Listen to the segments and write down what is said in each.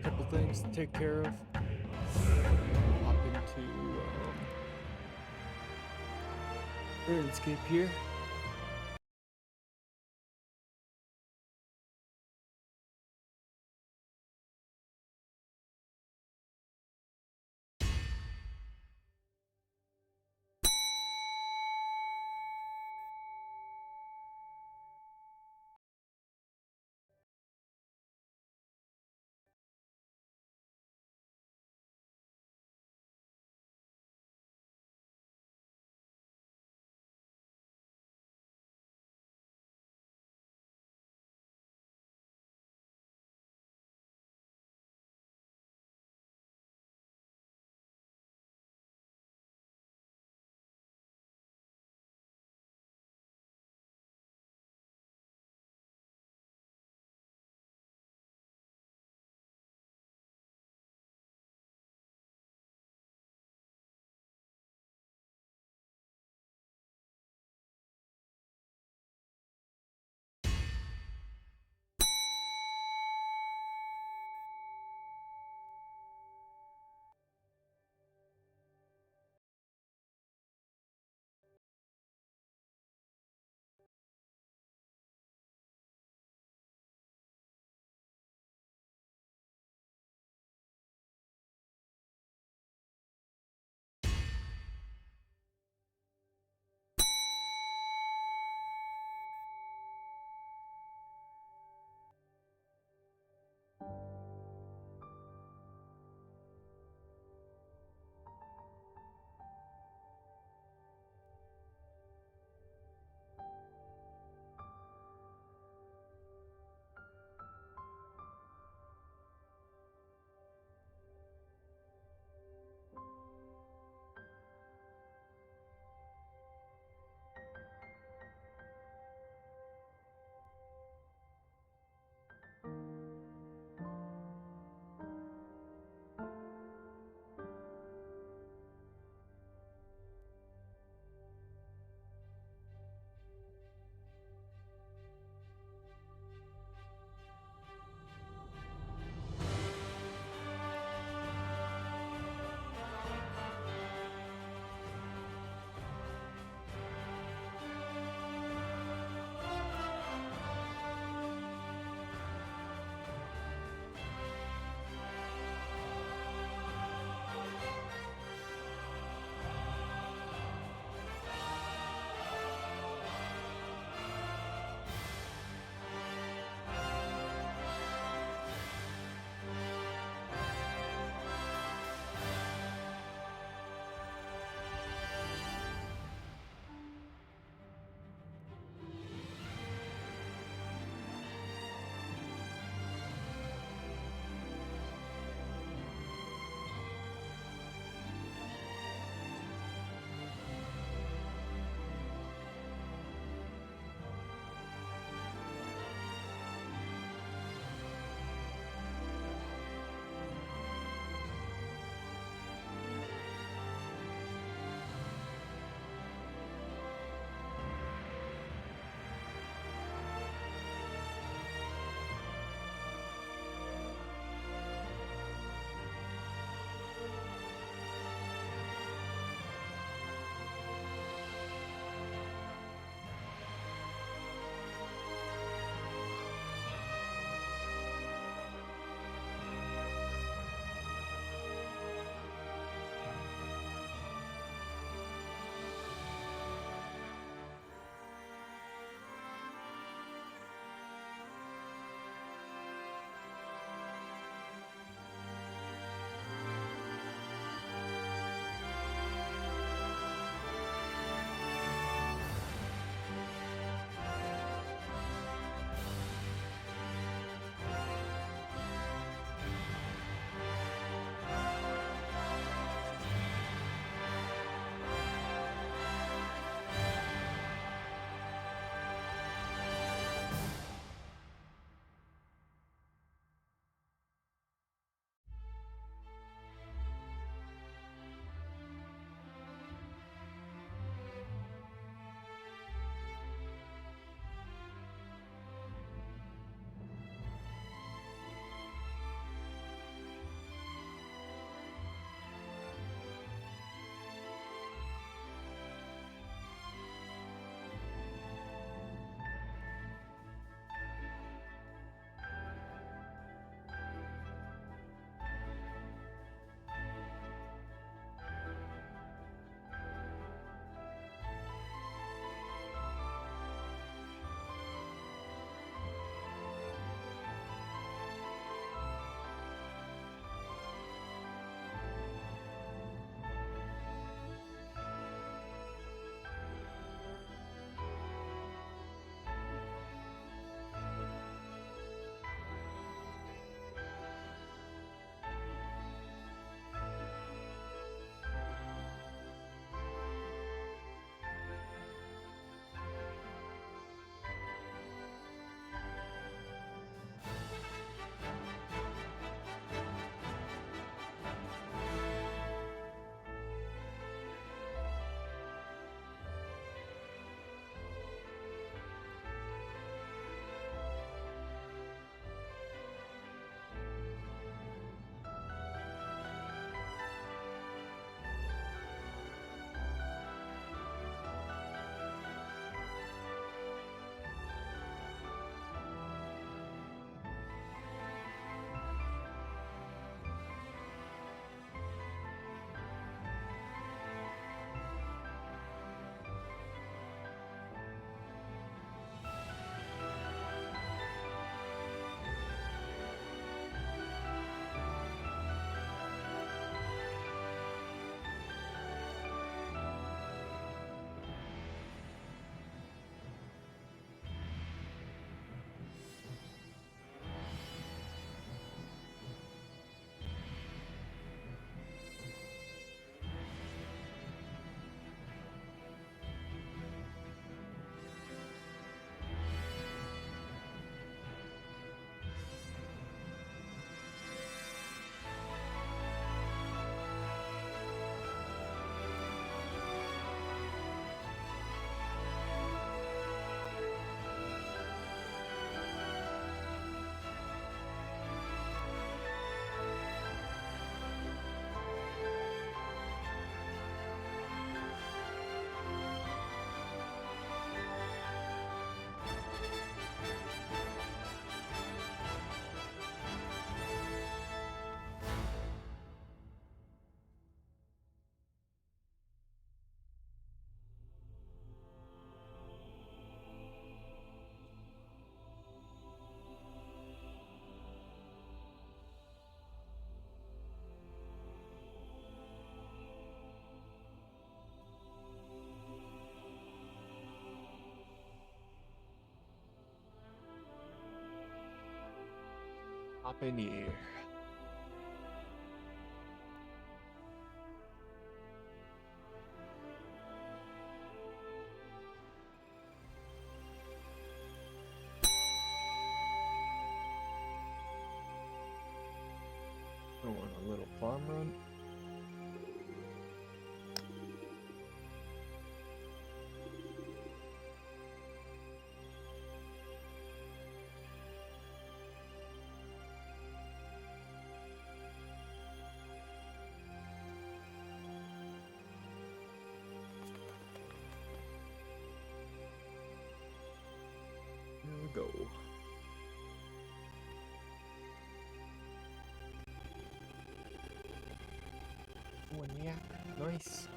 couple things to take care of. Hop into Runescape here. Hop in here. Going a little farm run. Here we go. Oh, and yeah, nice.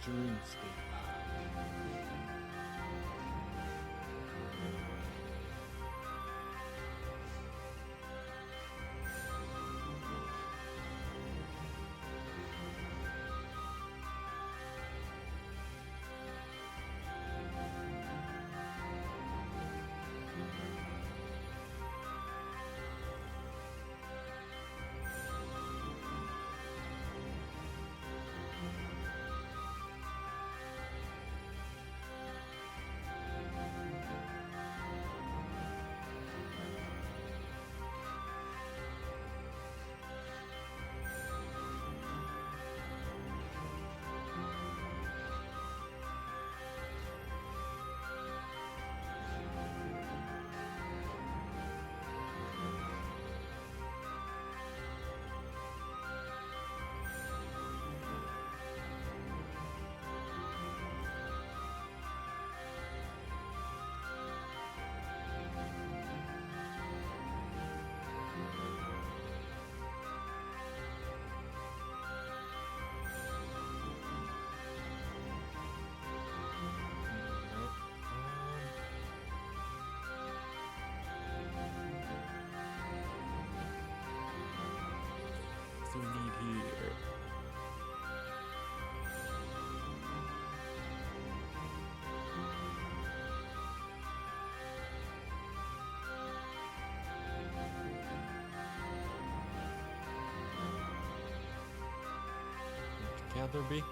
Runescape. Panther B.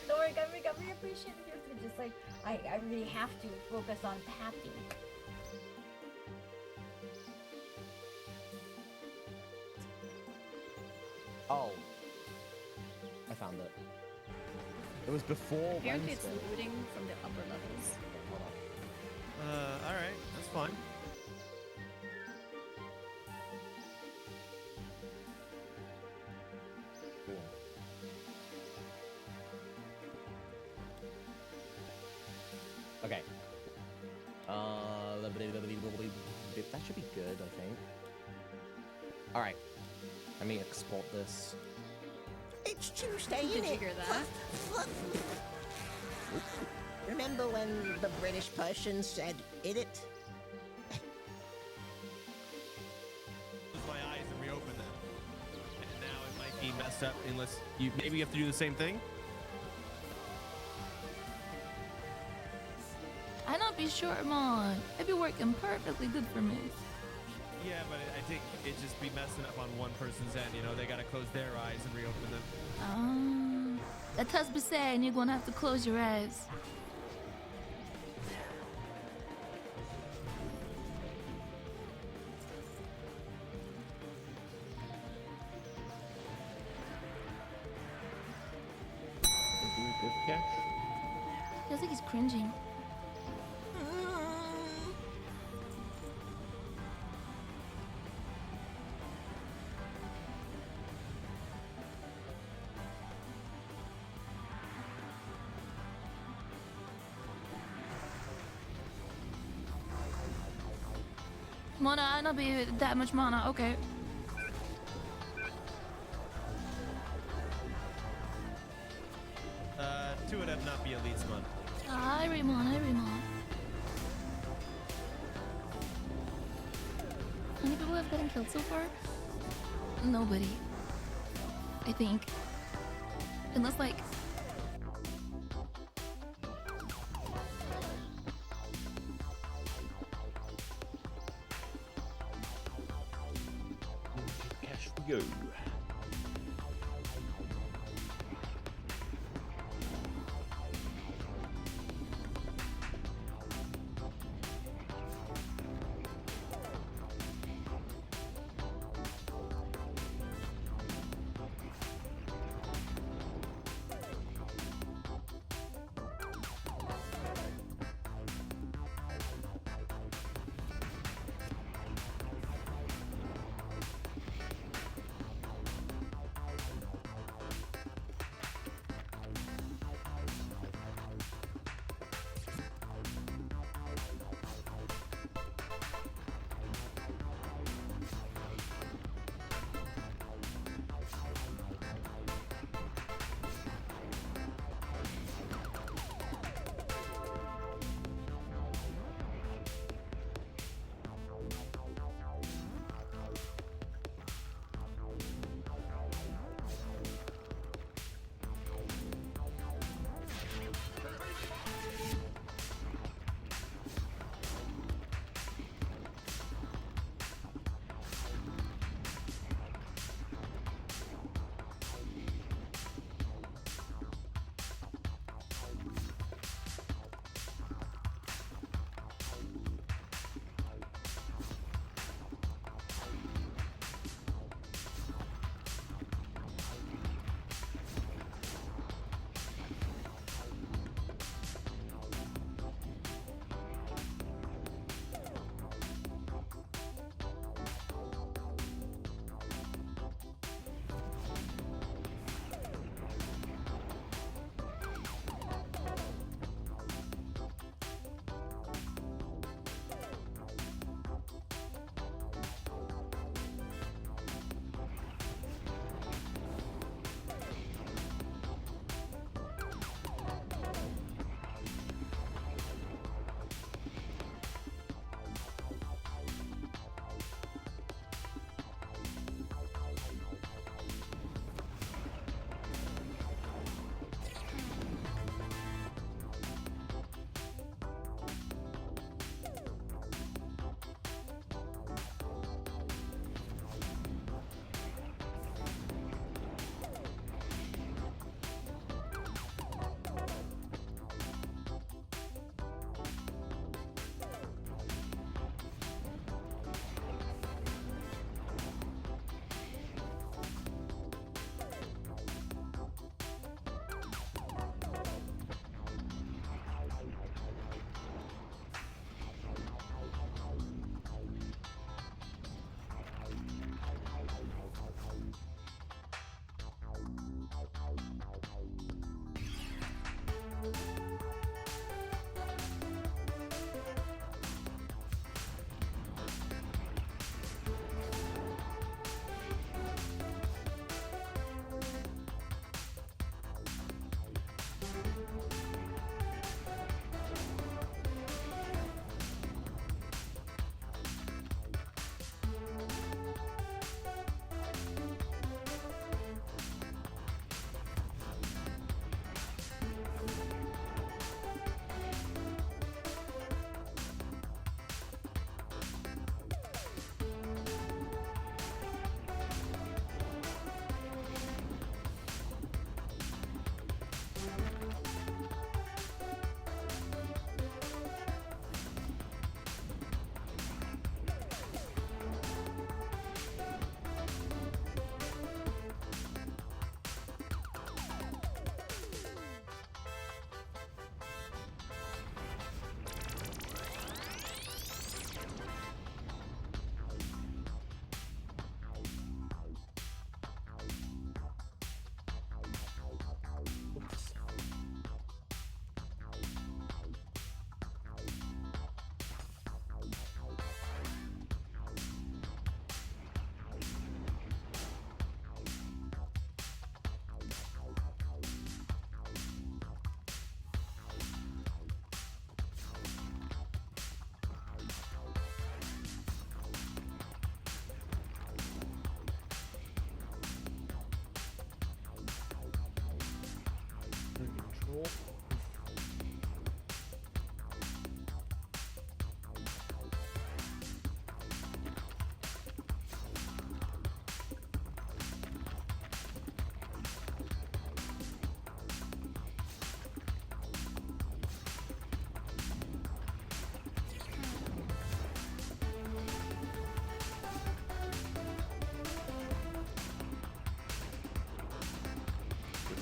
Don't worry, I'm really appreciative of yours, but just like, I really have to focus on tapping. Oh. I found it. It was before Apparently it's Wednesday. looting from the upper levels. Hold on. Alright, that's fine. Boom. Okay. That should be good, I think. Alright. Let me export this. It's Tuesday, Did innit? you hear that? Remember when the British person said, "It"? Close my eyes and reopen them. And now it might be messed up unless you maybe you have to do the same thing. I not be sure, man. It be working perfectly good for me. Yeah, but I think it just be messing up on one person's end. You know, they gotta close their eyes and reopen them. That does be saying you're gonna have to close your eyes. Good catch. Feels like he's cringing. Mana, I not be that much mana. Okay. Two would have not be elites, man. I read mana. How many people have gotten killed so far? Nobody. I think. Unless like Cash we go.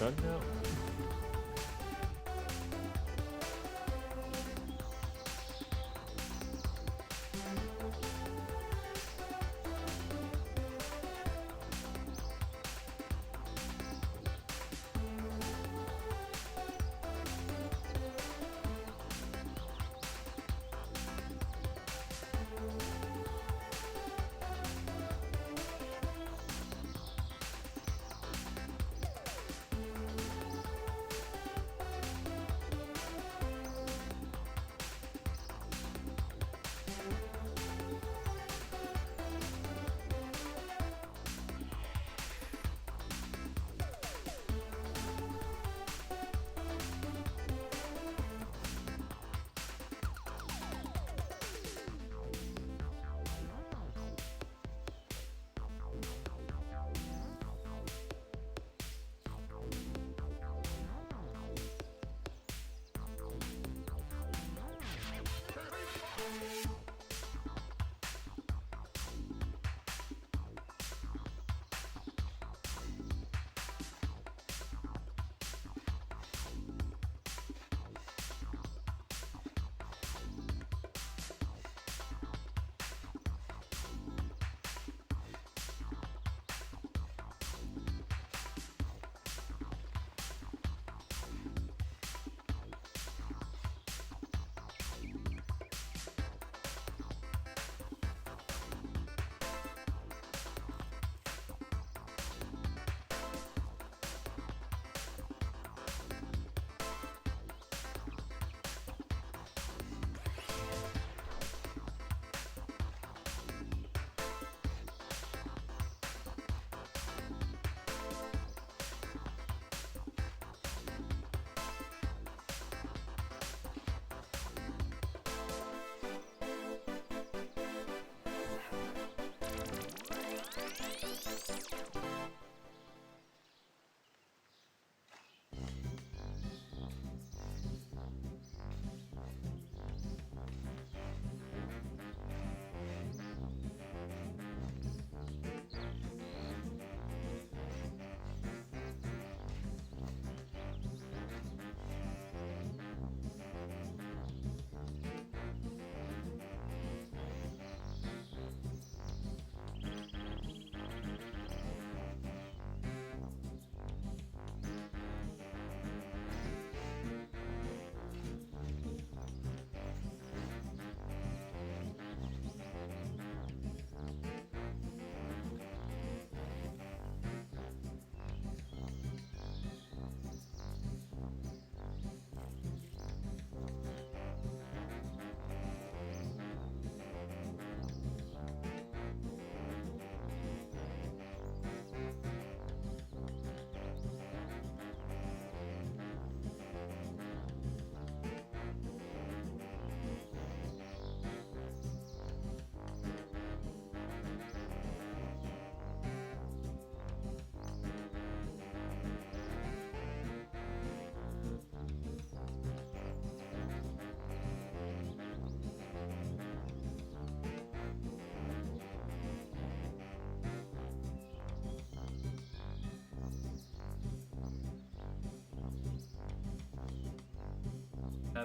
done now?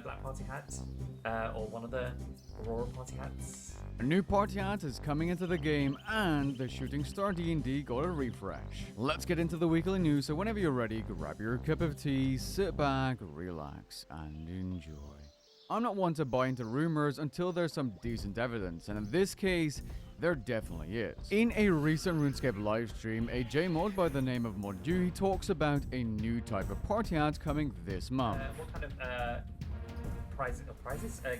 Black Party hat, or one of the Aurora Party hats. A new party hat is coming into the game, and the Shooting Star D&D got a refresh. Let's get into the weekly news, so whenever you're ready, grab your cup of tea, sit back, relax, and enjoy. I'm not one to buy into rumors until there's some decent evidence, and in this case, there definitely is. In a recent RuneScape livestream, a JMod by the name of Modu talks about a new type of party hat coming this month. What kind of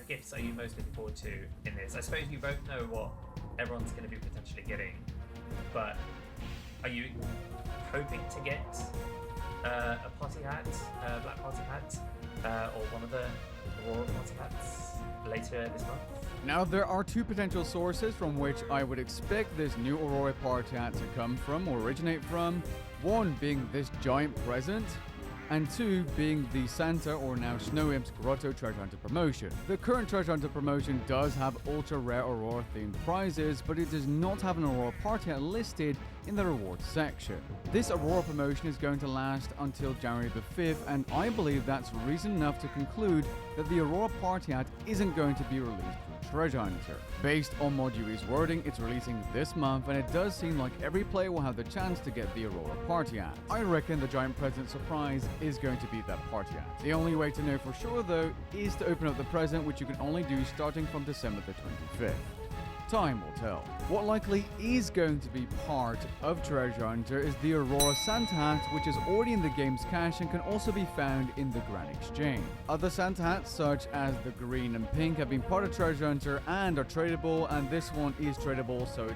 gifts are you most looking forward to in this? I suppose you both know what everyone's going to be potentially getting, but are you hoping to get a party hat, black party hat, or one of the Aurora party hats later this month? Now, there are two potential sources from which I would expect this new Aurora party hat to come from or originate from. One being this giant present and 2 being the Santa or now Snow Imp's Grotto Treasure Hunter promotion. The current Treasure Hunter promotion does have ultra rare Aurora themed prizes, but it does not have an Aurora party hat listed in the rewards section. This Aurora promotion is going to last until January the 5th, and I believe that's reason enough to conclude that the Aurora party hat isn't going to be released through Treasure Hunter. Based on Mod UE's wording, it's releasing this month, and it does seem like every player will have the chance to get the Aurora party hat. I reckon the giant present surprise is going to be that party hat. The only way to know for sure though is to open up the present, which you can only do starting from December the 25th. Time will tell. What likely is going to be part of Treasure Hunter is the Aurora Santa hat, which is already in the game's cache and can also be found in the Grand Exchange. Other Santa hats, such as the green and pink, have been part of Treasure Hunter and are tradable, and this one is tradable, so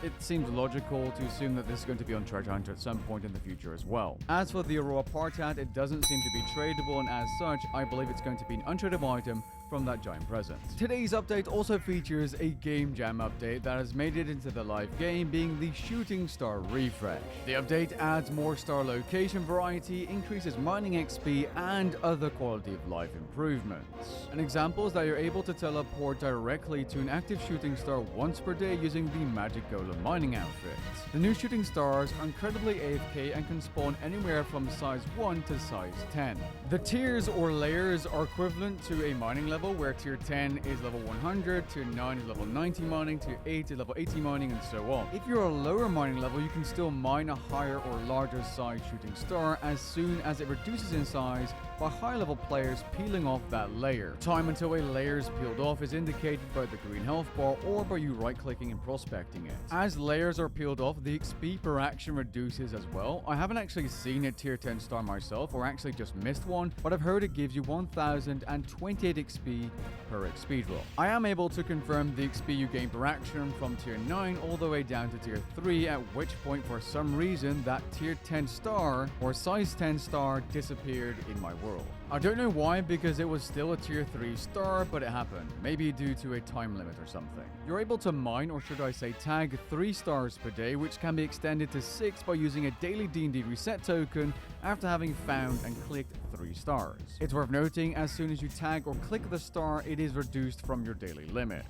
it seems logical to assume that this is going to be on Treasure Hunter at some point in the future as well. As for the Aurora party hat, it doesn't seem to be tradable, and as such, I believe it's going to be an untradeable item from that giant present. Today's update also features a game jam update that has made it into the live game, being the Shooting Star refresh. The update adds more star location variety, increases mining XP, and other quality of life improvements. An example is that you're able to teleport directly to an active shooting star once per day using the Magic Golem mining outfit. The new shooting stars are incredibly AFK and can spawn anywhere from size 1 to size 10. The tiers or layers are equivalent to a mining level, where tier 10 is level 100, tier 9 is level 90 mining, tier 8 is level 80 mining, and so on. If you're a lower mining level, you can still mine a higher or larger size shooting star as soon as it reduces in size by high level players peeling off that layer. Time until a layer is peeled off is indicated by the green health bar or by you right clicking and prospecting it. As layers are peeled off, the XP per action reduces as well. I haven't actually seen a tier 10 star myself, or actually just missed one, but I've heard it gives you 1028 XP per XP drop. I am able to confirm the XP you gain per action from tier 9 all the way down to tier 3, at which point for some reason that tier 10 star or size 10 star disappeared in my world. I don't know why, because it was still a tier 3 star, but it happened. Maybe due to a time limit or something. You're able to mine, or should I say tag, 3 stars per day, which can be extended to 6 by using a daily D&D reset token after having found and clicked 3 stars. It's worth noting, as soon as you tag or click the star, it is reduced from your daily limit.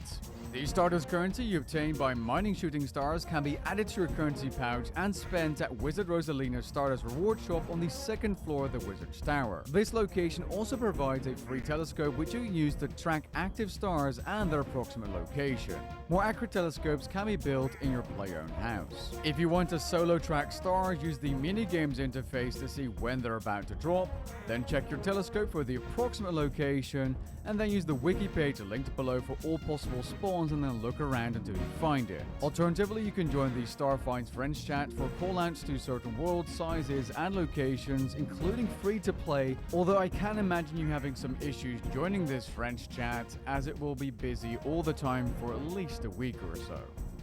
The Stardust currency you obtain by mining shooting stars can be added to your currency pouch and spent at Wizard Rosalina's Stardust reward shop on the 2nd floor of the Wizard's Tower. This location also provides a free telescope which you can use to track active stars and their approximate location. More accurate telescopes can be built in your player-owned house. If you want to solo track stars, use the minigames interface to see when they're about to drop, then check your telescope for the approximate location, and then use the wiki page linked below for all possible spawns, and then look around until you find it. Alternatively, you can join the Starfinds friends chat for callouts to certain world sizes and locations, including free to play, although I can imagine you having some issues joining this friends chat, as it will be busy all the time for at least a week or so.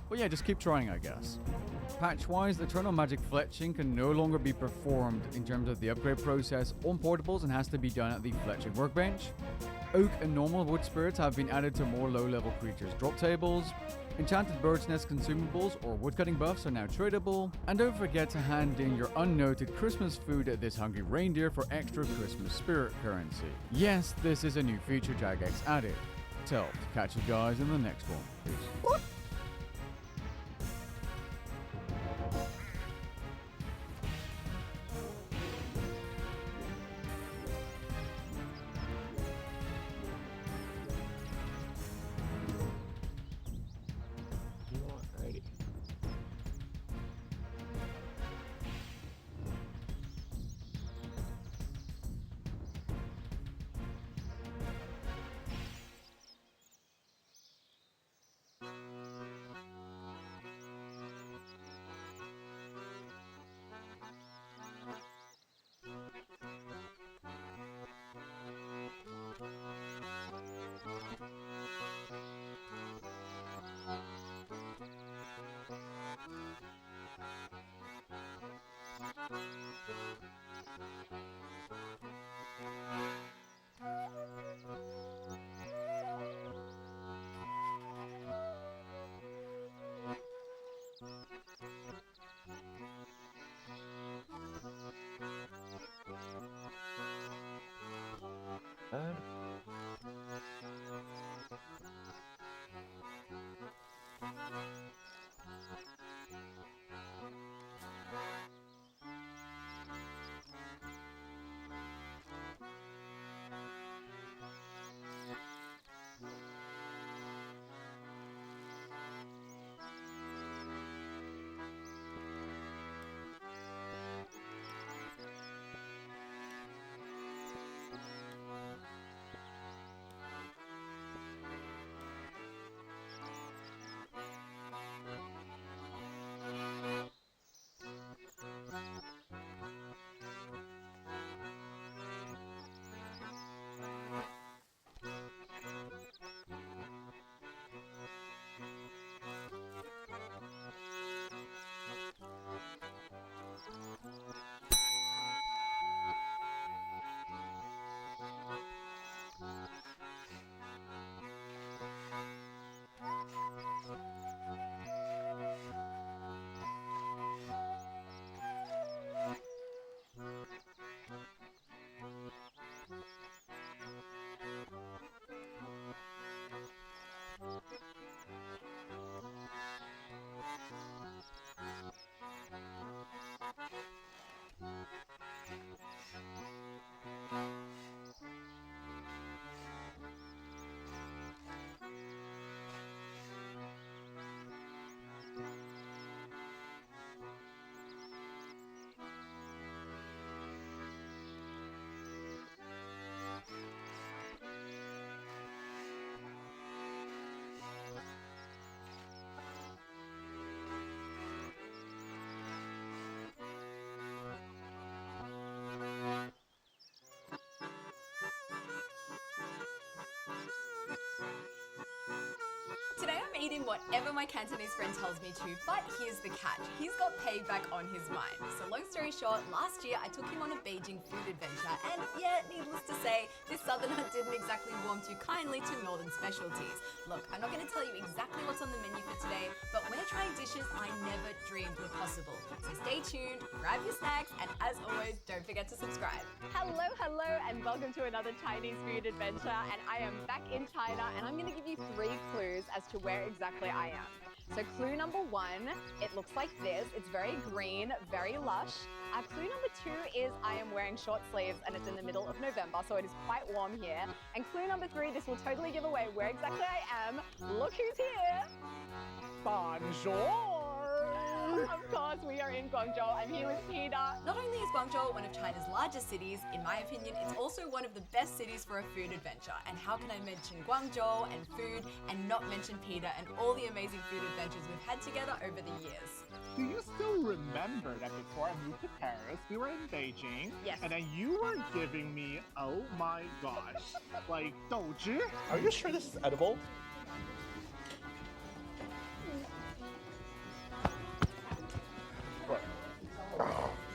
But yeah, just keep trying, I guess. Patch-wise, Eternal Magic Fletching can no longer be performed in terms of the upgrade process on portables and has to be done at the Fletching workbench. Oak and normal wood spirits have been added to more low-level creatures' drop tables. Enchanted Bird's Nest consumables or woodcutting buffs are now tradable. And don't forget to hand in your unnoted Christmas food at this Hungry Reindeer for extra Christmas spirit currency. Yes, this is a new feature Jagex added. Catch you guys in the next one. Peace. Today I'm eating whatever my Cantonese friend tells me to, but here's the catch. He's got payback on his mind. So long story short, last year I took him on a Beijing food adventure, and yeah, needless to say, this southerner didn't exactly warm too kindly to northern specialties. Look, I'm not going to tell you exactly what's on the menu for today, but we're trying dishes I never dreamed were possible. So stay tuned, grab your snacks, and as always, don't forget to subscribe. Hello, and welcome to another Chinese food adventure. And I am back in China, and I'm going to give you 3 clues as to where exactly I am. So clue number 1, it looks like this. It's very green, very lush. Clue number 2 is I am wearing short sleeves, and it's in the middle of November, so it is quite warm here. And clue number 3, this will totally give away where exactly I am. Look who's here. Bonjour. Of course, we are in Guangzhou. I'm here with Peter. Not only is Guangzhou one of China's largest cities, in my opinion, it's also one of the best cities for a food adventure. And how can I mention Guangzhou and food and not mention Peter and all the amazing food adventures we've had together over the years? Do you still remember that before I moved to Paris, we were in Beijing? Yes. And then you were giving me, oh my gosh, like, 豆汁? Are you sure this is edible?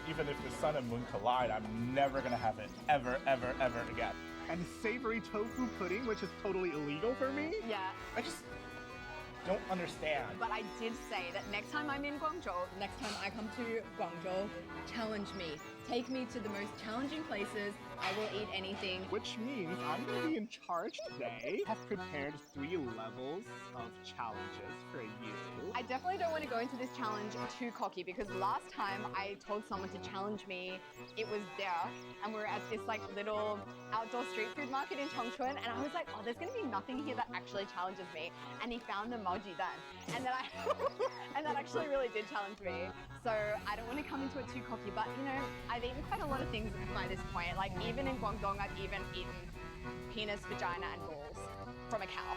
Even if the sun and moon collide, I'm never gonna have it ever again. And savory tofu pudding, which is totally illegal for me? Yeah. I just don't understand. But I did say that next time I'm in Guangzhou, Next time I come to Guangzhou, challenge me. Take me to the most challenging places. I will eat anything. Which means I'm gonna be in charge today. I've prepared 3 levels of challenges for you. I definitely don't want to go into this challenge too cocky, because last time I told someone to challenge me, it was there, and we were at this like little outdoor street food market in Chongchun, and I was like, oh, there's gonna be nothing here that actually challenges me. And he found the Maoji Dan, and then and that actually really did challenge me. So I don't want to come into it too cocky, but you know, I've eaten quite a lot of things by this point. Like even in Guangdong, I've even eaten penis, vagina, and balls from a cow.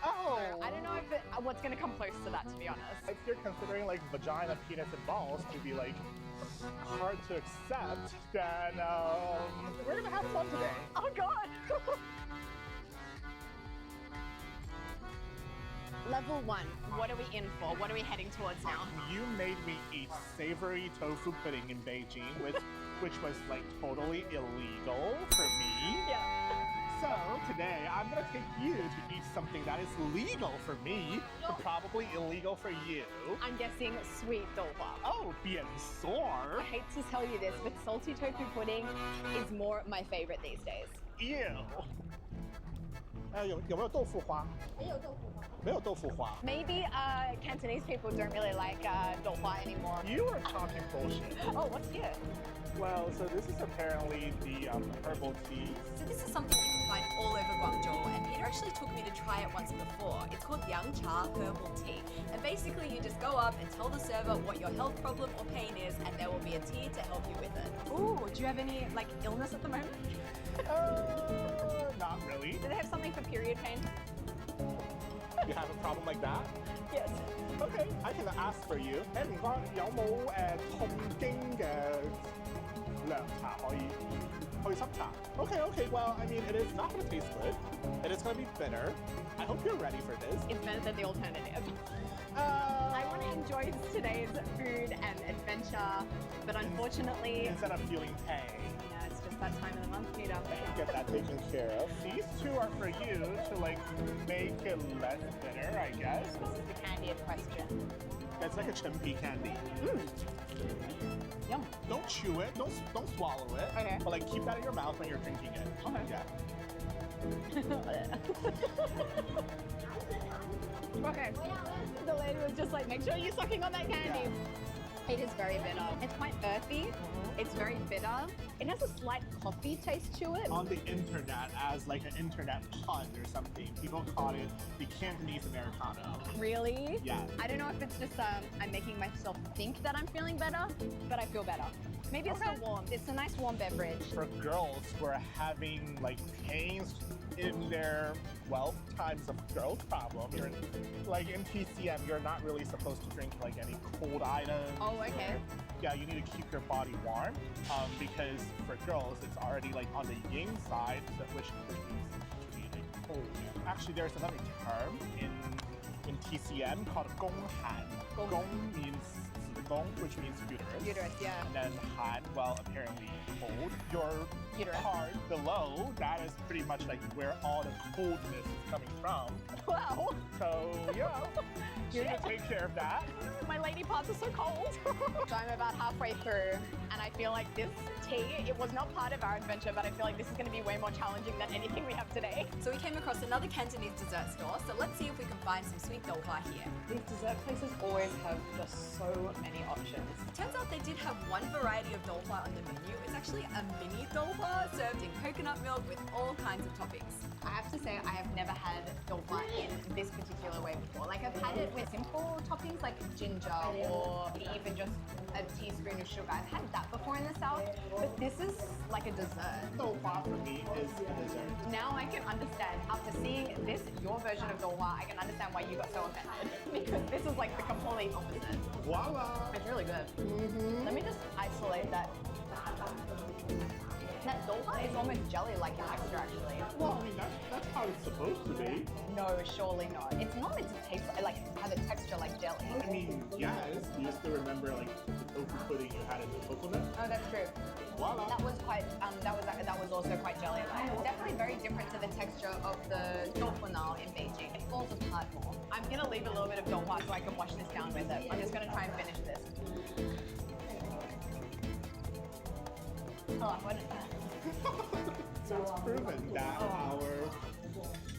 Oh! So I don't know if what's gonna come close to that, to be honest. If you're considering like vagina, penis, and balls to be like hard to accept, then we're gonna have fun today. Oh God! Level 1, what are we in for? What are we heading towards now? You made me eat savory tofu pudding in Beijing, which was like totally illegal for me. Yeah. So today I'm gonna take you to eat something that is legal for me, but probably illegal for you. I'm guessing sweet douhua. Oh, bien sûr. I hate to tell you this, but salty tofu pudding is more my favorite these days. Ew. 有没有豆腐花？没有豆腐花。没有豆腐花。 Maybe Cantonese people don't really like douhua anymore. You are talking bullshit. Oh, what's here? Well, so this is apparently the herbal tea. So this is something you can find all over Guangzhou, and Peter actually took me to try it once before. It's called Yang Cha Herbal Tea, and basically you just go up and tell the server what your health problem or pain is, and there will be a tea to help you with it. Ooh, do you have any like illness at the moment? Not really. Do they have something for period pain? You have a problem like that? Yes. Okay, I can ask for you. 唔該，有冇痛經嘅涼茶可以濕茶？ Okay, well, I mean, it is not going to taste good. It is going to be bitter. I hope you're ready for this. It's better than the alternative. I want to enjoy today's food and adventure, but unfortunately, Instead of feeling pain, yeah, it's just that time of the month, Peter. get that taken care of. These two are for you to like make it less bitter, I guess. This is the candy in question. It's like a chimpy candy. Yum. Don't chew it. Don't swallow it. Okay. But like keep that in your mouth when you're drinking it. Okay. Yeah. Okay. The lady was just like, make sure you're sucking on that candy. It is very bitter. It's quite earthy. It's very bitter. It has a slight coffee taste to it. On the internet, as like an internet pun or something, people call it the Cantonese Americano. Really? Yeah. I don't know if it's just I'm making myself think that I'm feeling better, but I feel better. Maybe it's so warm. It's a nice warm beverage. For girls who are having like pains in their, well, times of growth problem, you're like in TCM, you're not really supposed to drink like any cold items. Oh, okay. Yeah, you need to keep your body warm because for girls, it's already like on the yin side, so which means to be like cold. Actually, there's another term in TCM called gonghan. Gong means gong, which means uterus. Uterus, yeah. And then han, well, apparently cold. Your Uterus. part below, that is pretty much like where all the coldness is coming from. Wow. So, yeah, you're gonna take care of that. My lady parts are so cold. So I'm about halfway through, and I feel like this tea, it was not part of our adventure, but I feel like this is going to be way more challenging than anything we have today. So we came across another Cantonese dessert store, so let's see if we can find some sweet douhua here. These dessert places always have just so many options. Turns out they did have one variety of douhua on the menu. It's actually a mini douhua served in coconut milk with all kinds of toppings. I have to say, I have never had douhua in this particular way before. Like, I've had it with simple toppings like ginger or even just a teaspoon of sugar. I've had that before in the South, but this is like a dessert. Douhua for me is a dessert. Now I can understand, after seeing this, your version of douhua, I can understand why you got so offended. Because this is like the complete opposite. Voila! It's really good. Let me just isolate that. That douhua is almost jelly-like in texture, actually. Well, I mean, that's how it's supposed to be. No, surely not. It's not meant to taste like have a texture like jelly. I mean, yes. You still remember like the tofu pudding you had in the coconut? Oh, that's true. Voila! That was quite. That was also quite jelly-like. Definitely very different to the texture of the tofu now in Beijing. It falls apart more. I'm gonna leave a little bit of douhua so I can wash this down with it. I'm just gonna try and finish this. Oh, what? So it's proven that our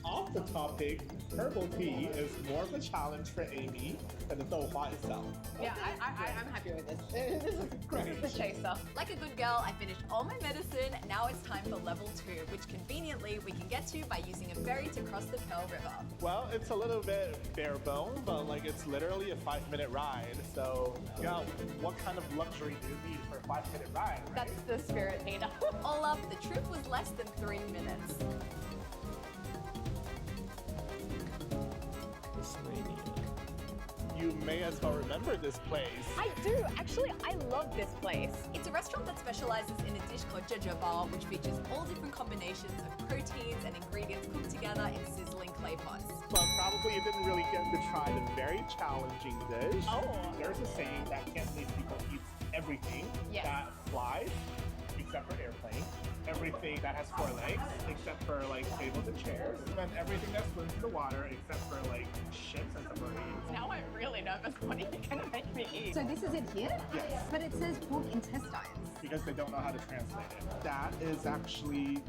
off-the-topic herbal tea is more of a challenge for Amy than the douhua itself. Yeah, I'm happy with this. This is great. This is the chaser. Like a good girl, I finished all my medicine. Now it's time for level 2, which conveniently we can get to by using a ferry to cross the Pearl River. Well, it's a little bit bare bone, but like it's literally a 5-minute ride. So, yeah, what kind of luxury do you need for a 5-minute ride? Right? That's the spirit, Peter. All up, the trip was less than 3 minutes. You may as well remember this place. I do. Actually, I love this place. It's a restaurant that specializes in a dish called bao, which features all different combinations of proteins and ingredients cooked together in sizzling clay pots. But probably you didn't really get to try the very challenging dish. Oh. There's a saying that Cantonese people eat everything that flies, except for airplanes. Everything that has 4 legs, except for like tables and chairs. And then everything that swims in the water, except for like ships and submarines. Now I'm really nervous. What are you gonna make me eat? So this is it here? Yes. But it says pork intestines. Because they don't know how to translate it. That is actually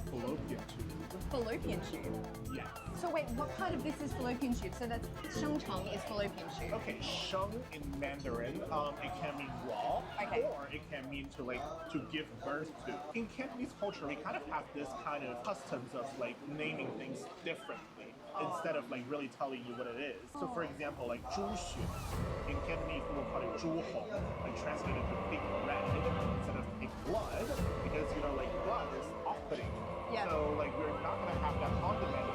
fallopian tube. Fallopian tube. Yes. So wait, what part of this is fallopian tube? So that's shengcheng is fallopian tube. Okay, sheng in Mandarin, it can mean raw, Okay. or it can mean to give birth to. In Cantonese culture, we kind of have this kind of customs of like naming things differently instead of like really telling you what it is. So for example, like 猪血 in Cantonese we will call it 猪红, like translated to pig red instead of pig blood, because you know like blood is off-putting. Yeah. So like we're not gonna have that on the menu.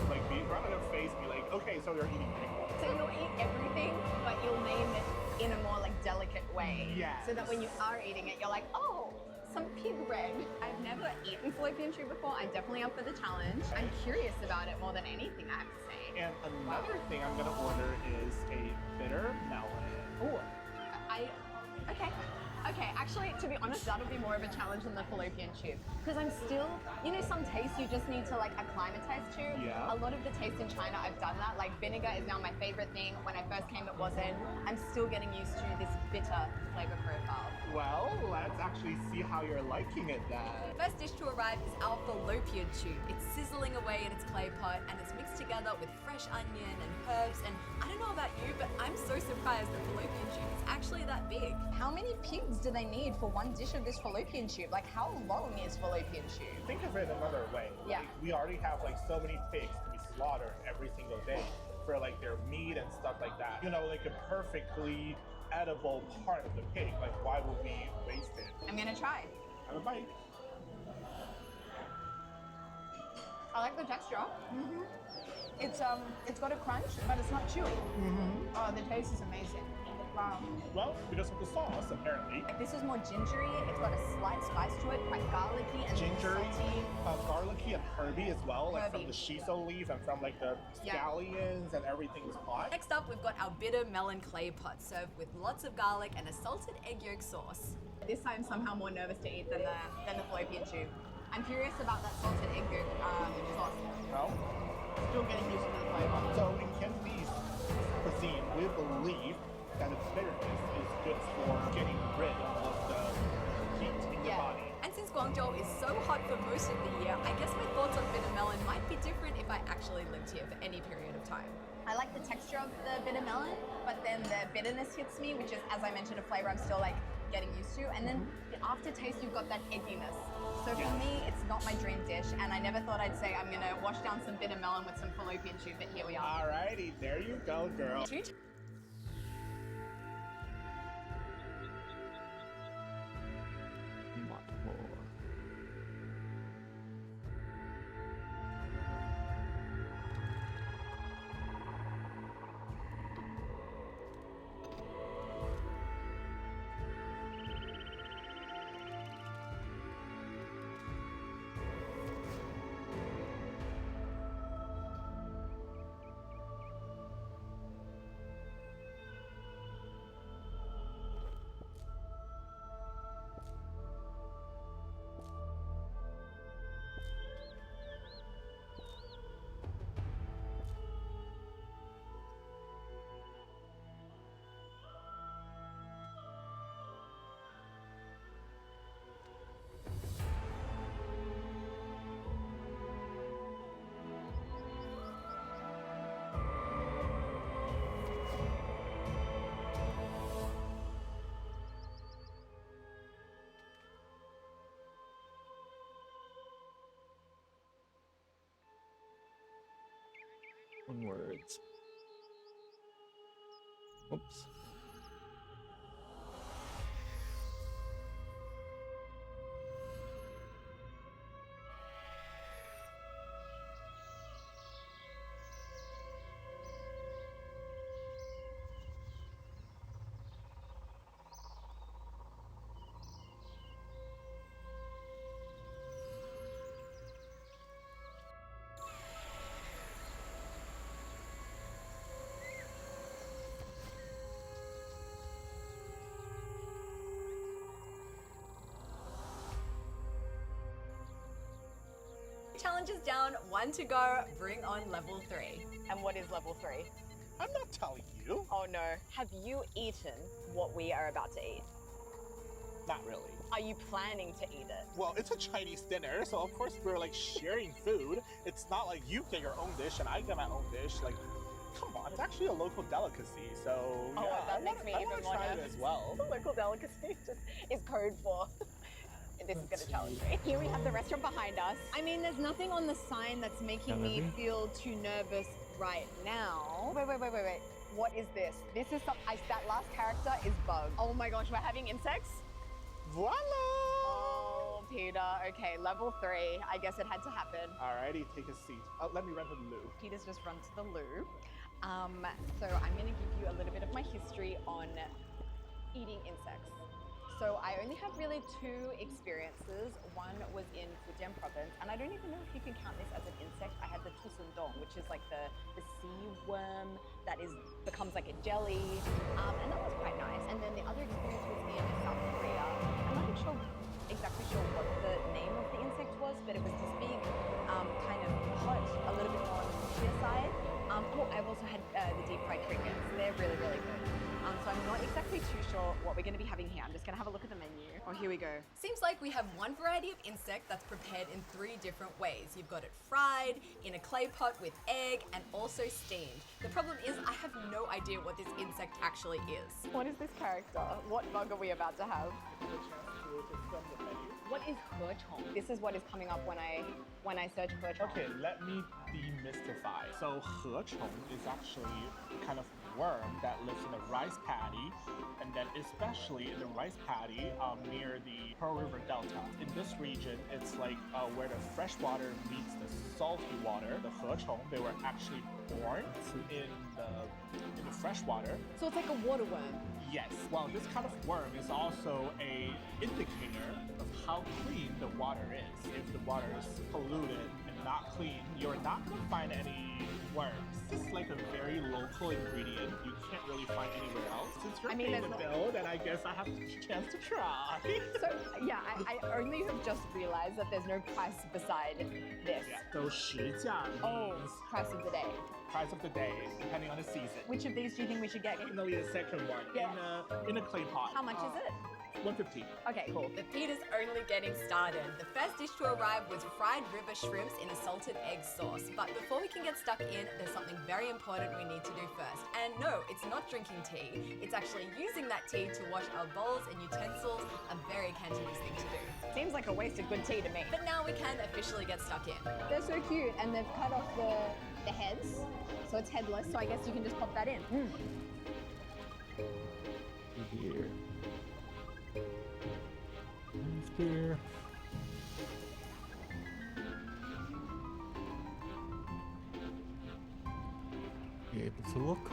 Like be right on their face, be like, okay, so you're eating pig blood. So you'll eat everything, but you'll name it in a more like delicate way. Yes. So that when you are eating it, you're like, oh, some pig red. I've never eaten fallopian tube before. I'm definitely up for the challenge. I'm curious about it more than anything, I have to say. And another thing I'm gonna order is a bitter melon. Oh, okay. Okay, actually, to be honest, that'll be more of a challenge than the fallopian tube. Because I'm still, you know, some tastes you just need to like acclimatize to. Yeah. A lot of the tastes in China, I've done that. Like vinegar is now my favorite thing. When I first came, it wasn't. I'm still getting used to this bitter flavor profile. Well, let's actually see how you're liking it then. First dish to arrive is our fallopian tube. It's sizzling away in its clay pot and it's mixed together with fresh onion and herbs. And I don't know about you, but I'm so surprised that fallopian tube is actually that big. How many pigs do they need for one dish of this fallopian tube? Like how long is fallopian tube? Think of it another way. Yeah. Like, we already have like so many pigs to be slaughtered every single day for like their meat and stuff like that. You know, like a perfectly edible part of the pig. Like why would we waste it? I'm gonna try. Have a bite. I like the texture. It's got a crunch, but it's not chewy. Oh, the taste is amazing. Wow. Well, because of the sauce, apparently. This is more gingery. It's got a slight spice to it, quite garlicky and Gingery, salty. garlicky and herby as well, like from Herby. the shiso leaf and from like the Yeah. scallions and everything's hot. Next up, we've got our bitter melon clay pot served with lots of garlic and a salted egg yolk sauce. This I'm somehow more nervous to eat than the fallopian tube. I'm curious about that salted egg yolk sauce. Well, Still getting used to the flavor. so in Cantonese cuisine, we believe that its bitterness is good for getting rid of the heat in your body. And since Guangzhou is so hot for most of the year, I guess my thoughts on bitter melon might be different if I actually lived here for any period of time. I like the texture of the bitter melon, but then the bitterness hits me, which is, as I mentioned, a flavor I'm still like getting used to. And then the aftertaste, you've got that egginess. So for me, it's not my dream dish, and I never thought I'd say I'm gonna wash down some bitter melon with some fallopian tube, but here we are. Alrighty, there you go, girl. Words. Oops. Challenge is down, 1 to go, bring on level 3. And what is level 3? I'm not telling you. Oh no. Have you eaten what we are about to eat? Not really. Are you planning to eat it? Well, it's a Chinese dinner, so of course we're like sharing food. It's not like you get your own dish and I get my own dish. Like, come on, it's actually a local delicacy. So Oh, yeah, that makes me I even wanna more try it nervous. as well. Local delicacy just is code for. This is gonna challenge me. Here we have the restaurant behind us. I mean, there's nothing on the sign that's making me feel too nervous right now. Wait. What is this? This is that last character is Bug. Oh my gosh, we're having insects? Voila! Oh, Peter. Okay, level 3. I guess it had to happen. Alrighty, take a seat. Let me run to the loo. Peter's just run to the loo. So I'm gonna give you a little bit of my history on eating insects. So I only have really 2 experiences. One was in Fujian province, and I don't even know if you can count this as an insect. I had the tusundong, which is like the sea worm that becomes like a jelly, and that was quite nice. And then the other experience was in South Korea. I'm not exactly sure what the name of the insect was, but it was this big, kind of hot, a little bit more on the sweetier side. I've also had the deep fried crickets. They're really, really good. So I'm not exactly too sure what we're going to be having here. I'm just going to have a look at the menu. Oh, here we go. Seems like we have one variety of insect that's prepared in 3 different ways. You've got it fried, in a clay pot with egg, and also steamed. The problem is I have no idea what this insect actually is. What is this character? What bug are we about to have? What is hechong? This is what is coming up when I search hechong. Okay, let me demystify. So hechong is actually a kind of worm that lives in the rice paddy, and then especially in the rice paddy near the Pearl River Delta. In this region, it's like where the fresh water meets the salty water. The hechong, they were actually born in the fresh water. So it's like a water worm. Yes. Well, this kind of worm is also a indicator of how clean the water is. If the water is polluted and not clean, you're not going to find any worms. It's like a very local ingredient. You can't really find anywhere else. Since you're paying the bill, then I guess I have a chance to try. So yeah, I only have just realized that there's no price beside this. Yeah. So 实价 means price of the day. Price of the day, depending on the season. Which of these do you think we should get? Definitely the second one. Yeah. In a clay pot. How much is it? 150. Okay, cool. But Peter's only getting started. The first dish to arrive was fried river shrimps in a salted egg sauce. But before we can get stuck in, there's something very important we need to do first. And no, it's not drinking tea. It's actually using that tea to wash our bowls and utensils. A very Cantonese thing to do. Seems like a waste of good tea to me. But now we can officially get stuck in. They're so cute, and they've cut off the heads, so it's headless, so I guess you can just pop that in. Here. Here. You able to look?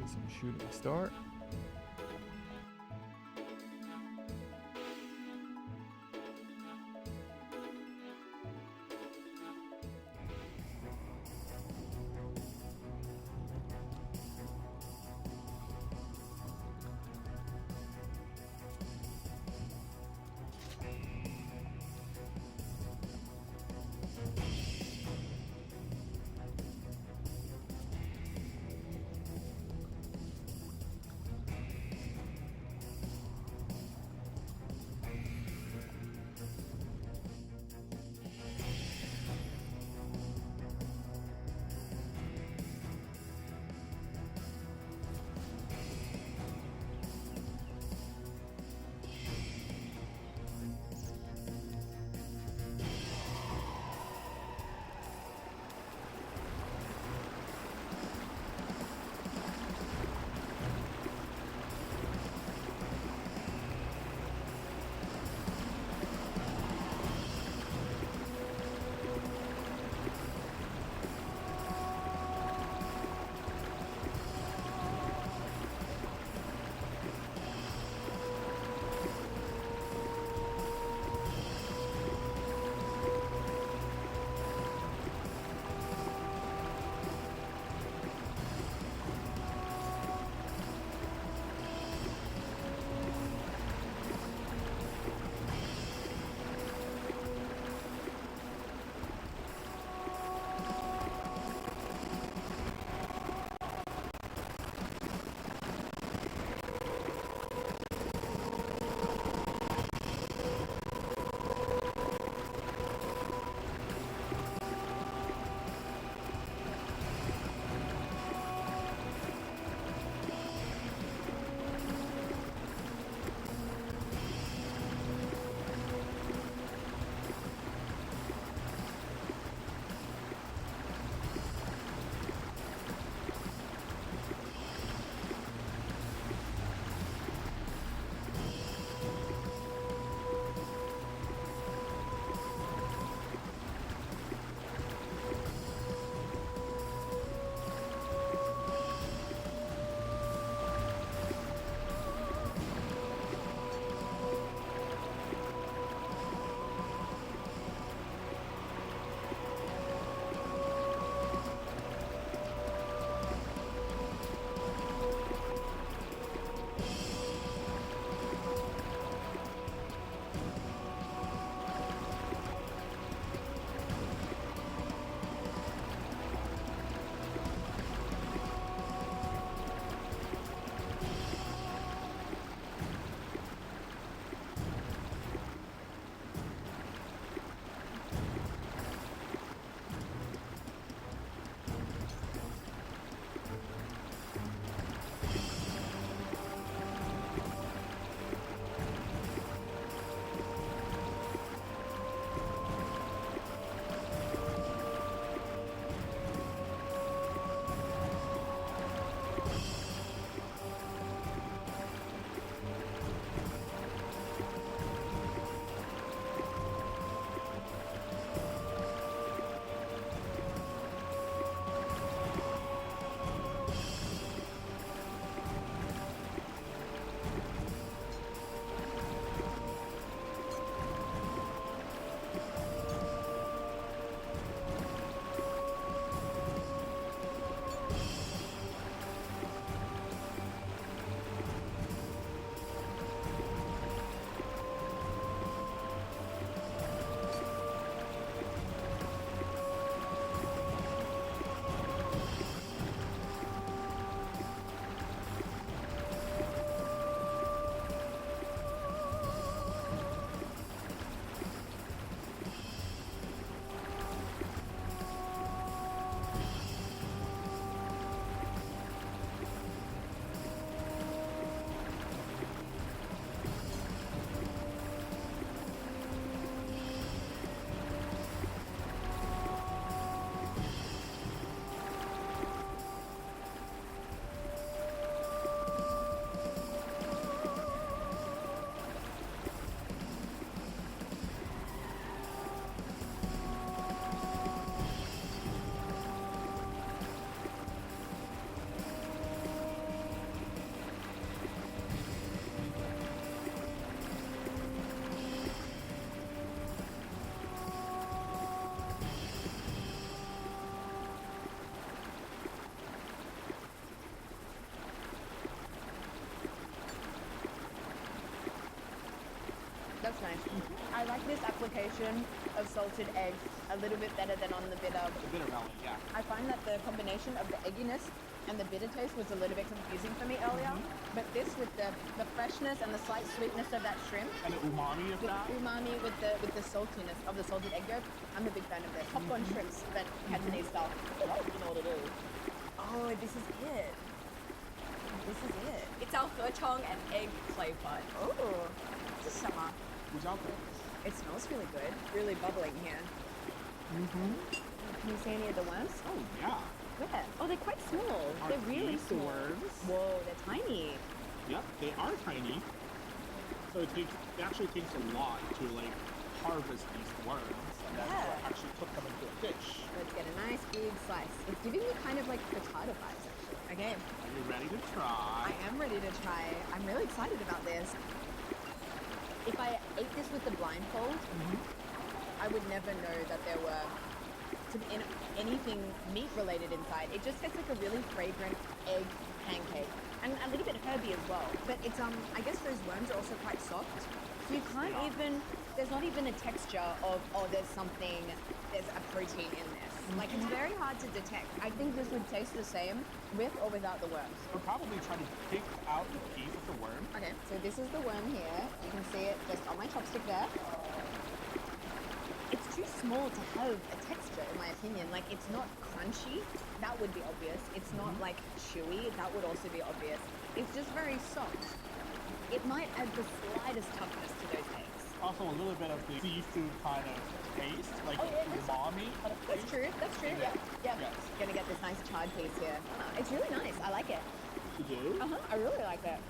Some shooting start. That's nice. I like this application of salted eggs a little bit better than on the bitter. The bitter melon, yeah. I find that the combination of the egginess and the bitter taste was a little bit confusing for me earlier. But this with the freshness and the slight sweetness of that shrimp. And the umami of that. Umami with the saltiness of the salted egg yolk. I'm a big fan of this. Popcorn shrimps, but Cantonese style. You know what it is. Oh, this is it. This is it. It's our hechong and egg clay pot. Oh, this is summer. It smells really good. Really bubbling here. Can you see any of the worms? Oh, yeah. Where? Oh, they're quite small. Are They're really these the small. worms? Whoa, they're tiny. Yep, they are tiny. So it actually takes a lot to like harvest these worms and then actually cook them into a dish. Let's get a nice big slice. It's giving me kind of like frittata vibes, actually. Okay. Are you ready to try? I am ready to try. I'm really excited about this. If I ate this with the blindfold, I would never know that there were anything meat related inside. It just tastes like a really fragrant egg pancake and a little bit herby as well. But it's I guess those worms are also quite soft. So you can't even, there's not even a texture of, oh, there's a protein in this. Like, it's very hard to detect. I think this would taste the same with or without the worms. We'll probably try to pick out the piece of the worm. Okay, so this is the worm here. You can see it just on my chopstick there. It's too small to have a texture, in my opinion. Like, it's not crunchy. That would be obvious. It's not, like, chewy. That would also be obvious. It's just very soft. It might add the slightest toughness to those eggs. Also, a little bit of the seafood kind of taste, like umami. That's true. That's true. Yeah. Yes. Gonna get this nice charred piece here. It's really nice. I like it. You do? I really like it.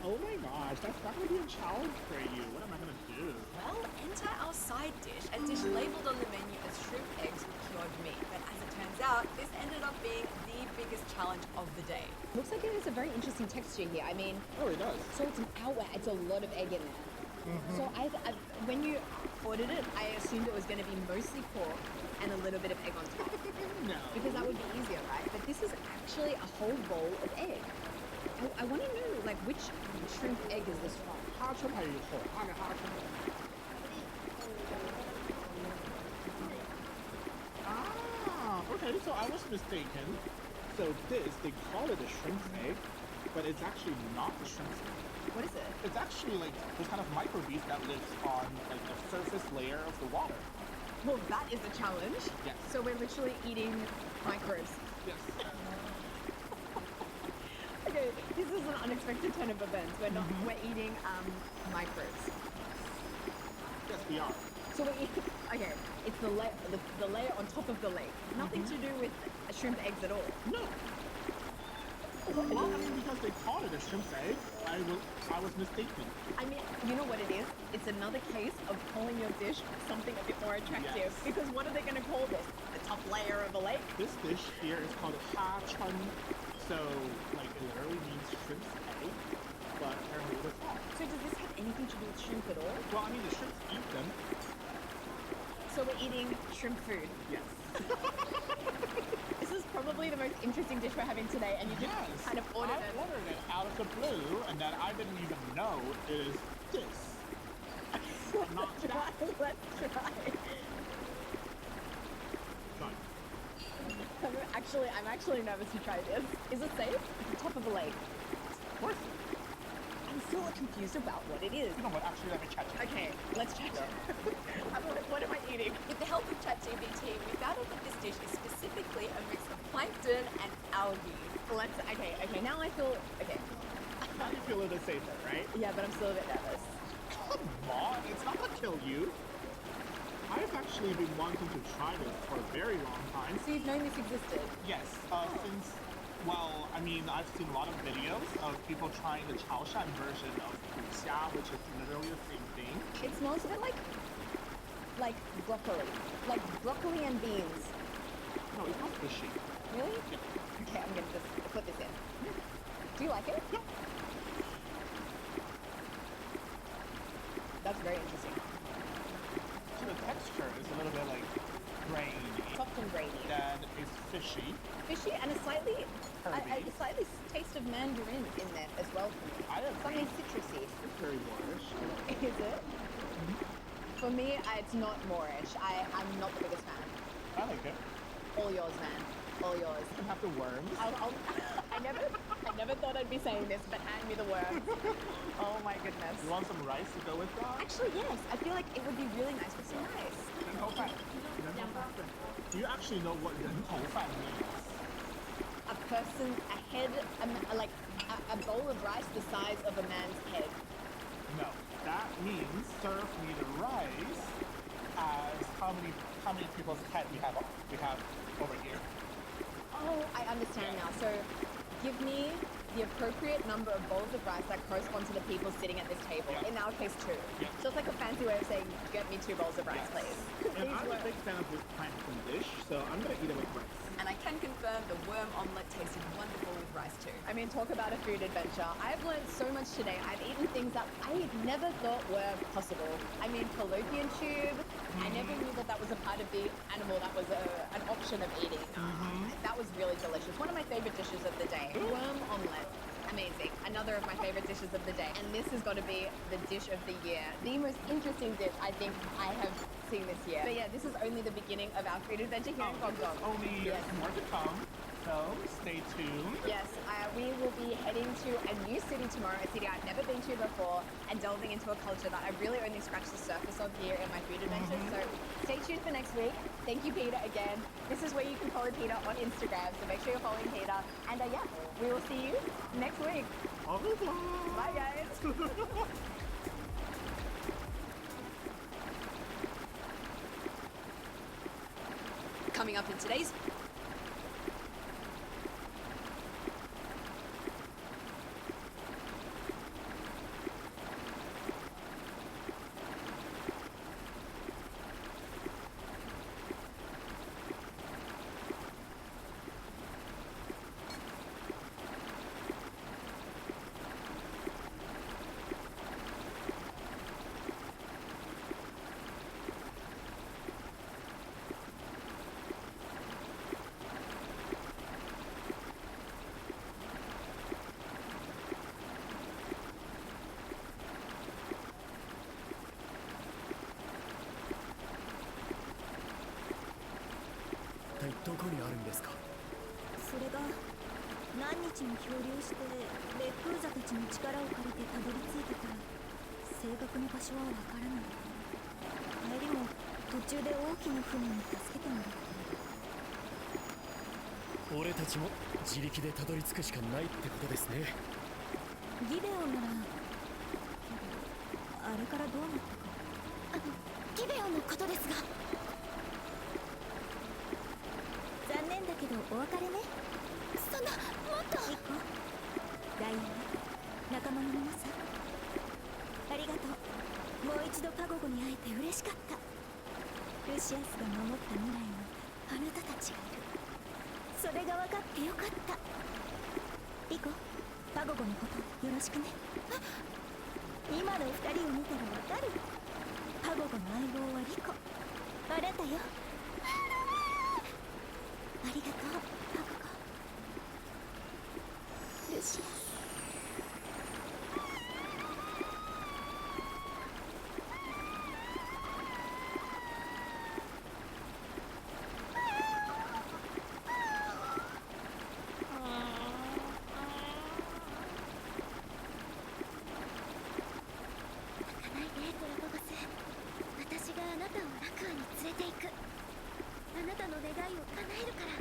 Oh my gosh, that's not gonna be a challenge for you. What am I gonna do? Well, enter our side dish, a dish labelled on the menu as shrimp eggs with cured meat. But as it turns out, this ended up being the biggest challenge of the day. Looks like it has a very interesting texture here. I mean, oh, it does. So it's an outlet. It's a lot of egg in there. So I when you ordered it, I assumed it was going to be mostly pork and a little bit of egg on top. No. Because that would be easier, right? But this is actually a whole bowl of egg. I want to know, like, which shrimp egg is this from? Okay, so I was mistaken. So they call it a shrimp egg, but it's actually not a shrimp egg. What is it? It's actually like this kind of microbeast that lives on like the surface layer of the water. Well, that is a challenge. Yes. So we're literally eating microbes. Yes. Okay, this is an unexpected turn of events. We're eating microbes. Yes, we are. So we're eating. Okay, it's the layer on top of the lake. Nothing to do with shrimp eggs at all. No. Well, I mean, because they call it a shrimp egg, I was mistaken. I mean, you know what it is? It's another case of calling your dish something a bit more attractive. Yes. Because what are they going to call this? The top layer of a lake? This dish here is called ha chun. So, like, it literally means shrimp's egg, but apparently it's not. So does this have anything to do with shrimp at all? Well, I mean, the shrimps eat them. So we're eating shrimp food? Yes. This is probably the most interesting dish we're having today, and you just kind of ordered it. I ordered it out of the blue, and then I didn't even know it is this. Not that. Let's try. Fine. I'm actually nervous to try this. Is it safe? It's the top of a lake. Of course. I'm still confused about what it is. You know what? Actually, let me check it. Okay, let's check it. What am I eating? With the help of ChatGPT, we found out that this dish is specifically a mix of plankton and algae. Okay, now I feel, okay. Now you feel a little safer, right? Yeah, but I'm still a bit nervous. Come on, it's not gonna kill you. I've actually been wanting to try this for a very long time. So you've known this existed? Yes, since, well, I mean, I've seen a lot of videos of people trying the Chaoshan version of Xia, which is literally the same thing. It smells a bit like broccoli. Like broccoli and beans. No, it's not fishy. Really? Yeah. Okay, I'm gonna just put this in. Do you like it? Yeah. That's very interesting. So the texture is a little bit like grainy. Soft and grainy. Then it's fishy. Fishy and a slightly Herby. taste of mandarin in there as well for me. I agree. Something citrusy. It's very Moorish. Is it? For me, it's not Moorish. I'm not the biggest fan. I like it. All yours, man. All yours. You can have the worms. I never thought I'd be saying this, but hand me the worms. Oh my goodness. You want some rice to go with that? Actually, yes. I feel like it would be really nice with some rice. Do you actually know what 人头饭 means? A person, a head, a bowl of rice the size of a man's head. No. That means serve me the rice as how many people's head we have over here. Oh, I understand now. So, give me the appropriate number of bowls of rice that correspond to the people sitting at this table. Yeah. In our case, 2. Yeah. So it's like a fancy way of saying, get me 2 bowls of rice, please. And I'm a big fan of this plankton dish, so I'm gonna eat it with rice. And I can confirm the worm omelette tasted wonderful with rice too. I mean, talk about a food adventure. I've learned so much today. I've eaten things that I never thought were possible. I mean, fallopian tube. I never knew that was a part of the animal that was an option of eating. That was really delicious. One of my favorite dishes of the day. Worm omelette. Amazing. Another of my favorite dishes of the day. And this has got to be the dish of the year. The most interesting dish I think I have seen this year. But yeah, this is only the beginning of our food adventure here in Guangdong. Only more to come, so stay tuned. Yes, we will be heading to a new city tomorrow, a city I've never been to before, and delving into a culture that I've really only scratched the surface of here in my food adventures. So stay tuned for next week. Thank you, Peter, again. This is where you can follow Peter on Instagram, so make sure you're following Peter. And yeah, we will see you next week. Au revoir. Bye, guys. Coming up in today'sどこにあるんですか。それが何日も漂流して烈風座たちの力を借りてたどり着いてから正確な場所はわからない。帰りも途中で大きな船に助けてもらった。俺たちも自力でたどり着くしかないってことですね。ギデオンならあれからどうなったか。ギデオンのことですが。残念だけどお別れね。そんなもっと行こう。ダイアナ、仲間の皆さんありがとう。もう一度パゴゴに会えて嬉しかった。ルシアスが守った未来にあなたたちがいる。それが分かってよかった。リコ、パゴゴのことよろしくね。今の二人を見たら分かる。パゴゴの相棒はリコ。あなたよ。ありがとう、パゴゴ。ルシアス。私があなたをラクアに連れて行く。あなたの願いを叶えるから。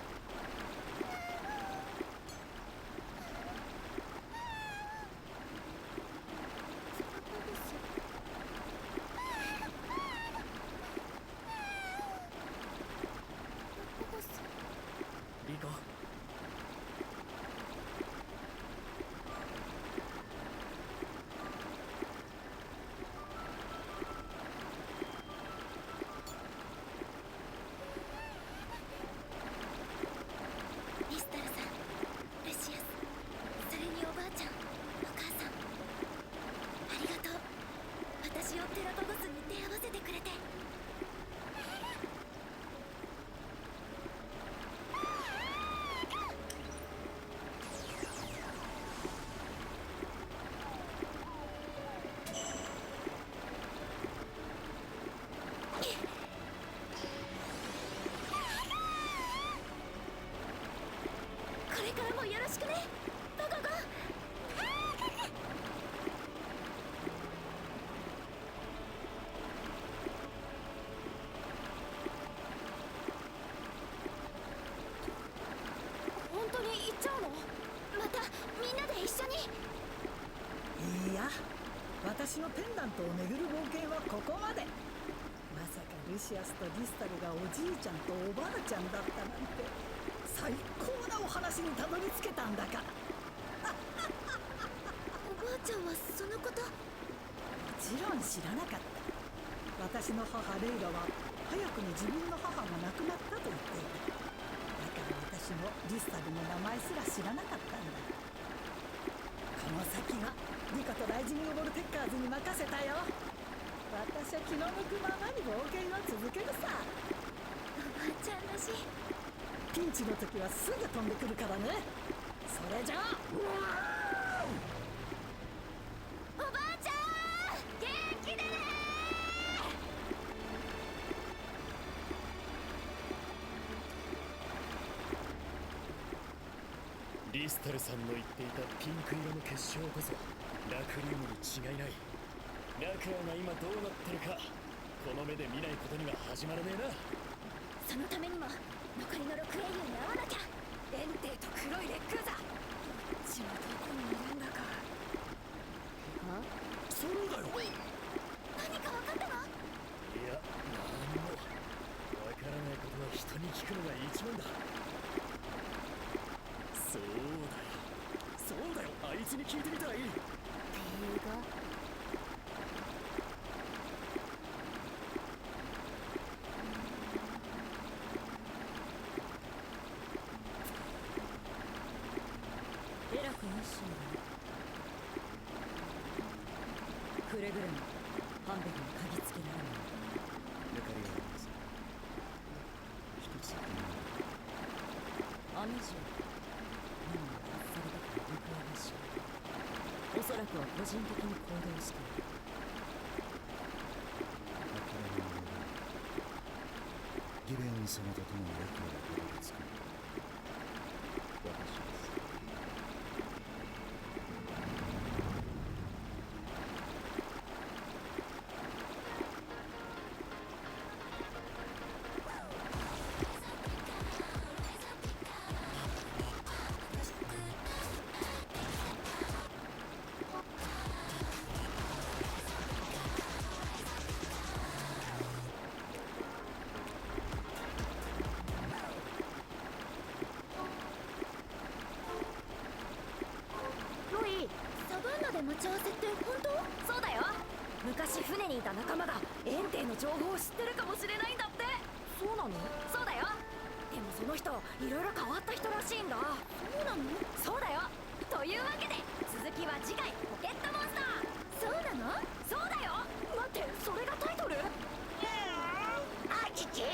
れからもよろしくねパゴゴ。本当に行っちゃうの？またみんなで一緒に。いや、私のペンダントを巡る冒険はここまで。まさかルシアスとディスタルがおじいちゃんとおばあちゃんだったなんて最高なお話にたどり着けたんだから。おばあちゃんはそのこと？もちろん知らなかった。私の母レイラは早くに自分の母が亡くなったと言っていた。だから私もディスタルの名前すら知らなかったんだ。この先はリカとライジングボルテッカーズに任せたよ。私は気の向くままに冒険を続けるさ。おばあちゃんらしい。ピンチの時はすぐ飛んでくるからね。それじゃあ、おばあちゃん元気でね。リスタルさんの言っていたピンク色の結晶こそラクリウムに違いない。ラクアが今どうなってるかこの目で見ないことには始まらねえな。そのためにも残りの6英雄に会わなきゃ。エンテイと黒いレックーザ、どっちもどこにいるんだか。そうだよ。何か分かったの？いや、なんもわからないことは人に聞くのが一番だ。そうだよあいつに聞いてみたい。映画？えらく熱心だね。くれぐれもハンベルに嗅ぎつけられない。抜かりがあります。一つアメジオ、任務が外されたから行方が知らない。おそらくは個人的に行動している。ギベオン様と共に役をたどり着く。私です。待ち合わせって本当？そうだよ。昔船にいた仲間がエンテイの情報を知ってるかもしれないんだって。そうなの？そうだよ。でもその人いろいろ変わった人らしいんだ。そうなの？そうだよ。というわけで続きは次回ポケットモンスター。そうなの？そうだよ。待って、それがタイトル？あちち。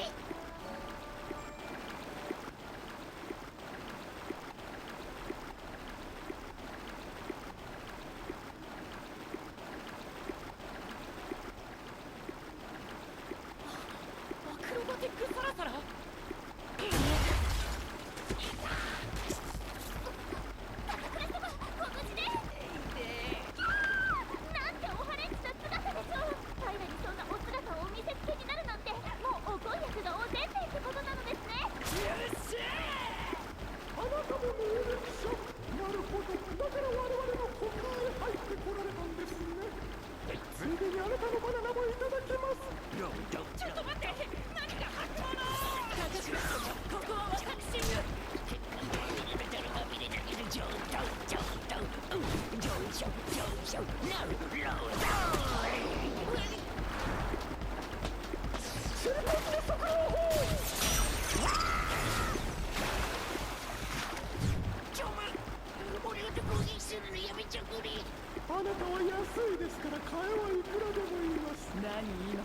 あなたは安いですから替えはいくらでも言います。何今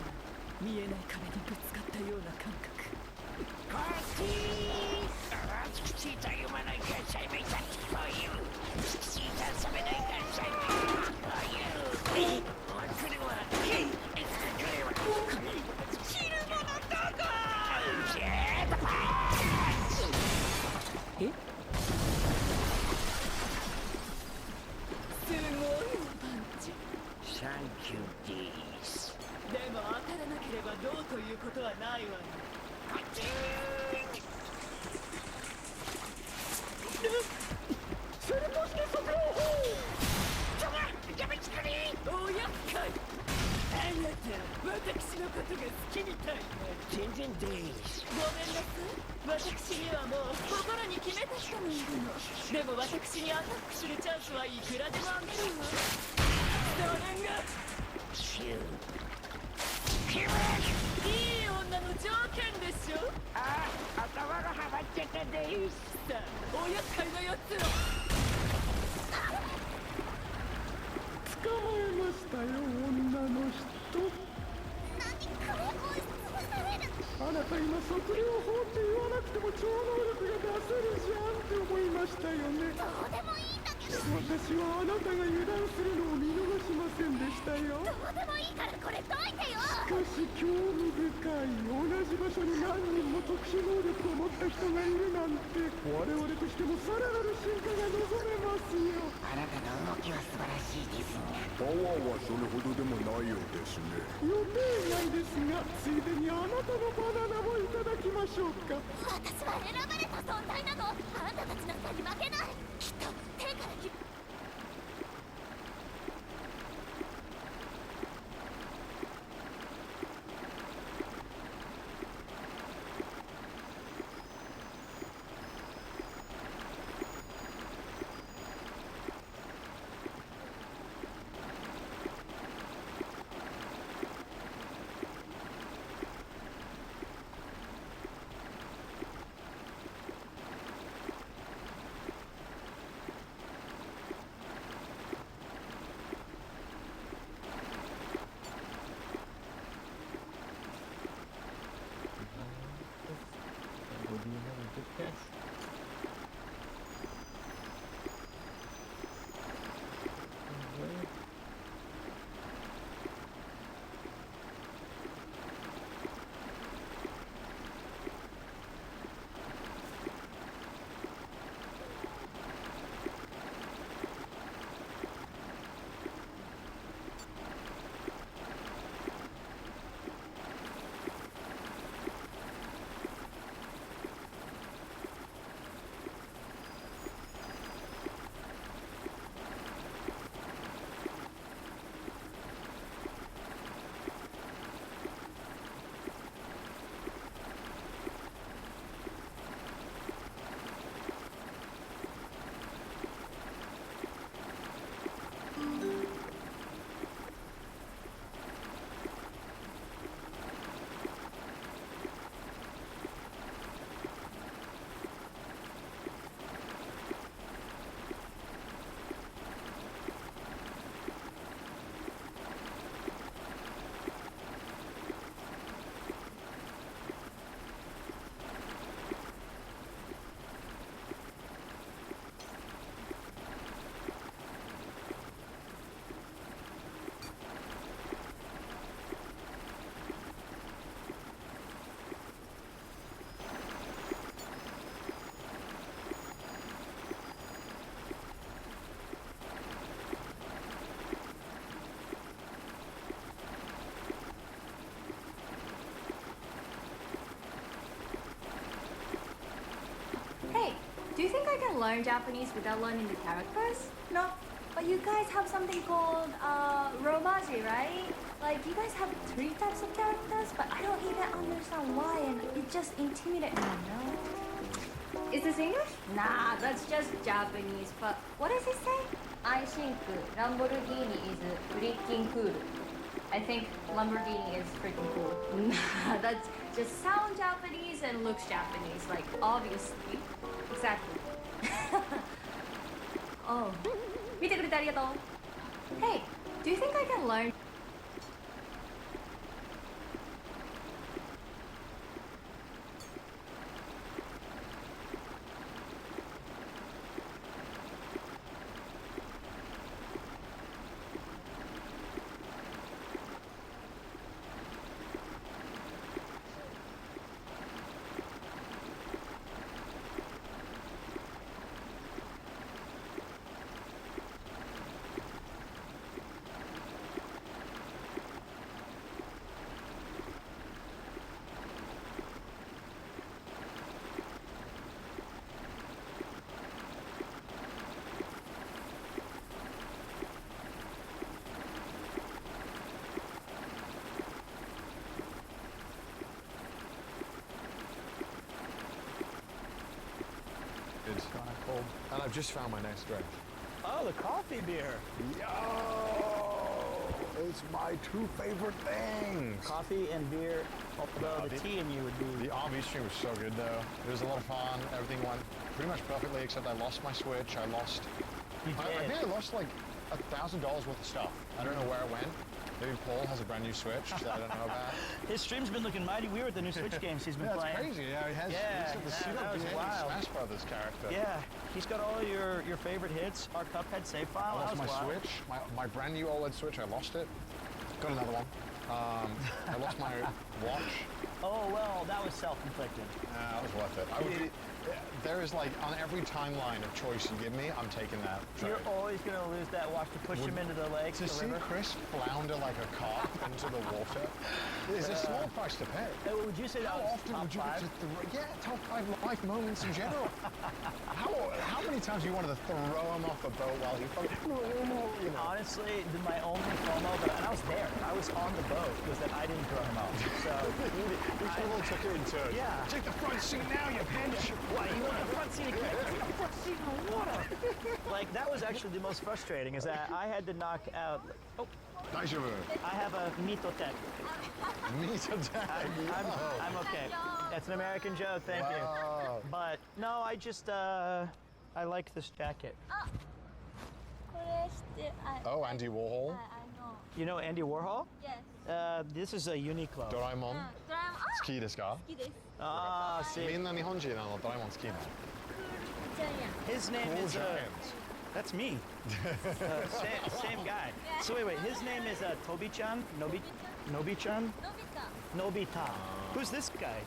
見えない壁にぶつかったような感覚。コッキーシータ読まないかしゃいめたきこういうシータ食べないかしゃいめこういうこれは汁物だがえ Thank you, Dees. でも当たらなければどうということはないわね。カチンそれとしてそこをちょがやめつかれおやっかい。あなた、私のことが好きみたいね。全然Dees。ごめんなさい。私にはもう心に決めた人もいるの。でも私にアタックするチャンスはいくらでもあげるわ。それがシューいい女の条件でしょ。ああ、頭がはまっちゃったDees。さあ、お厄介なやつを捕まえましたよ、女の人。あなた今測量法って言わなくても超能力が出せるじゃんって思いましたよね。どうでもいいんだけど。私はあなたが油断するのを見逃しませんでしたよ。どうでもいいからこれ解いてよ。しかし興味深い。同じ場所に何人も特殊能力を持った人がいるなんて、我々としてもさらなる進化が望めますよ。あなたの動きは素晴らしいですが、パワーはそれほどでもないようですね。予定外ですが、ついでにあなたのバナナもいただきましょうか。私は選ばれた存在なの。あんたたちなんかに負けない。きっと天からきHey, do you think I can learn Japanese without learning the characters? No? But you guys have something called romaji, right? Like, you guys have 3 types of characters, but I don't even understand why, and it just intimidates me, you know? Is this English? Nah, that's just Japanese, but what does it say? I think Lamborghini is freaking cool. I think Lamborghini is freaking cool. Nah, that's just sound Japanese and looks Japanese, like, obviously. Exactly. Oh. 見てくれてありがとう. Hey, do you think I can learn? Good. Cold. And I've just found my next drink. Oh, the coffee beer. Yo! It's my two favorite things. Coffee and beer, although the tea in you would be... The RV stream was so good though. It was a lot of fun. Everything went pretty much perfectly except I lost my Switch. I think I lost like $1,000 worth of stuff. I don't know where it went. Maybe Paul has a brand new Switch that I don't know about. His stream's been looking mighty weird with the new Switch games he's been That's playing. crazy. Yeah, he has. He's got that was the wild. Smash Brothers character. Yeah, he's got all your favorite hits. Our Cuphead save file. I lost my wild. Switch, my brand new OLED Switch. I lost it. Got another one. I lost my watch. Oh well, that was self-inflicted. That was worth it. There is like on every timeline of choice you give me, I'm taking that. You're always gonna lose that watch to push him into the lake. To see Chris flounder like a carp into the water is a small price to pay. Would you say that was often would you get to top 5 life moments in general? how many times do you wanted to throw him off a boat while he fucking, Honestly, my only FOMO, and I was there, I was on the boat, was that I didn't throw him off. So we took it in turns. Yeah. Take the front seat now, you bitch! What, you want the front seat again? Take the front seat in the water! Like, that was actually the most frustrating, is that I had to knock out... Oh. I have a Mitotech. Mitotech? I'm okay. That's an American joke, thank you. But, no, I just, I like this jacket. Oh, Andy Warhol? You know Andy Warhol? Yes. This is a Uniqlo. Doraemon? Ski desu ka? Ah, see. Minna Nihonji na no Doraemon ski na. His name Cool is... Giants. That's me. Same guy. So wait, his name is Tobi-chan? Nobi-chan? Nobita. Who's this guy?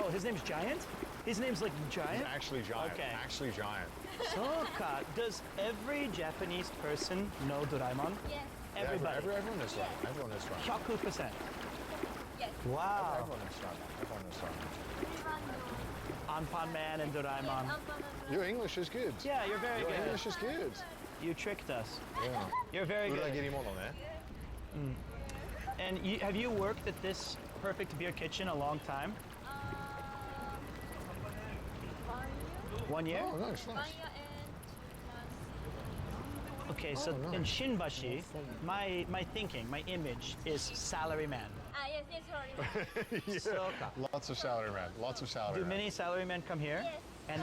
Oh, his name's Giant? His name's like Giant? He's actually Giant. Okay. Actually Giant. So, does every Japanese person know Doraemon? Yes. Everybody? Everyone knows Doraemon. Everyone knows Doraemon. 100%. Yes. Wow. Everyone knows Doraemon. Everyone knows Doraemon. Anpan Man and Doraemon. Your English is good. Yeah, you're very Your good. English is good. You tricked us. Yeah. You're very good. Mm. And have you worked at this perfect beer kitchen a long time? 1 year? Oh, nice. Okay, so in Shinbashi, my thinking, my image is salaryman. Yes, So, Lots of salarymen. Lots of salarymen. do many salarymen come here? Yes. And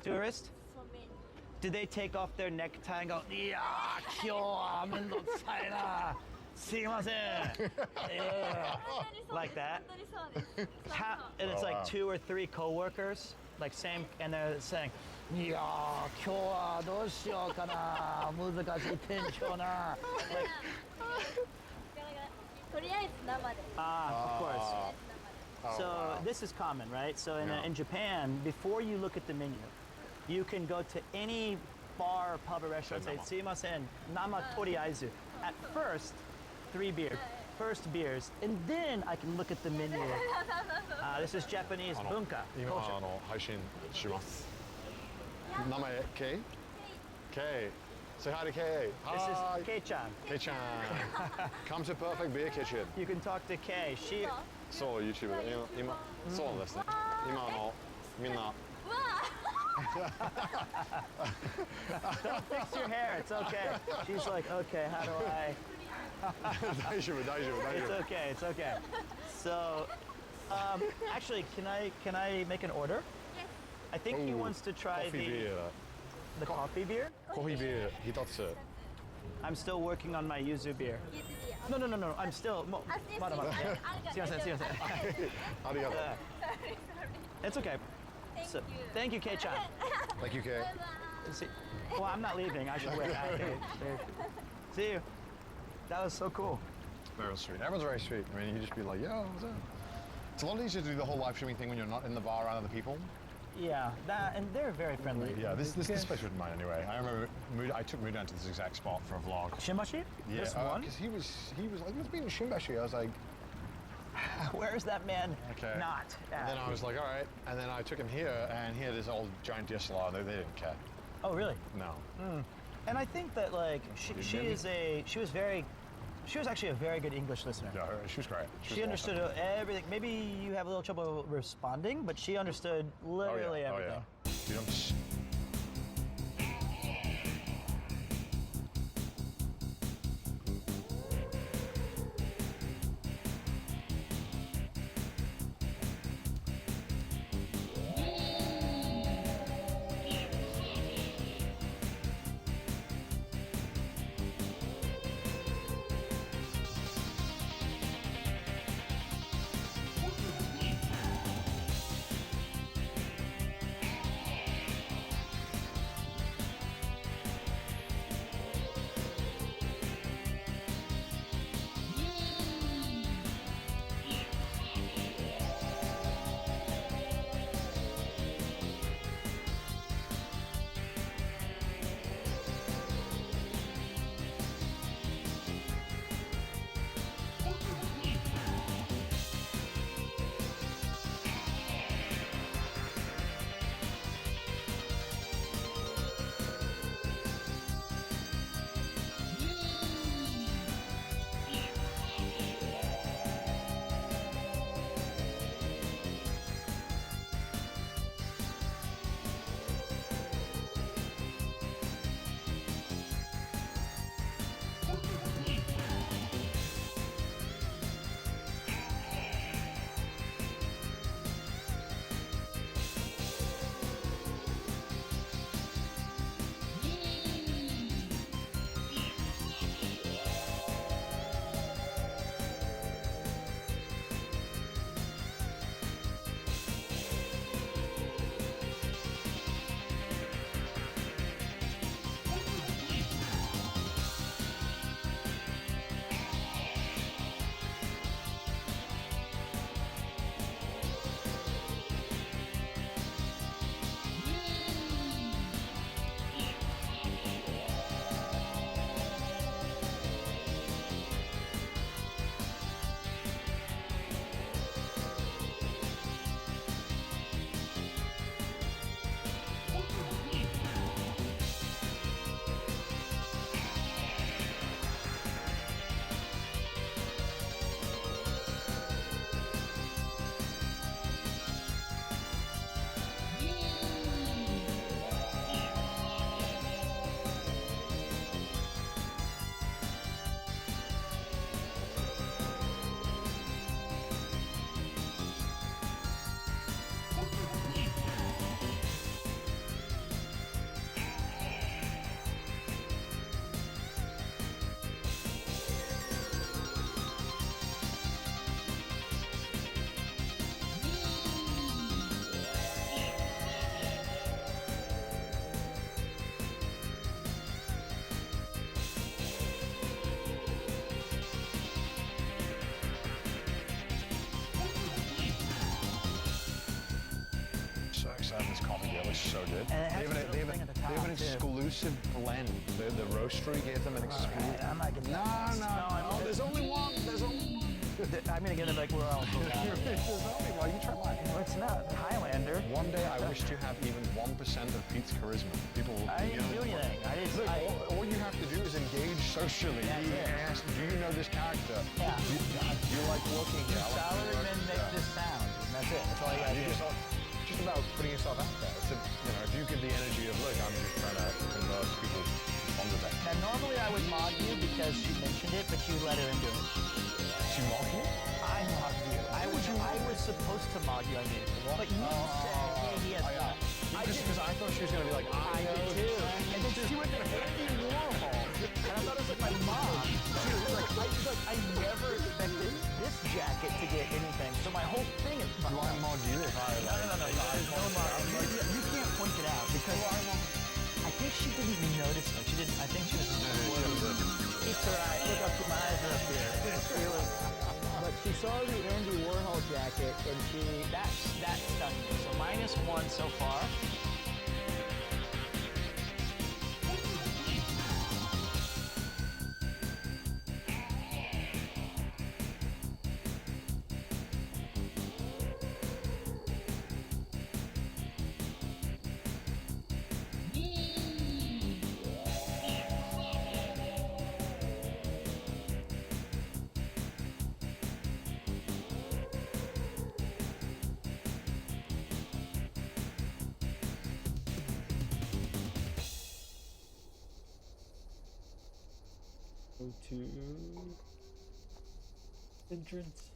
tourists? Do they take off their necktie and go, yeah, kyo, mendokusai na, sumimasen. Like that? And it's like 2 or 3 co-workers, like same, and they're saying, yeah, kyo wa doushiyo kana, muzukashii tenshou na. Like, of course. So this is common, right? So in Japan, before you look at the menu, you can go to any bar, pub, or restaurant and say, "Sumimasen, nama toriaizu." At first, 3 beers. First beers, and then I can look at the menu. This is Japanese bunka. 今配信します。名前 K? K. Say hi to K. This Hi. is Kei-chan. K-chan. Come to Perfect Beer Kitchen. You can talk to Kei. She. そう、YouTube で今そうですね。今みんな Don't fix your hair. It's okay. She's like, okay, how do I? 大丈夫大丈夫大丈 It's 夫。 okay. It's okay. So, actually, can I make an order? Yes. I think he wants to try the coffee beer. コーヒービール一つ。 I'm still working on my yuzu beer. No. I'm still. Mada. It's okay. Thank you, Kei-chan. Thank you, Kei. Well, I'm not leaving. I should wait. See you. That was so cool. Very sweet. Everyone's very sweet. I mean, you just be like, yo, what's up? It's a lot easier to do the whole live streaming thing when you're not in the bar around other people. Yeah, and they're very friendly. Yeah, this place was mine anyway. I remember I took Mood down to this exact spot for a vlog. Shimbashi? Yeah, This one? because he was like, let's meet in Shimbashi. I was like, where is that man okay. not at? And then I was like, all right. And then I took him here, and he had this old giant DSLR. They didn't care. Oh, really? No. And I think that like she was very She was actually a very good English listener. Yeah, she was great. She understood everything. Maybe you have a little trouble responding, but she understood literally everything. Oh, yeah. You don't... This coffee deal is so good. They have an exclusive blend. The roastery gave them an exclusive. I'm not getting No, there's only one. There's only one. I'm gonna get it like we're all. There's only one. You try mine. No, it's not. Highlander. One day I wish to have even 1% of Pete's charisma. People will. I didn't do anything. Look, all you have to do is engage socially. You ask, do you know this character? Yeah. Do you like working here? Salarymen make this sound, and that's it. That's all you gotta do. Just about putting yourself out there. It's if you give the energy of, look, I'm just trying to converse people onto that. Now, normally I would mod you because she mentioned it, but you let her into it. She mocked you? I mocked you. I was supposed to mod you, I mean. But you said, hey, he has not. Because I thought she was going to be like, I did too. And then she went to Andy Warhol. And I thought it was like my mom. She's like, I never expected this jacket to get anything. So my whole thing is... Do I mod you if I... No. There's no mod. You can't point it out because I think she didn't even notice it. She didn't. I think she was It's alright. Look up, my eyes are up here. It's really... But she saw the Andy Warhol jacket and that stunned me. So -1 so far. Go to entrance.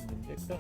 Vindicta.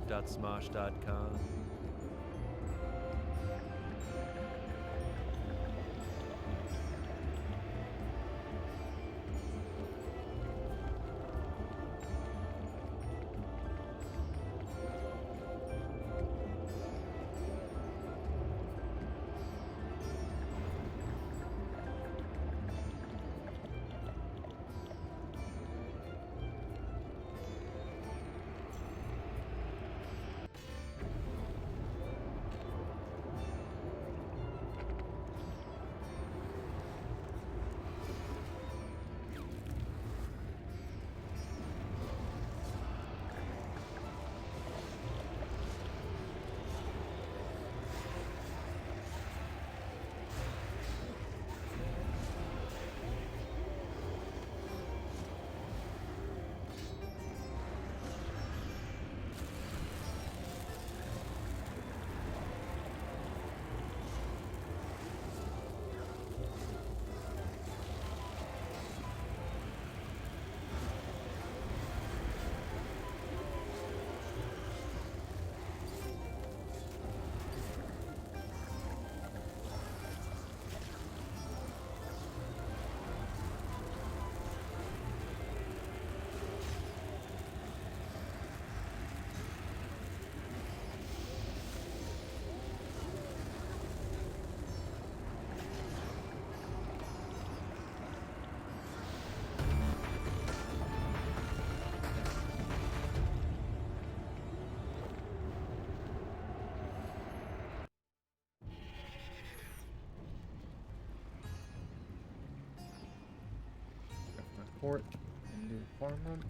live.smosh.com. Port and do farm run.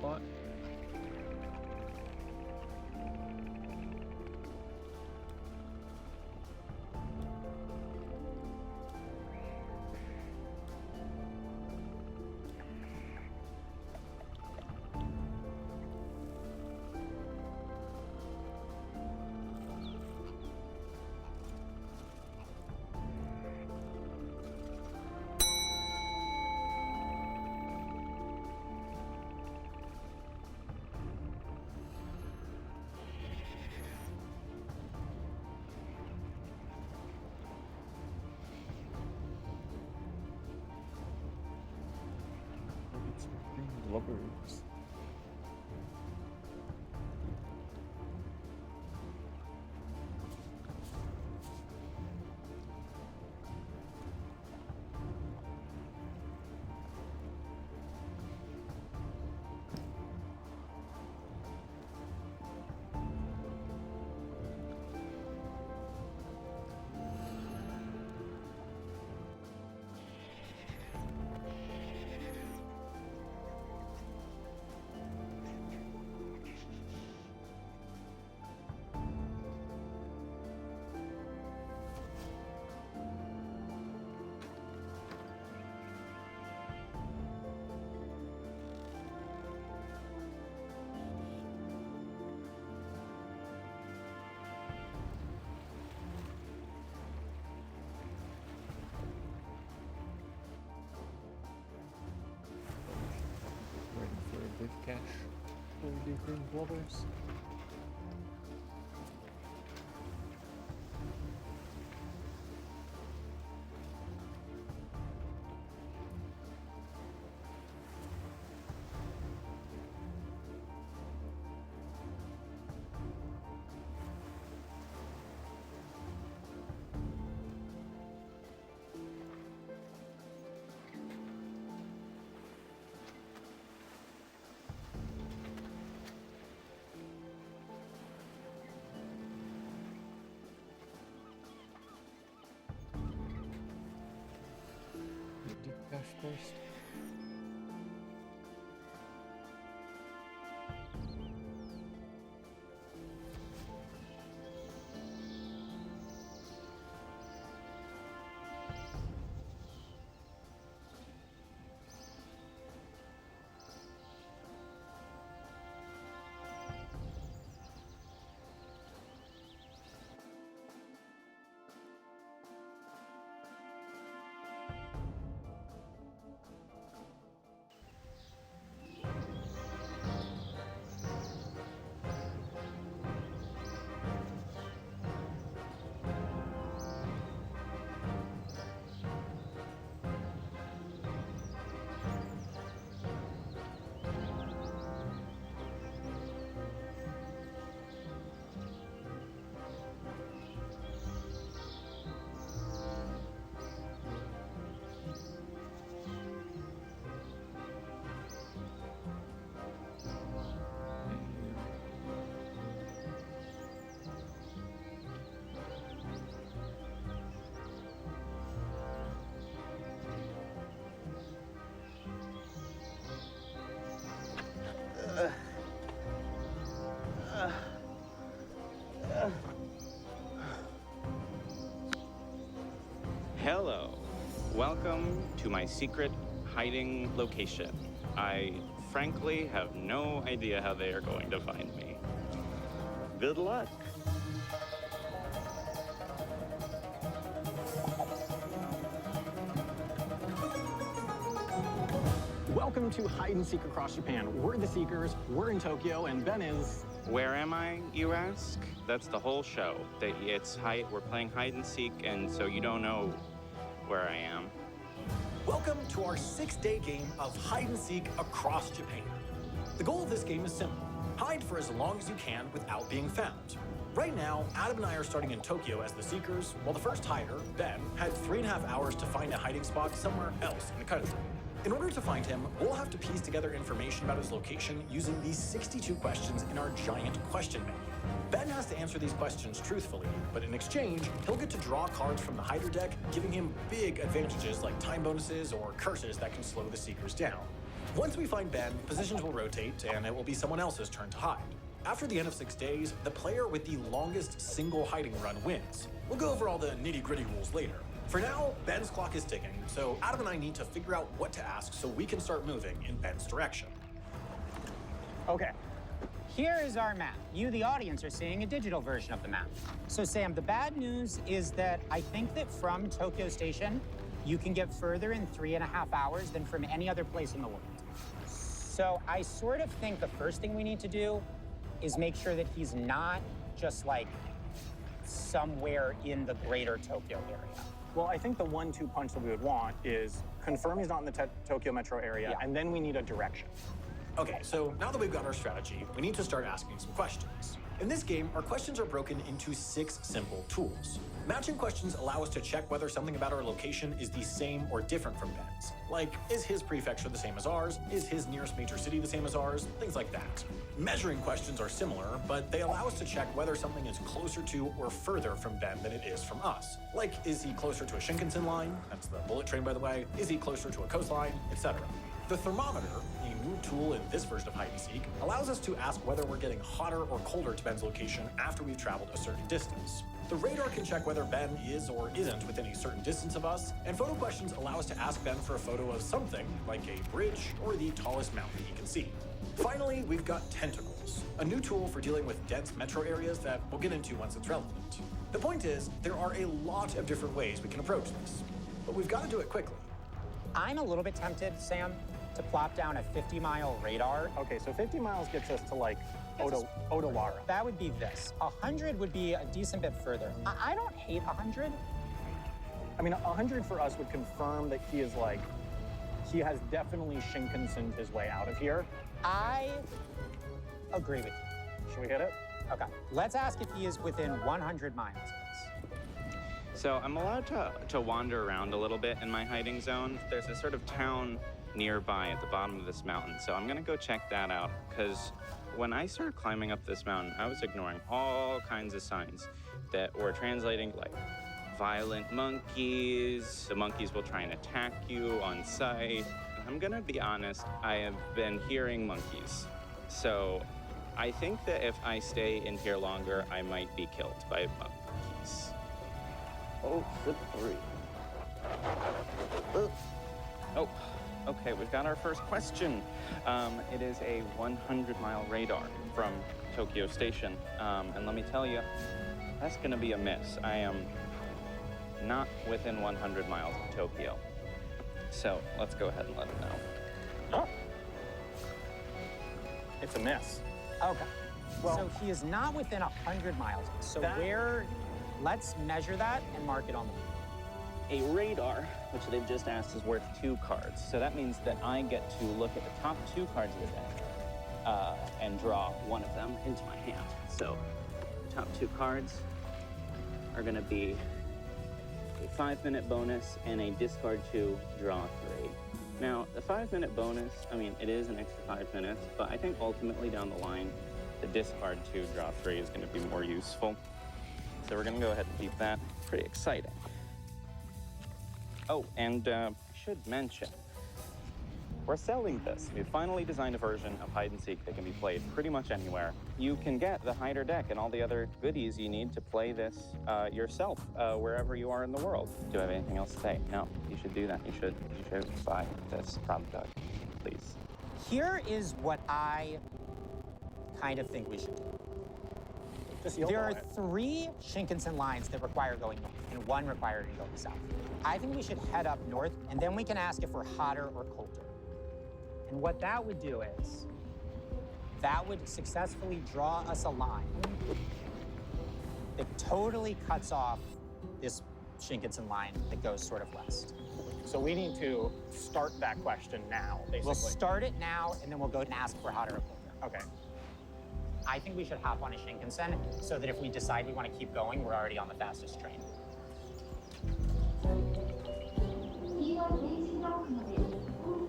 spot. Lovers. Big cash. What do you think, lovers? Deep cash first. Hello. Welcome to my secret hiding location. I frankly have no idea how they are going to find me. Good luck. Welcome to Hide and Seek Across Japan. We're the Seekers, we're in Tokyo, and Ben is... Where am I, you ask? That's the whole show. We're playing hide and seek, and so you don't know where I am. Welcome to our 6-day game of Hide and Seek Across Japan. The goal of this game is simple. Hide for as long as you can without being found. Right now, Adam and I are starting in Tokyo as the Seekers, while the first hider, Ben, had 3.5 hours to find a hiding spot somewhere else in the country. In order to find him, we'll have to piece together information about his location using these 62 questions in our giant question menu. Ben has to answer these questions truthfully, but in exchange, he'll get to draw cards from the hider deck, giving him big advantages like time bonuses or curses that can slow the Seekers down. Once we find Ben, positions will rotate and it will be someone else's turn to hide. After the end of 6 days, the player with the longest single hiding run wins. We'll go over all the nitty-gritty rules later. For now, Ben's clock is ticking, so Adam and I need to figure out what to ask so we can start moving in Ben's direction. Okay. Here is our map. You, the audience, are seeing a digital version of the map. So, Sam, the bad news is that I think that from Tokyo Station, you can get further in 3.5 hours than from any other place in the world. So I sort of think the first thing we need to do is make sure that he's not just like somewhere in the greater Tokyo area. Well, I think the 1-2 punch that we would want is confirm he's not in the Tokyo metro area, and then we need a direction. Okay, so now that we've got our strategy, we need to start asking some questions. In this game, our questions are broken into 6 simple tools. Matching questions allow us to check whether something about our location is the same or different from Ben's. Like, is his prefecture the same as ours? Is his nearest major city the same as ours? Things like that. Measuring questions are similar, but they allow us to check whether something is closer to or further from Ben than it is from us. Like, is he closer to a Shinkansen line? That's the bullet train, by the way. Is he closer to a coastline? Etc. The thermometer, a new tool in this version of hide and seek, allows us to ask whether we're getting hotter or colder to Ben's location after we've traveled a certain distance. The radar can check whether Ben is or isn't within a certain distance of us, and photo questions allow us to ask Ben for a photo of something, like a bridge or the tallest mountain he can see. Finally, we've got tentacles, a new tool for dealing with dense metro areas that we'll get into once it's relevant. The point is, there are a lot of different ways we can approach this, but we've got to do it quickly. I'm a little bit tempted, Sam, to plop down a 50-mile radar. Okay, so 50 miles gets us to like Odawara. That would be this. 100 would be a decent bit further. I don't hate 100. I mean, 100 for us would confirm that he is like, he has definitely Shinkansen'd his way out of here. I agree with you. Should we hit it? Okay. Let's ask if he is within 100 miles of us. So I'm allowed to wander around a little bit in my hiding zone. There's a sort of town nearby at the bottom of this mountain, so I'm gonna go check that out, because when I started climbing up this mountain, I was ignoring all kinds of signs that were translating like violent monkeys, the monkeys will try and attack you on sight. I'm gonna be honest, I have been hearing monkeys. So I think that if I stay in here longer, I might be killed by monkeys. Oh, slip 3. Oh, okay, we've got our first question. It is a 100-mile radar from Tokyo Station. And let me tell you, that's gonna be a miss. I am not within 100 miles of Tokyo. So let's go ahead and let him know. Oh. It's a miss. Okay. Well, so he is not within 100 miles. So let's measure that and mark it on the map. A radar, which they've just asked, is worth 2 cards. So that means that I get to look at the top 2 cards of the deck and draw one of them into my hand. So top 2 cards are gonna be a 5-minute bonus and a discard 2, draw 3. Now, the 5-minute bonus, I mean, it is an extra 5 minutes, but I think ultimately down the line, the discard 2, draw 3 is gonna be more useful. So we're gonna go ahead and keep that. Pretty exciting. Oh, and I should mention, we're selling this. We've finally designed a version of hide and seek that can be played pretty much anywhere. You can get the hider deck and all the other goodies you need to play this yourself, wherever you are in the world. Do I have anything else to say? No, you should do that. You should buy this product, please. Here is what I kind of think we should do. There are 3 Shinkansen lines that require going north and 1 requiring going south. I think we should head up north, and then we can ask if we're hotter or colder. And what that would do is, that would successfully draw us a line that totally cuts off this Shinkansen line that goes sort of west. So we need to start that question now, basically. We'll start it now, and then we'll go and ask if we're hotter or colder. Okay. I think we should hop on a Shinkansen so that if we decide we want to keep going, we're already on the fastest train.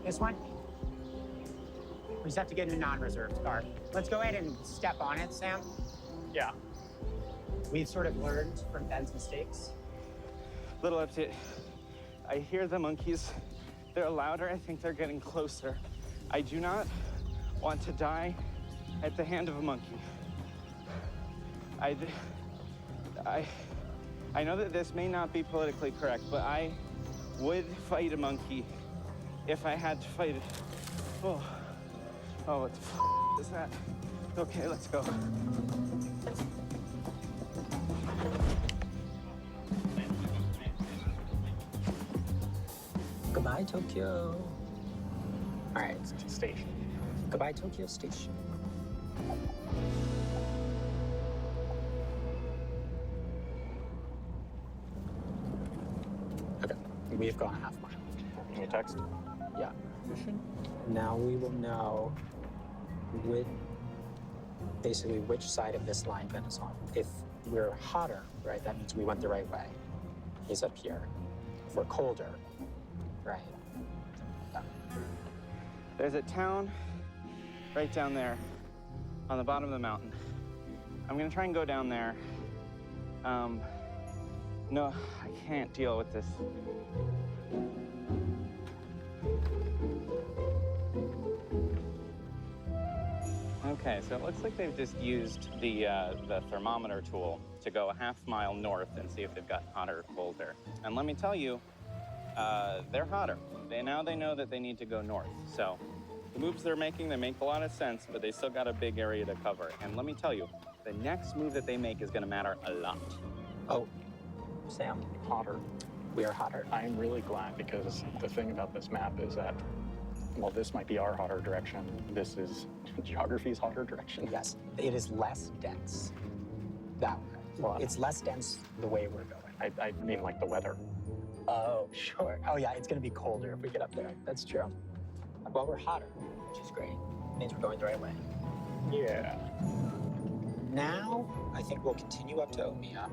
This one? We just have to get in a non-reserved car. Let's go ahead and step on it, Sam. Yeah. We've sort of learned from Ben's mistakes. Little update. I hear the monkeys. They're louder. I think they're getting closer. I do not want to die at the hand of a monkey. I know that this may not be politically correct, but I would fight a monkey if I had to fight it. Oh, what the is that? Okay, let's go. Goodbye, Tokyo. All right, station. Goodbye, Tokyo Station. Okay, we've gone a half mile. Any text? Yeah. Now we will know basically which side of this line Ben is on. If we're hotter, right, that means we went the right way. He's up here. If we're colder, right. There's a town right down there on the bottom of the mountain. I'm gonna try and go down there. No, I can't deal with this. Okay, so it looks like they've just used the thermometer tool to go a half mile north and see if they've gotten hotter or colder. And let me tell you, they're hotter. Now they know that they need to go north. So the moves they're making, they make a lot of sense, but they still got a big area to cover. And let me tell you, the next move that they make is gonna matter a lot. Oh, Sam, Hotter. we are hotter. I'm really glad because the thing about this map is that, well, this might be our hotter direction. This is geography's hotter direction. Yes, it is less dense. That way. Well, it's less dense the way we're going. I mean like the weather. Oh, sure. Oh, yeah, it's going to be colder if we get up there. That's true. Well, we're hotter, which is great. It means we're going the right way. Yeah. Now, I think we'll continue up to Omiya.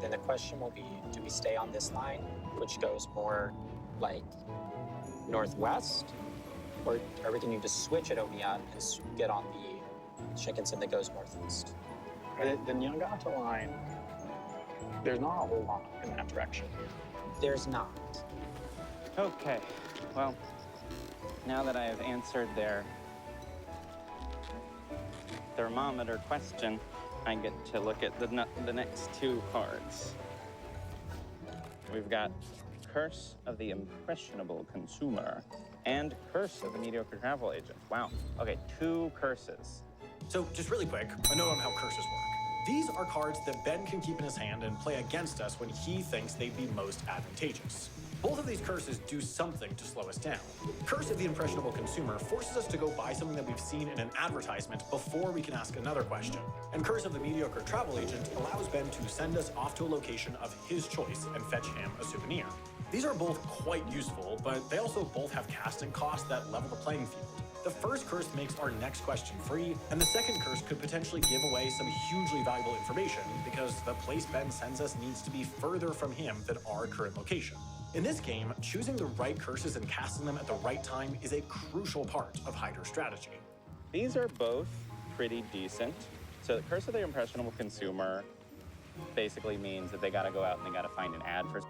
Then the question will be, do we stay on this line, which goes more like northwest? Or are we going to switch at Omiya and get on the Shinkansen that goes northeast? The Nyangata line, there's not a whole lot in that direction. There's not. Okay, well, now that I have answered their thermometer question, I get to look at the next two cards. We've got Curse of the Impressionable Consumer and Curse of the Mediocre Travel Agent. Wow, okay, two curses. So just really quick, a note on how curses work. These are cards that Ben can keep in his hand and play against us when he thinks they'd be most advantageous. Both of these curses do something to slow us down. Curse of the Impressionable Consumer forces us to go buy something that we've seen in an advertisement before we can ask another question. And Curse of the Mediocre Travel Agent allows Ben to send us off to a location of his choice and fetch him a souvenir. These are both quite useful, but they also both have casting costs that level the playing field. The first curse makes our next question free, and the second curse could potentially give away some hugely valuable information because the place Ben sends us needs to be further from him than our current location. In this game, choosing the right curses and casting them at the right time is a crucial part of Hyder's strategy. These are both pretty decent. So the Curse of the Impressionable Consumer basically means that they gotta go out and they gotta find an ad for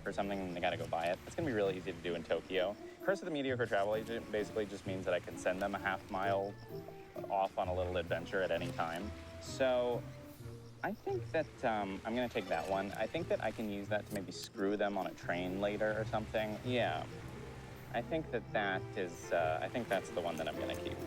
for something and they gotta go buy it. That's gonna be really easy to do in Tokyo. Curse of the Mediocre Travel Agent basically just means that I can send them a half-mile off on a little adventure at any time. So I think that I'm gonna take that one. I think that I can use that to maybe screw them on a train later or something. Yeah, I think that is, I think that's the one that I'm gonna keep.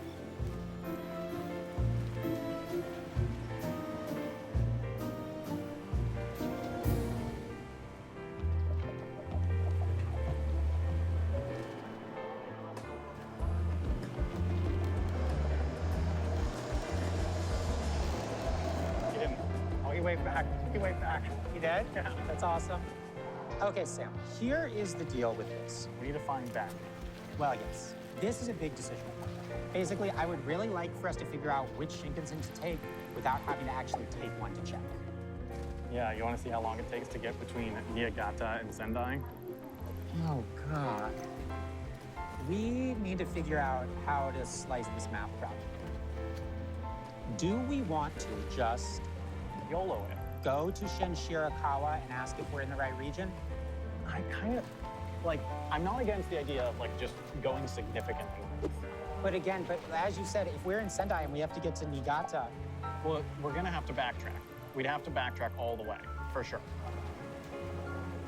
Oh, he waved back. He waved back. He did? Yeah. That's awesome. Okay, Sam, here is the deal with this. We need to find Ben. Well, yes. This is a big decision. Basically, I would really like for us to figure out which Shinkansen to take without having to actually take one to check. Yeah, you want to see how long it takes to get between Niigata and Sendai? Oh, God. We need to figure out how to slice this map properly. Do we want to just YOLO it? Go to Shinshirakawa and ask if we're in the right region? I kind of, like, I'm not against the idea of, like, just going significantly north. But again, as you said, if we're in Sendai and we have to get to Niigata... Well, we're gonna have to backtrack. We'd have to backtrack all the way, for sure.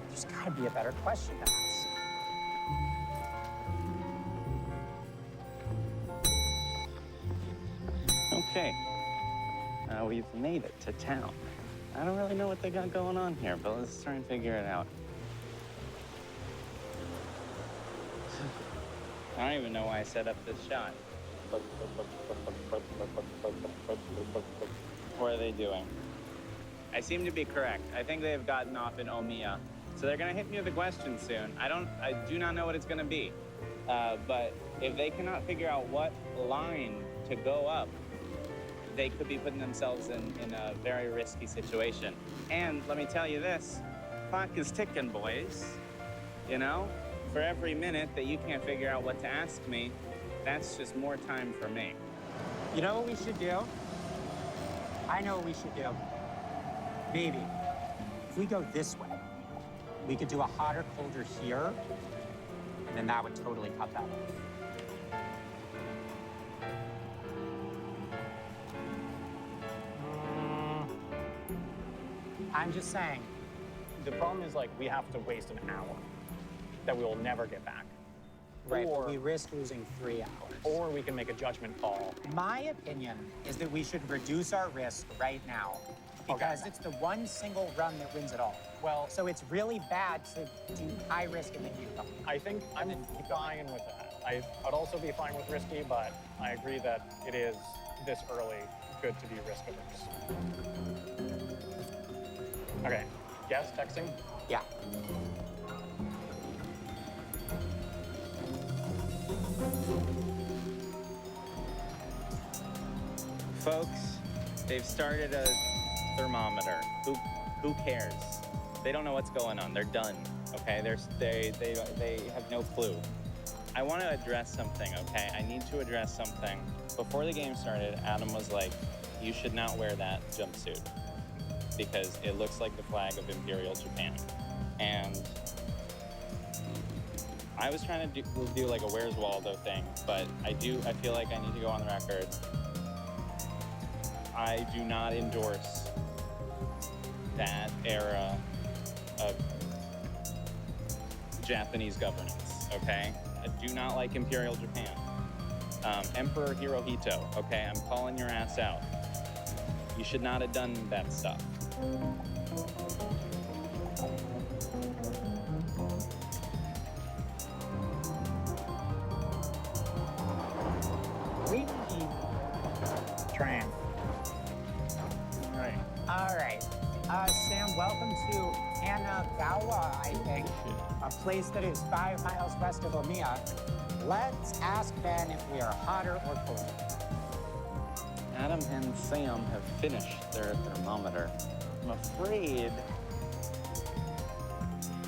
There's gotta be a better question to ask. Okay, we've made it to town. I don't really know what they got going on here, but let's try and figure it out. I don't even know why I set up this shot. What are they doing? I seem to be correct. I think they've gotten off in Omiya. So they're gonna hit me with a question soon. I do not know what it's gonna be. But if they cannot figure out what line to go up, they could be putting themselves in a very risky situation. And let me tell you this, clock is ticking, boys. You know, for every minute that you can't figure out what to ask me, that's just more time for me. You know what we should do? I know what we should do. Maybe, if we go this way, we could do a hotter, colder here, and then that would totally cut that off. I'm just saying. The problem is, like, we have to waste an hour that we will never get back. Right, or but we risk losing 3 hours. Or we can make a judgment call. My opinion is that we should reduce our risk right now because it's the one single run that wins it all. Well, so it's really bad to do high risk and then keep going. I think I'm fine with that. I'd also be fine with risky, but I agree that it is this early good to be risk averse. Okay, guess texting? Yeah. Folks, they've started a thermometer. Who cares? They don't know what's going on. They're done. Okay, they have no clue. I want to address something. Okay, I need to address something. Before the game started, Adam was like, "You should not wear that jumpsuit because it looks like the flag of Imperial Japan." And I was trying to do like a Where's Waldo thing, but I feel like I need to go on the record. I do not endorse that era of Japanese governance, okay? I do not like Imperial Japan. Emperor Hirohito, okay? I'm calling your ass out. You should not have done that stuff. Train. All right. Sam, welcome to Kanagawa, I think. A place that is 5 miles west of Omiya. Let's ask Ben if we are hotter or colder. Adam and Sam have finished their thermometer. I'm afraid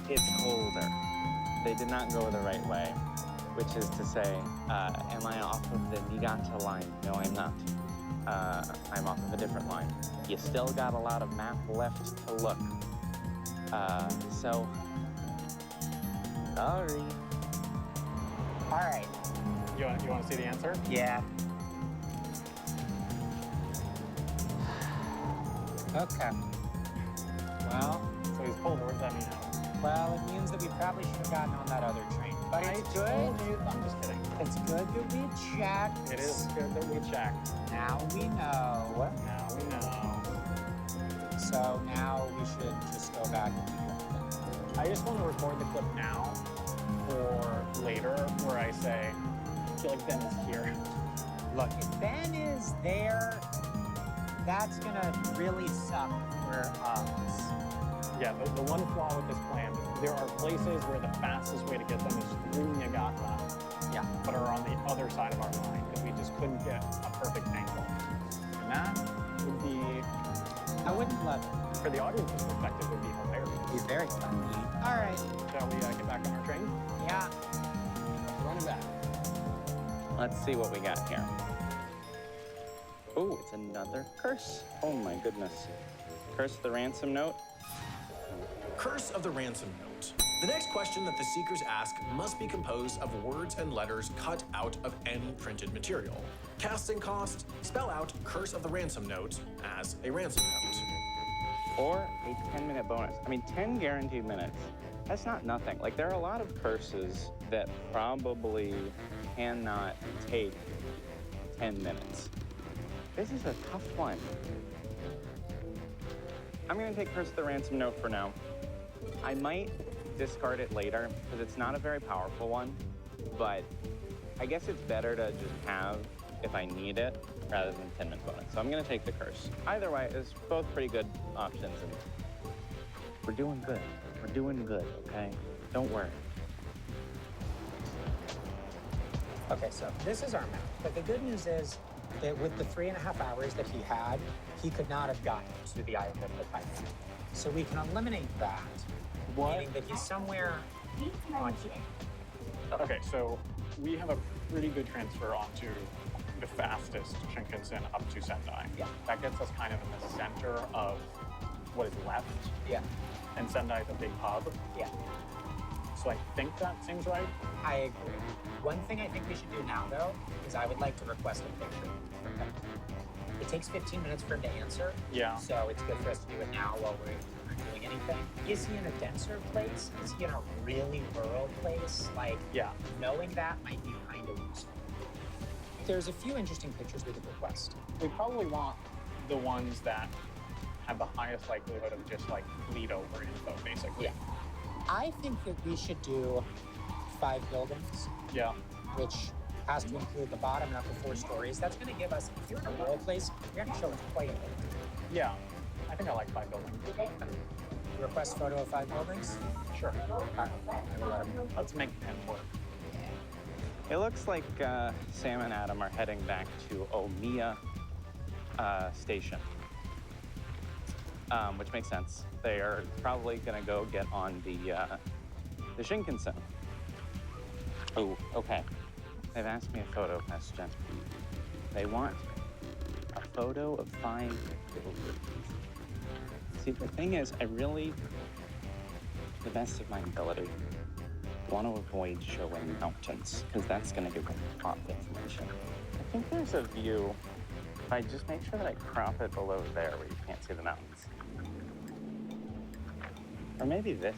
it's colder. They did not go the right way, which is to say, am I off of the Niigata line? No, I'm not. I'm off of a different line. You still got a lot of map left to look. So Sorry. All right. You want to see the answer? Yeah. Okay. Well, so he's pulled. What does that mean? Well, it means that we probably should have gotten on that other train. But it's good. I'm just kidding. It's good that we checked. It is good that we checked. Now we know. Now we know. So now we should just go back and do that. I just want to record the clip now for later where I say, I feel like Ben is here. Look, if Ben is there, that's gonna really suck for us. Yeah, the one flaw with this plan is there are places where the fastest way to get them is through Niigata, but are on the other side of our line because we just couldn't get a perfect angle. And that would be... I wouldn't love it. For the audience's perspective, it would be hilarious. It'd be very funny. All right. Shall we get back on our train? Yeah. Run it back. Let's see what we got here. Oh, it's another curse. Oh my goodness. Curse of the ransom note. Curse of the ransom note. The next question that the seekers ask must be composed of words and letters cut out of any printed material. Casting cost, spell out Curse of the ransom note as a ransom note. Or a 10-minute bonus. I mean, 10 guaranteed minutes. That's not nothing. Like, there are a lot of curses that probably cannot take 10 minutes. This is a tough one. I'm gonna take Curse of the ransom note for now. I might discard it later because it's not a very powerful one, but I guess it's better to just have if I need it rather than 10-minute bonus. So I'm gonna take the curse. Either way, it's both pretty good options, and we're doing good. We're doing good, okay? Don't worry. Okay, so this is our map. But the good news is that with the 3.5 hours that he had, he could not have gotten to the island of the Python. So we can eliminate that, meaning that he's somewhere on here. Okay, so we have a pretty good transfer onto the fastest Shinkansen up to Sendai. Yeah. That gets us kind of in the center of what is left. Yeah. And Sendai is a big hub. Yeah. So I think that seems right. I agree. One thing I think we should do now, though, is I would like to request a picture from him. It takes 15 minutes for him to answer. Yeah. So it's good for us to do it now while we're not doing anything. Is he in a denser place? Is he in a really rural place? Like, yeah. Knowing that might be kind of useful. There's a few interesting pictures we could request. We probably want the ones that have the highest likelihood of just like bleed over info, basically. Yeah. I think that we should do 5 buildings. Yeah. Which has to include the bottom and upper 4 stories. That's going to give us, if you're in a rural place, you're going to show us quite a bit. Yeah. I think I like 5 buildings. Request photo of 5 buildings? Sure. All right. I will let him know. Let's make 10 work. It looks like Sam and Adam are heading back to Omiya Station, which makes sense. They are probably gonna go get on the Shinkansen. Oh, okay. They've asked me a photo question. They want a photo of 5 buildings. See, the thing is, I really, to the best of my ability, want to avoid showing mountains, because that's going to give them a lot of information. I think there's a view, if I just make sure that I crop it below there where you can't see the mountains. Or maybe this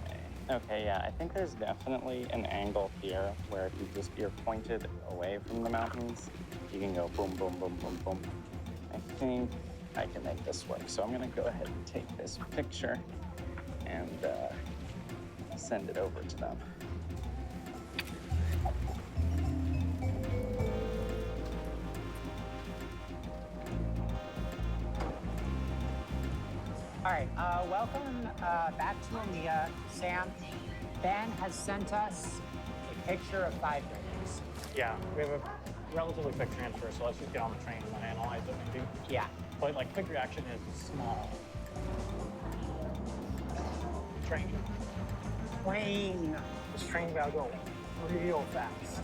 way. Okay, yeah, I think there's definitely an angle here where if you're pointed away from the mountains, you can go boom, boom, boom, boom, boom. I think I can make this work. So I'm gonna go ahead and take this picture and send it over to them. All right, welcome back to Omiya. Sam, Ben has sent us a picture of 5 buildings. Yeah, we have a relatively quick transfer, so let's just get on the train and then analyze it maybe. Yeah. But like quick reaction is small. Train. This train gotta go real fast.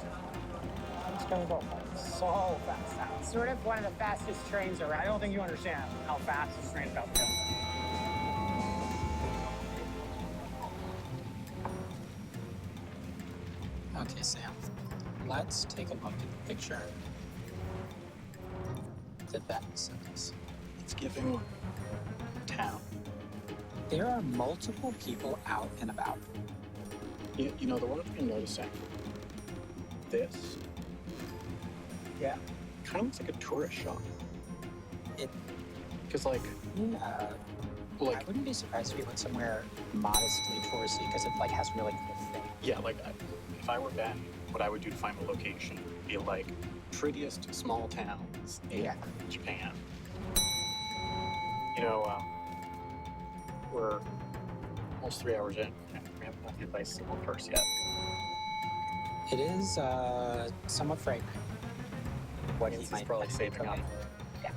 It's gonna go so fast. It's sort of one of the fastest trains around. I don't think you understand how fast this train's about to go. Okay, Sam. Let's take a look at the picture that Ben sent us. It's giving town. There are multiple people out and about. You know, the one thing I'm noticing, this, Yeah. kind of looks like a tourist shop. Because, like, I wouldn't be surprised if we went somewhere modestly touristy because it like has really cool things. yeah, like, if I were Ben, what I would do to find a location would be like prettiest small towns in Japan. You know, we're almost 3 hours in, and we haven't gotten hit by a single curse yet. It is somewhat frightening. What he He's might probably saving up. Yeah.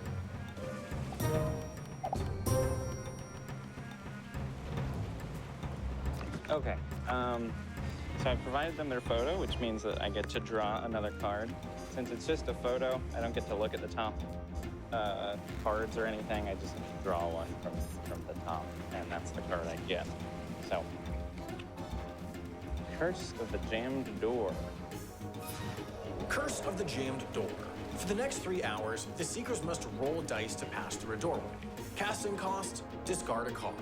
Okay. So I provided them their photo, which means that I get to draw another card. Since it's just a photo, I don't get to look at the top cards or anything. I just draw one from the top, and that's the card I get. So, Curse of the Jammed Door. Curse of the Jammed Door. For the next 3 hours, the Seekers must roll dice to pass through a doorway. Casting cost, discard a card.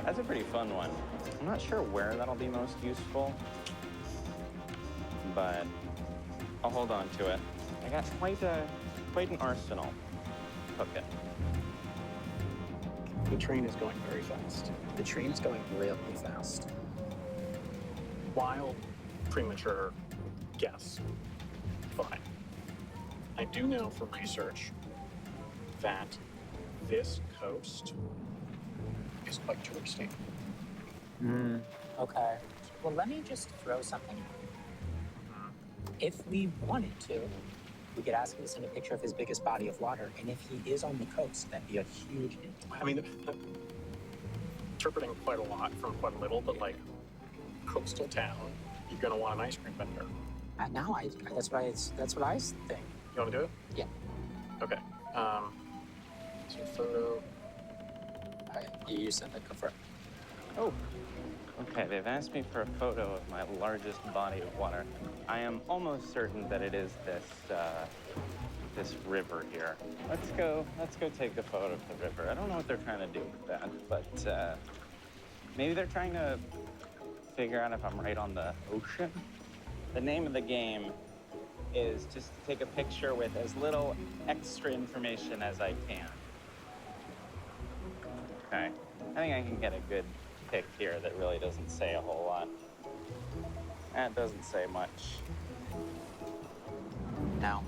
That's a pretty fun one. I'm not sure where that'll be most useful, but I'll hold on to it. I got quite an arsenal cooking. The train is going very fast. The train is going really fast. Wild, premature guess. Fine. I do know from research that this coast is quite touristy. Okay. Well, let me just throw something out. If we wanted to, we could ask him to send a picture of his biggest body of water, and if he is on the coast, that'd be a huge hint. I mean, interpreting quite a lot from quite a little, but like coastal town, you're gonna want an ice cream vendor. Now, that's what I think. You want to do it? Yeah. Okay. So photo. You sent that. Go for it. Oh. Okay, they've asked me for a photo of my largest body of water. I am almost certain that it is this river here. Let's go take a photo of the river. I don't know what they're trying to do with that, but maybe they're trying to figure out if I'm right on the ocean. The name of the game is just to take a picture with as little extra information as I can. Okay, I think I can get a good pic here that really doesn't say a whole lot. That doesn't say much. No.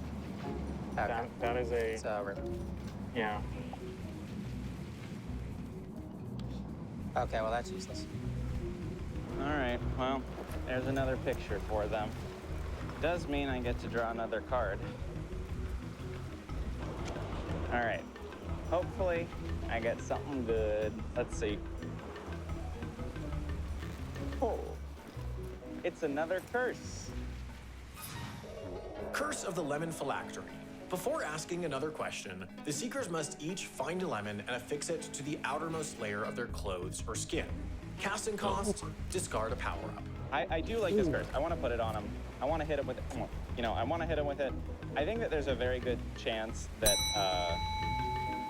Okay. That is a... It's a river. Yeah. Okay, well, that's useless. All right, well, there's another picture for them. Does mean I get to draw another card. All right, hopefully I get something good. Let's see. Oh, it's another curse. Curse of the Lemon Phylactery. Before asking another question, the Seekers must each find a lemon and affix it to the outermost layer of their clothes or skin. Casting cost, discard a power-up. I do like this curse. I want to put it on him. I want to hit him with it. You know, I want to hit him with it. I think that there's a very good chance that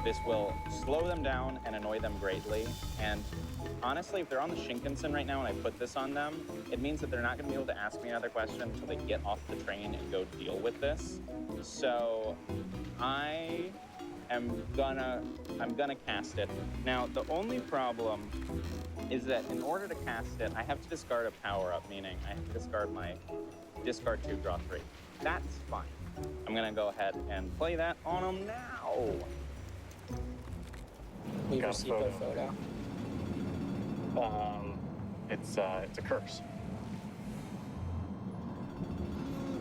this will slow them down and annoy them greatly. And honestly, if they're on the Shinkansen right now and I put this on them, it means that they're not going to be able to ask me another question until they get off the train and go deal with this. So I'm gonna cast it. Now, the only problem is that in order to cast it, I have to discard a power-up, meaning I have to discard my discard 2, draw 3. That's fine. I'm gonna go ahead and play that on them now. We received a photo. It's a curse.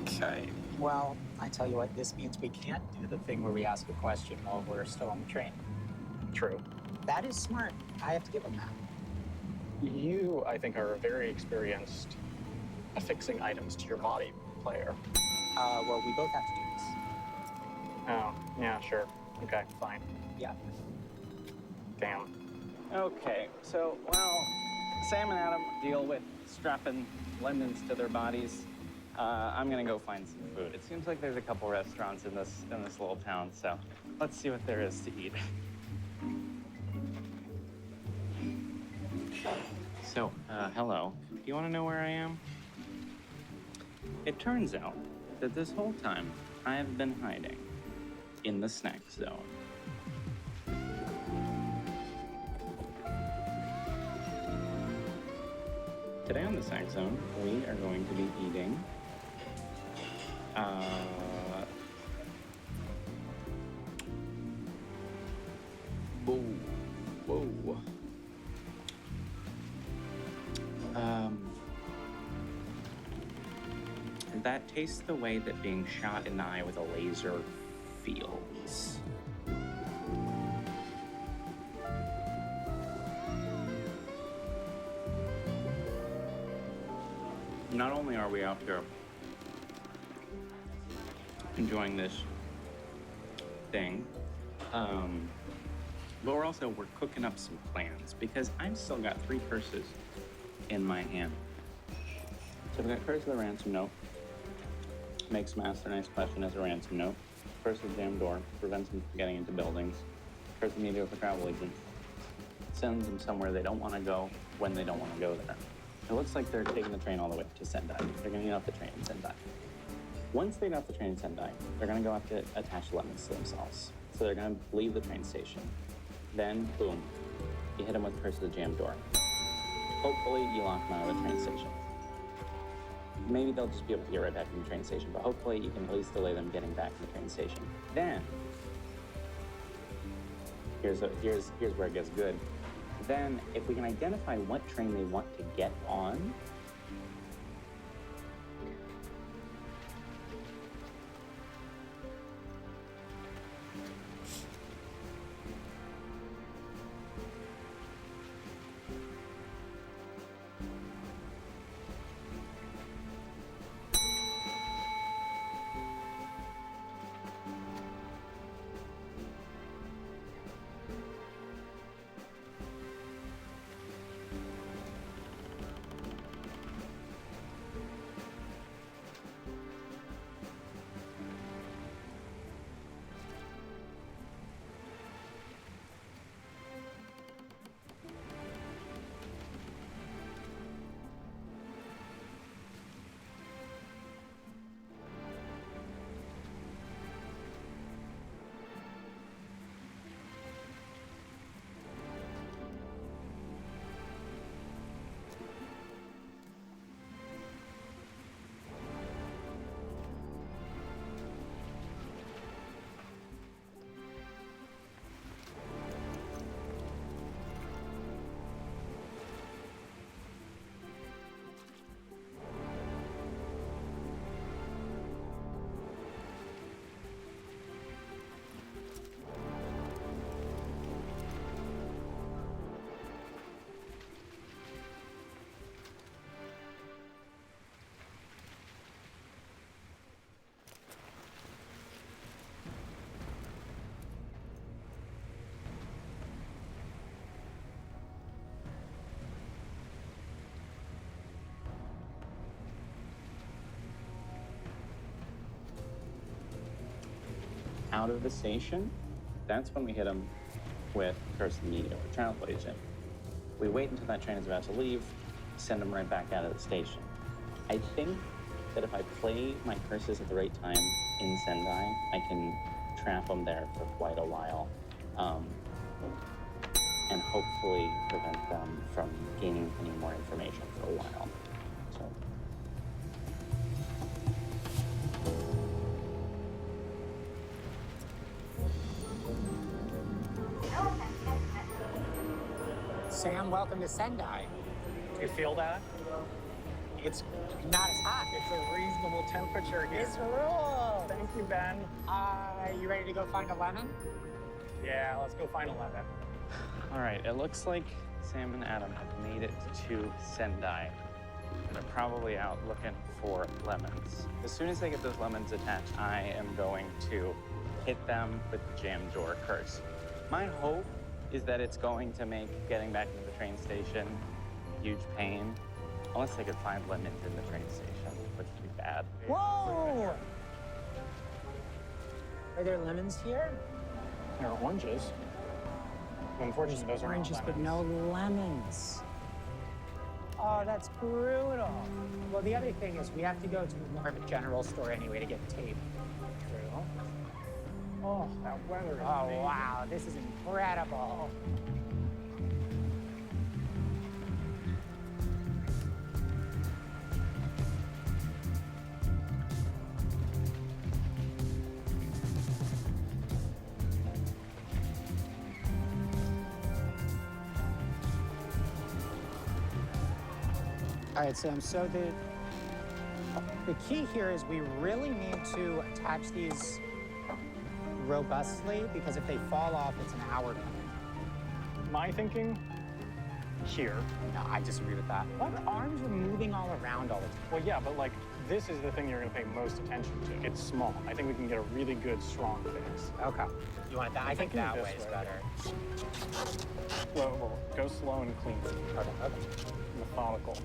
Okay. Well, I tell you what, this means we can't do the thing where we ask a question while we're still on the train. True. That is smart. I have to give them that. You, I think, are a very experienced affixing items to your body player. Well, we both have to do this. Oh, yeah, sure. Okay, fine. Yeah. Damn. Okay, so, well, Sam and Adam deal with strapping lemons to their bodies. I'm gonna go find some food. It seems like there's a couple restaurants in this little town, so let's see what there is to eat. So, hello. Do you want to know where I am? It turns out that this whole time I have been hiding in the snack zone. Today on the snack zone, we are going to be eating whoa. That tastes the way that being shot in the eye with a laser feels. Not only are we out here enjoying this thing, but we're cooking up some plans because I've still got 3 curses in my hand. So I've got Curse of the Ransom Note. Makes Master Nice Question as a ransom note. Curse of the Jam Door. Prevents them from getting into buildings. Curse of Meteor for Travel Agent. Sends them somewhere they don't want to go when they don't want to go there. It looks like they're taking the train all the way to Sendai. They're going to get off the train in Sendai. Once they get off the train in Sendai, they're going to go have to attach lemons to themselves. So they're going to leave the train station. Then, boom, you hit them with Curse of the Jam Door. Hopefully, you lock them out of the train station. Maybe they'll just be able to get right back in the train station, but hopefully you can at least delay them getting back in the train station. Then, here's where it gets good. Then, if we can identify what train they want to get on, out of the station, that's when we hit them with Curse of the Meteor or Travel Agent. We wait until that train is about to leave, send them right back out of the station. I think that if I play my curses at the right time in Sendai, I can trap them there for quite a while, and hopefully prevent them from gaining any more information for a while. So. Sam, welcome to Sendai. Do you feel that? It's not as hot. It's a reasonable temperature here. It's cool. Thank you, Ben. You ready to go find a lemon? Yeah, let's go find a lemon. All right, it looks like Sam and Adam have made it to Sendai. They're probably out looking for lemons. As soon as they get those lemons attached, I am going to hit them with the Jam Door curse. My hope is that it's going to make getting back into the train station a huge pain. Unless they could find lemons in the train station, which would be bad. Whoa! Are there lemons here? There are oranges. Unfortunately, those are not Oranges, but lemons. no lemons. Oh, that's brutal. Well, the other thing is we have to go to more of a general store anyway to get tape. True. Oh, that weather is Oh, amazing. wow, this is incredible. All right, Sam, so the key here is we really need to attach these robustly because if they fall off, it's an hour coming. My thinking here. No, I disagree with that. What? Arms are moving all around all the time. Well, yeah, but like this is the thing you're going to pay most attention to. It's small. I think we can get a really good, strong fix. Okay. You want that? I think that way is better. Well, go slow and clean. Okay. Methodical.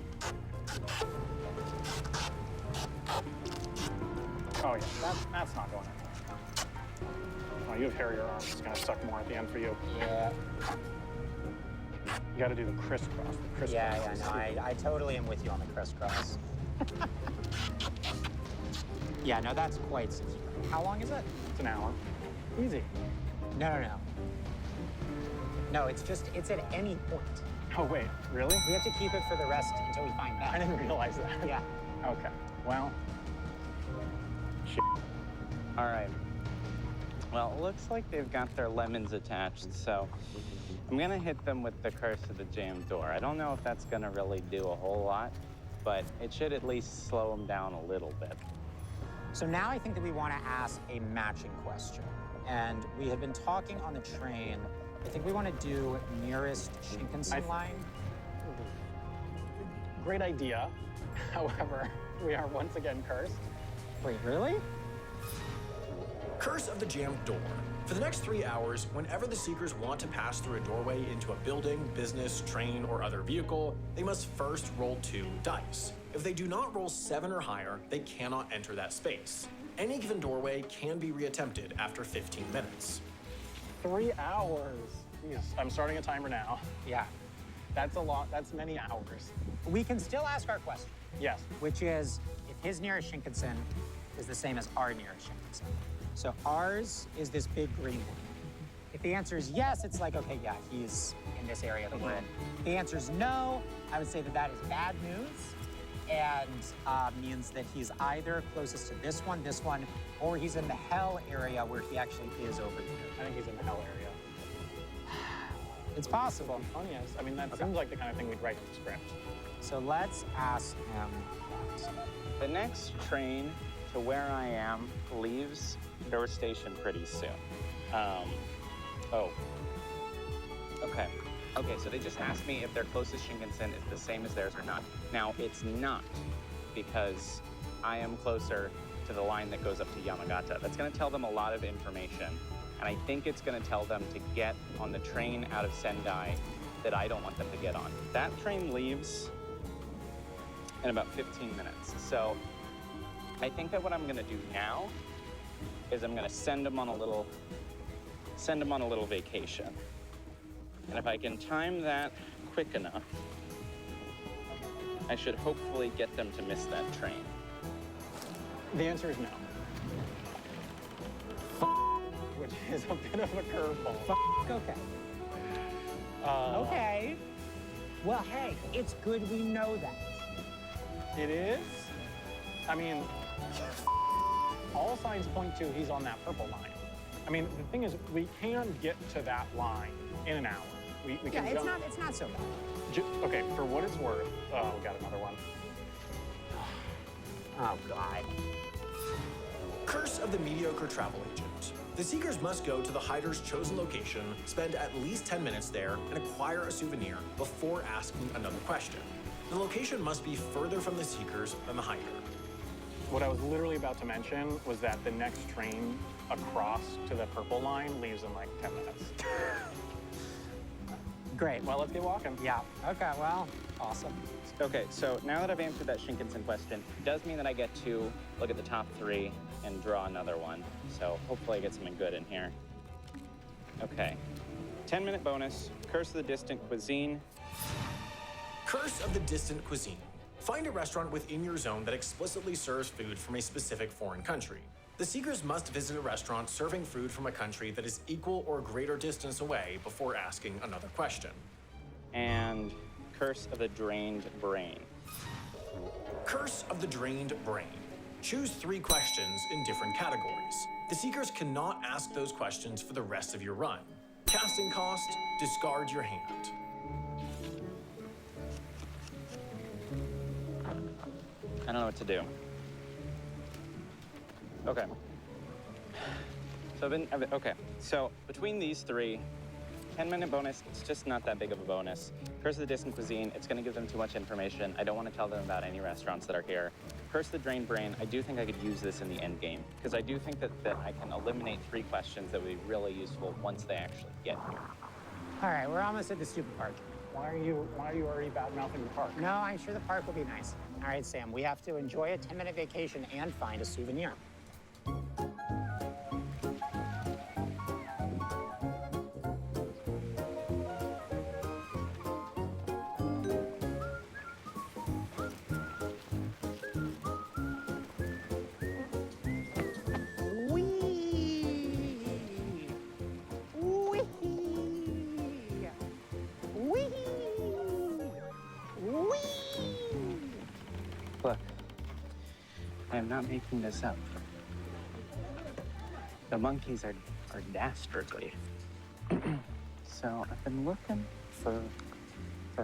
Oh yeah, that's not going anywhere. Oh, you have hairier arms. It's gonna suck more at the end for you. Yeah. You got to do the crisscross. The crisscross. Yeah, no, I totally am with you on the crisscross. Yeah, no, that's quite secure. How long is it? It's an hour. Easy. No. No, it's at any point. Oh, wait, really? We have to keep it for the rest until we find that. I didn't realize that. Yeah. Okay, well, shit. All right. Well, it looks like they've got their lemons attached, so I'm gonna hit them with the curse of the jammed door. I don't know if that's gonna really do a whole lot, but it should at least slow them down a little bit. So now I think that we want to ask a matching question. And we have been talking on the train. I think we want to do nearest Shinkansen line. Great idea. However, we are once again cursed. Wait, really? Curse of the jammed door. For the next 3 hours, whenever the Seekers want to pass through a doorway into a building, business, train, or other vehicle, they must first roll 2 dice. If they do not roll 7 or higher, they cannot enter that space. Any given doorway can be reattempted after 15 minutes. 3 hours. Jeez. I'm starting a timer now. Yeah. That's a lot. That's many hours. We can still ask our question. Yes. Which is, if his nearest Shinkansen is the same as our nearest Shinkansen. So ours is this big green one. If the answer is yes, it's like, okay, yeah, he's in this area that we're in. If the answer is no, I would say that that is bad news and means that he's either closest to this one, or he's in the hell area where he actually is over here. I think he's in the hell area. It's possible. Oh, yes. I mean, that seems like the kind of thing we'd write in the script. So let's ask him that. The next train to where I am leaves your station pretty soon. Okay, so they just asked me if their closest Shinkansen is the same as theirs or not. Now, it's not, because I am closer to the line that goes up to Yamagata. That's gonna tell them a lot of information, and I think it's gonna tell them to get on the train out of Sendai that I don't want them to get on. That train leaves in about 15 minutes. So I think that what I'm gonna do now is I'm gonna send them on a little vacation. And if I can time that quick enough, I should hopefully get them to miss that train. The answer is no. Which is a bit of a curveball. Okay. Okay. Well, hey, it's good we know that. It is? I mean, all signs point to he's on that purple line. I mean, the thing is, we can get to that line in an hour. We Yeah, can jump. it's not so bad. Okay, for what it's worth, oh, we got another one. Oh, God. Curse of the mediocre travel agent. The Seekers must go to the hider's chosen location, spend at least 10 minutes there, and acquire a souvenir before asking another question. The location must be further from the Seekers than the hider. What I was literally about to mention was that the next train across to the purple line leaves in like 10 minutes. Great. Well, let's get walking. Yeah. Okay, well, Awesome. Okay, so now that I've answered that Shinkansen question, it does mean that I get to look at the top 3 and draw another one. So hopefully I get something good in here. Okay, 10-minute bonus, Curse of the Distant Cuisine. Curse of the Distant Cuisine. Find a restaurant within your zone that explicitly serves food from a specific foreign country. The seekers must visit a restaurant serving food from a country that is equal or greater distance away before asking another question. And Curse of the Drained Brain. Curse of the Drained Brain. Choose 3 questions in different categories. The seekers cannot ask those questions for the rest of your run. Casting cost, discard your hand. I don't know what to do. Okay. So between these 3, 10-minute bonus, it's just not that big of a bonus. Curse of the Distant Cuisine, it's gonna give them too much information. I don't wanna tell them about any restaurants that are here. Curse of the Drained Brain, I do think I could use this in the end game, because I do think that I can eliminate 3 questions that would be really useful once they actually get here. All right, we're almost at the stupid park. Why are you already bad-mouthing the park? No, I'm sure the park will be nice. All right, Sam, we have to enjoy a 10-minute vacation and find a souvenir. Look, I am not making this up. The monkeys are dastardly. So I've been looking for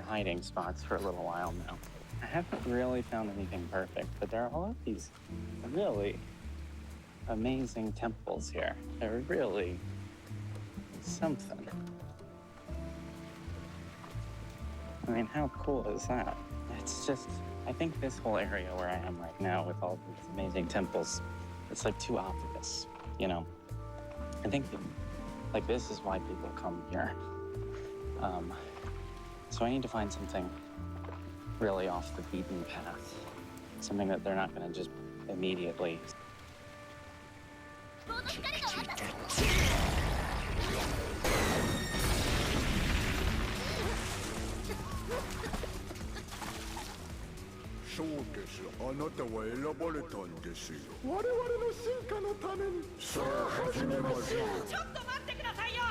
hiding spots for a little while now. I haven't really found anything perfect, but there are all of these really amazing temples here. They're really something. I mean, how cool is that? It's just, I think this whole area where I am right now with all these amazing temples, it's like too obvious, you know? I think that, like, this is why people come here. So I need to find something really off the beaten path. Something that they're not gonna just immediately.そうです。あなたは選ばれたんですよ。我々の進化のために。さあ始めましょう。ちょっと待ってくださいよ。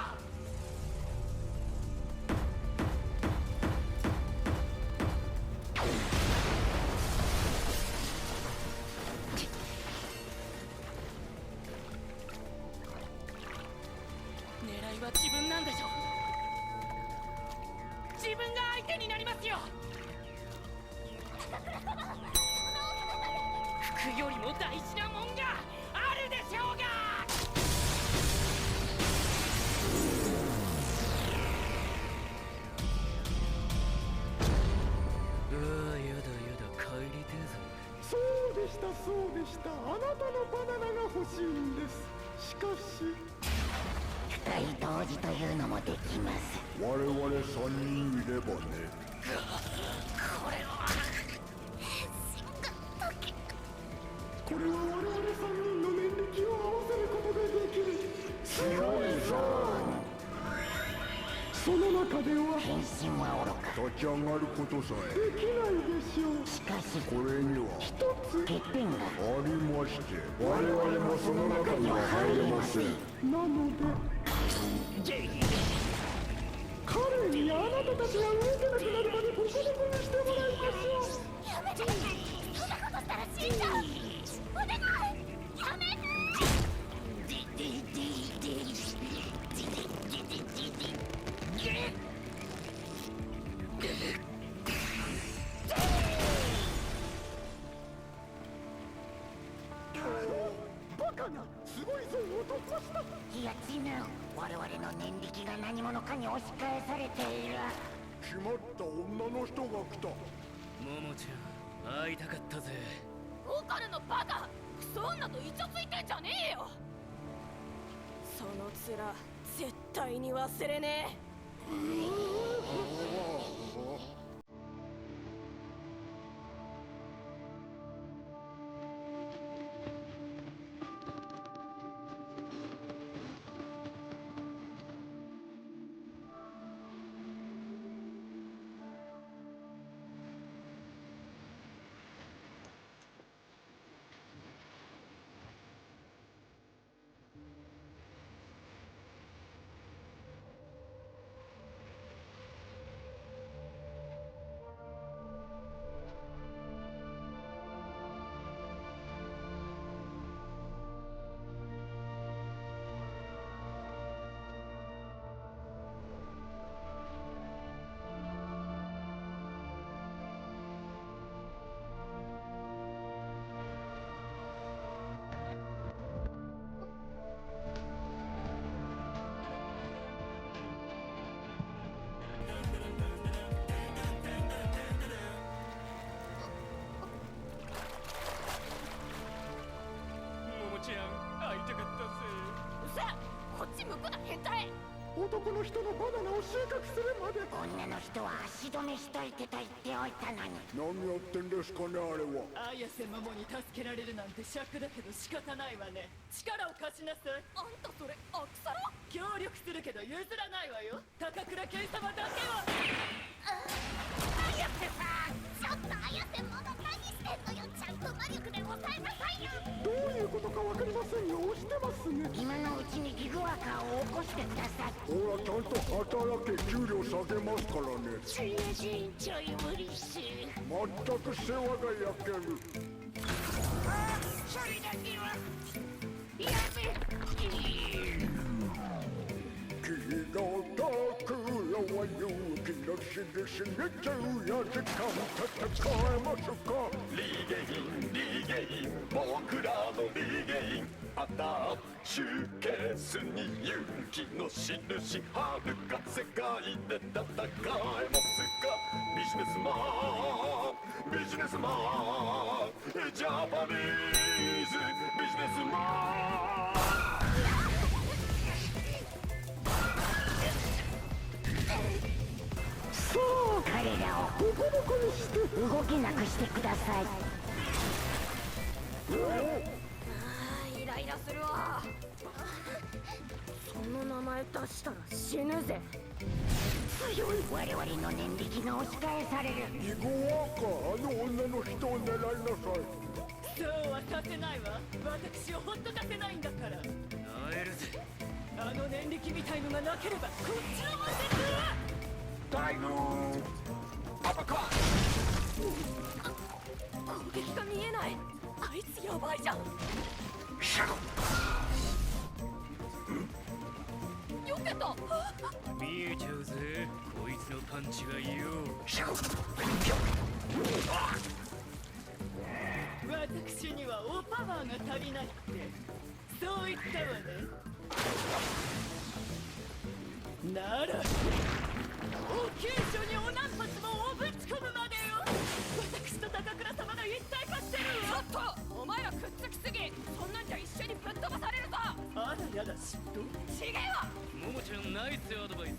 狙いは自分なんでしょ。自分が相手になりますよ。服よりも大事なもんがあるでしょうが。帰りてえぞ。そうでしたそうでした。あなたのバナナが欲しいんです。しかし2人同時というのもできます。我々3人いればね。これはこれは我々3人の念力を合わせることができる。強いぞ。その中では変身は愚か。立ち上がることさえできないでしょう。しかしこれには一つ欠点がありまして、我々もその中には入れません。なので彼にあなたたちが動けなくなるまでボコボコにしてもらいましょう。やめて。そんなことしたら死んじゃう。お願い。やめて。バカな、すごいゾーンを突破した。いや違う。我々の念力が何者かに押し返されている。しまった女の人が来た。ももちゃん、会いたかったぜ。オカルのバカ。クソ女とイチャついてんじゃねえよ。その面絶対に忘れねえ。男の人のバナナを収穫するまで。女の人は足止めしといてと言っておいたのに。何やってんですかねあれは。綾瀬マモに助けられるなんて尺だけど仕方ないわね。力を貸しなさい。あんたそれアクサラ？協力するけど譲らないわよ。高倉健様だけは。綾瀬さん、ちょっと綾瀬まだ何してんのよ。ちゃんと魔力で抑えなさいよ。どういうことかわかりませんよ。押してますね。今のうちにギグワーカーを起こしてください。ほらちゃんと働け。給料下げますからね。すいません、ちょい無理っす。まったく世話が焼ける。あ、それだけはやめ。君のドクロは勇気の印に14時間戦えますか。リゲインリゲイン僕らのリゲインアタッシュケースに勇気の印はるか世界で戦えますか。ビジネスマンビジネスマンジャパニーズビジネスマン。そう彼らをボコボコにして動けなくしてください。イライラするわ。その名前出したら死ぬぜ。強い我々の念力が押し返される。ギゴワーカー、あの女の人を狙いなさい。そうはさせないわ。私をほっとかせないんだから。なえるぜ。あの念力みたいのがなければこっちのもんですわ。タイムアッパーカッ攻撃が見えない。あいつやばいじゃん。よけた。見えちゃうぜこいつのパンチがよ。私にはおパワーが足りないってそう言ったわね。ならお急所にお何発もおぶち込むまでよ。私と高倉様が一体化してるわ。ちょっとお前らくっつきすぎ。そんなんじゃ一緒にぶっ飛ばされるぞ。あらやだ嫉妬。ちげえわ。ももちゃんナイスアドバイス。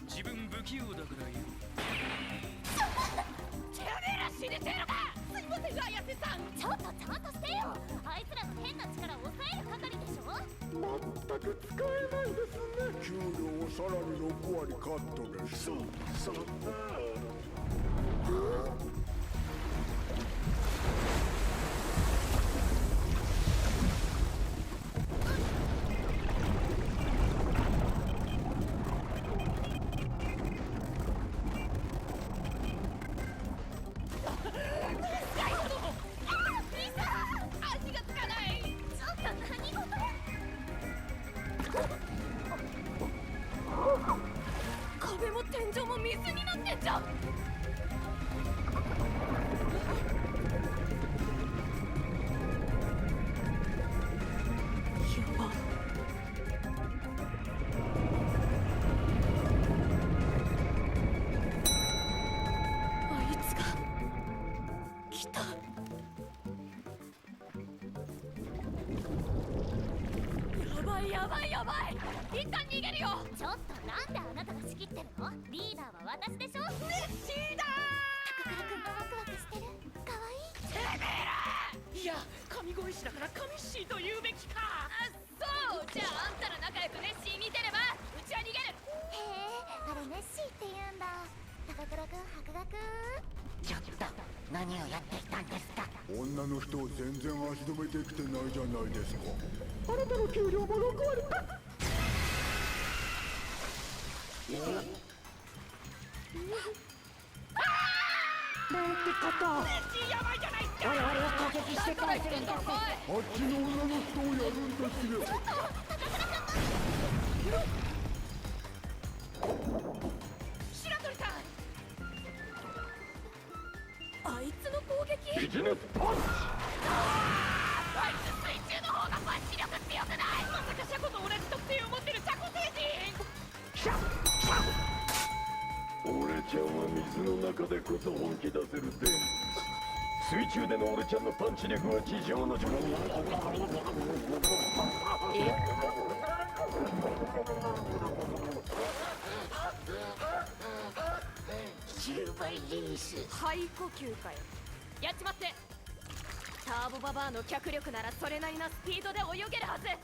自分不器用だからよ。てめえら死ねてるか。すいません綾瀬さん。ちょっとちゃんとしてよ。あいつらの変な力を抑える係でしょ。全く使えないですね。給料をさらに6割カットです。そう足がつかない。ちょっと何事。壁も天井も水になってんじゃん。あいつが来た。やばいやばいやばい。一旦逃げるよ。ちょっとなんであなたが仕切ってるの。リーダーは私でしょ。ネッシーだ高倉君がワクワクしてる。かわいい。てめえら。いや神声師だから神師と言うべきか。そうじゃああんたら仲良くネッシー見てればうちは逃げる。へえ、あれネッシーって言うんだ。高倉君、博学。ちょっと何をやっていたんですか。女の人を全然足止めできてないじゃないですか。あなたの給料も6割カット。なんてことを。ネッシーやばいじゃないか。我々を攻撃して返するんだ。あっちの女の人をやるんですよ。白鳥さん。あいつの攻撃。ビジネスパンチ。あいつ水中の方がパンチ力強くない。まさかシャコと同じ特性を持ってるシャコ星人。俺ちゃんは水の中でこそ本気出せる天使。水中での俺ちゃんのパンチ力は地上の自分。肺呼吸かよ。やっちまって。ターボババアの脚力ならそれなりのスピードで泳げるはず。な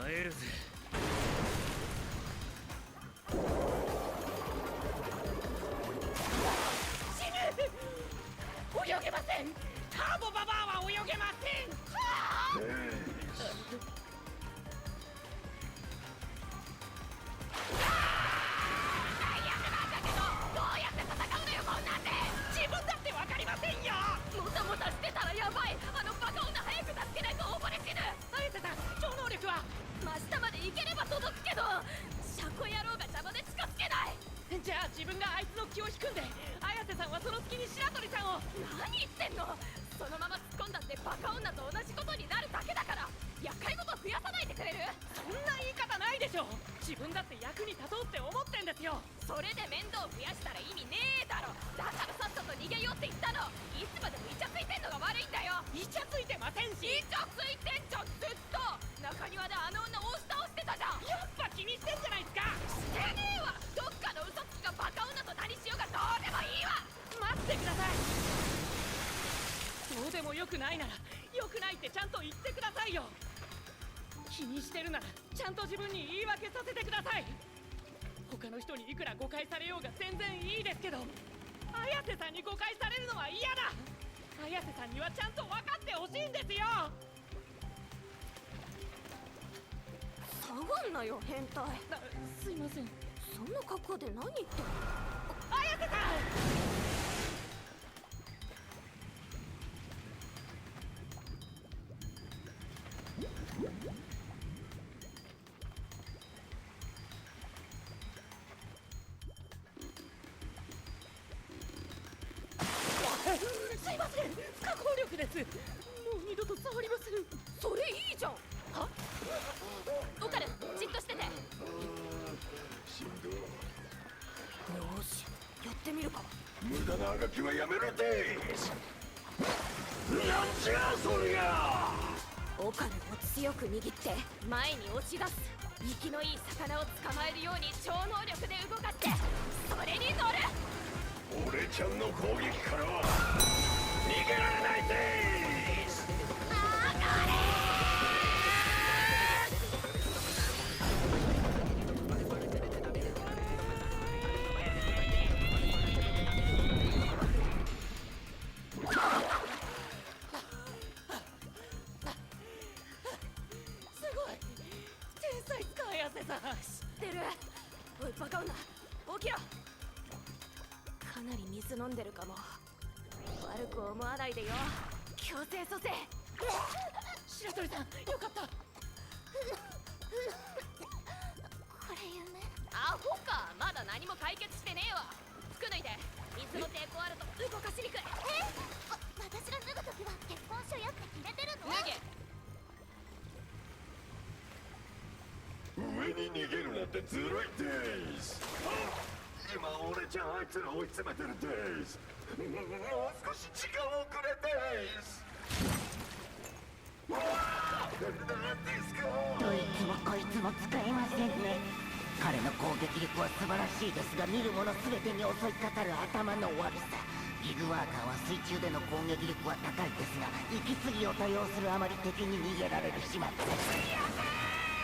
えるぜ。死ぬ。泳げません。ターボババアは泳げません。はあ。最悪なんだけど、どうやって戦うのよこんなんで。自分だってわかりませんよ。もたもたしてたらやばい。あのバカ女早く助けないと溺れ死ぬ。綾瀬さん、超能力は真下まで行ければ届くけど、シャコ野郎が邪魔で近づけない。じゃあ自分があいつの気を引くんで、綾瀬さんはその隙に白鳥さんを。何言ってんの。そのまま突っ込んだってバカ女と同じことになるだけだから、厄介事増やさないでくれる。そんな言い方ないでしょ。自分だって役に立とうって思ってんですよ。それで面倒増やしたら意味ねえだろ。だからさっさと逃げようって言ったの。いつまでもイチャついてんのが悪いんだよ。イチャついてませんし。イチャついてんじゃんずっと。中庭であの女押し倒してたじゃん。やっぱ気にしてんじゃないですか。してねえわ。どっかの嘘つきがバカ女と何しようがどうでもいいわ。待ってください。どうでもよくないならよくないってちゃんと言ってくださいよ。気にしてるならちゃんと自分に言い訳させてください。他の人にいくら誤解されようが全然いいですけど、綾瀬さんに誤解されるのは嫌だ。綾瀬さんにはちゃんと分かってほしいんですよ。下がんなよ変態。すいません。そんな格好で何言ってんの。綾瀬さん。すいません、不可抗力です。もう二度と触りません。それいいじゃん。は？オカル、じっとしてて。よし、やってみるか。無駄なあがきはやめろでーす。なんじゃそりゃ。オカルを強く握って前に押し出す。生きのいい魚を捕まえるように超能力で動かして、それに乗る。俺ちゃんの攻撃からは逃げられないでーす。すごい。天才使いやせさん。知ってる。おいバカ女、起きろ。かなり水飲んでるかも。悪く思わないでよ。強制蘇生。白鳥さん、よかった。これ夢。アホか。まだ何も解決してねえわ。服脱いで。水の抵抗あると動かしにくい。私が脱ぐときは結婚しようって決めてるの。脱げ。上に逃げるなんてずるいでーす。今俺ちゃんあいつら追い詰めてるでーす。もう少し時間をくれでーす。うわー、なんですか。どいつもこいつも使えませんね。彼の攻撃力は素晴らしいですが、見る者全てに襲いかかる頭の悪さ。ギグワーカーは水中での攻撃力は高いですが、息継ぎを多用するあまり敵に逃げられる始末です。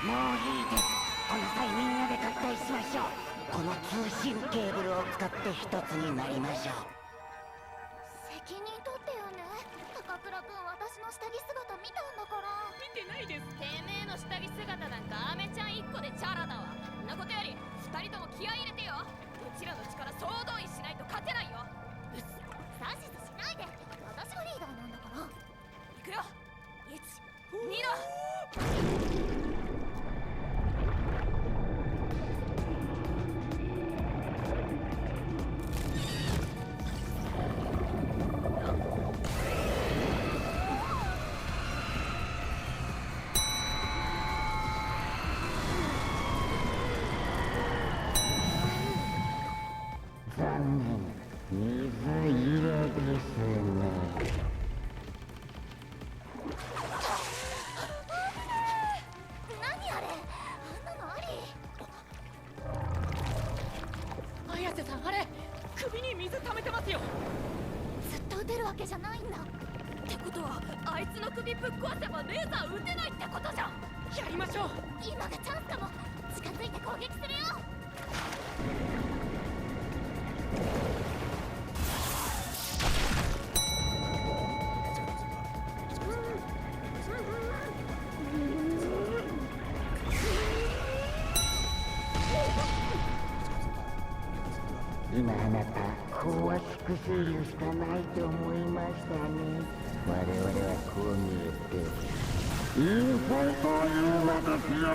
もういいです。この際みんなで合体しましょう。この通信ケーブルを使って一つになりましょう。責任取ってよね。高倉君、私の下着姿見たんだから。見てないです。てめえの下着姿なんかアメちゃん1個でチャラだわ。んなことより2人とも気合い入れてよ。うちらの力総動員しないと勝てないよ。指図しないで。私がリーダーなんだから。いくよ。1、2の。残念、水入れですね。何あれ。あんなのあり。綾瀬さん、あれ首に水溜めてますよ。ずっと撃てるわけじゃないんだ。ってことはあいつの首ぶっ壊せばレーザー撃てないってことじゃん。やりましょう。今がチャンスかも。近づいて攻撃するよ。今あなた高圧縮水流しかないと思いましたね。我々はこう見えてインファイトユーマですよ。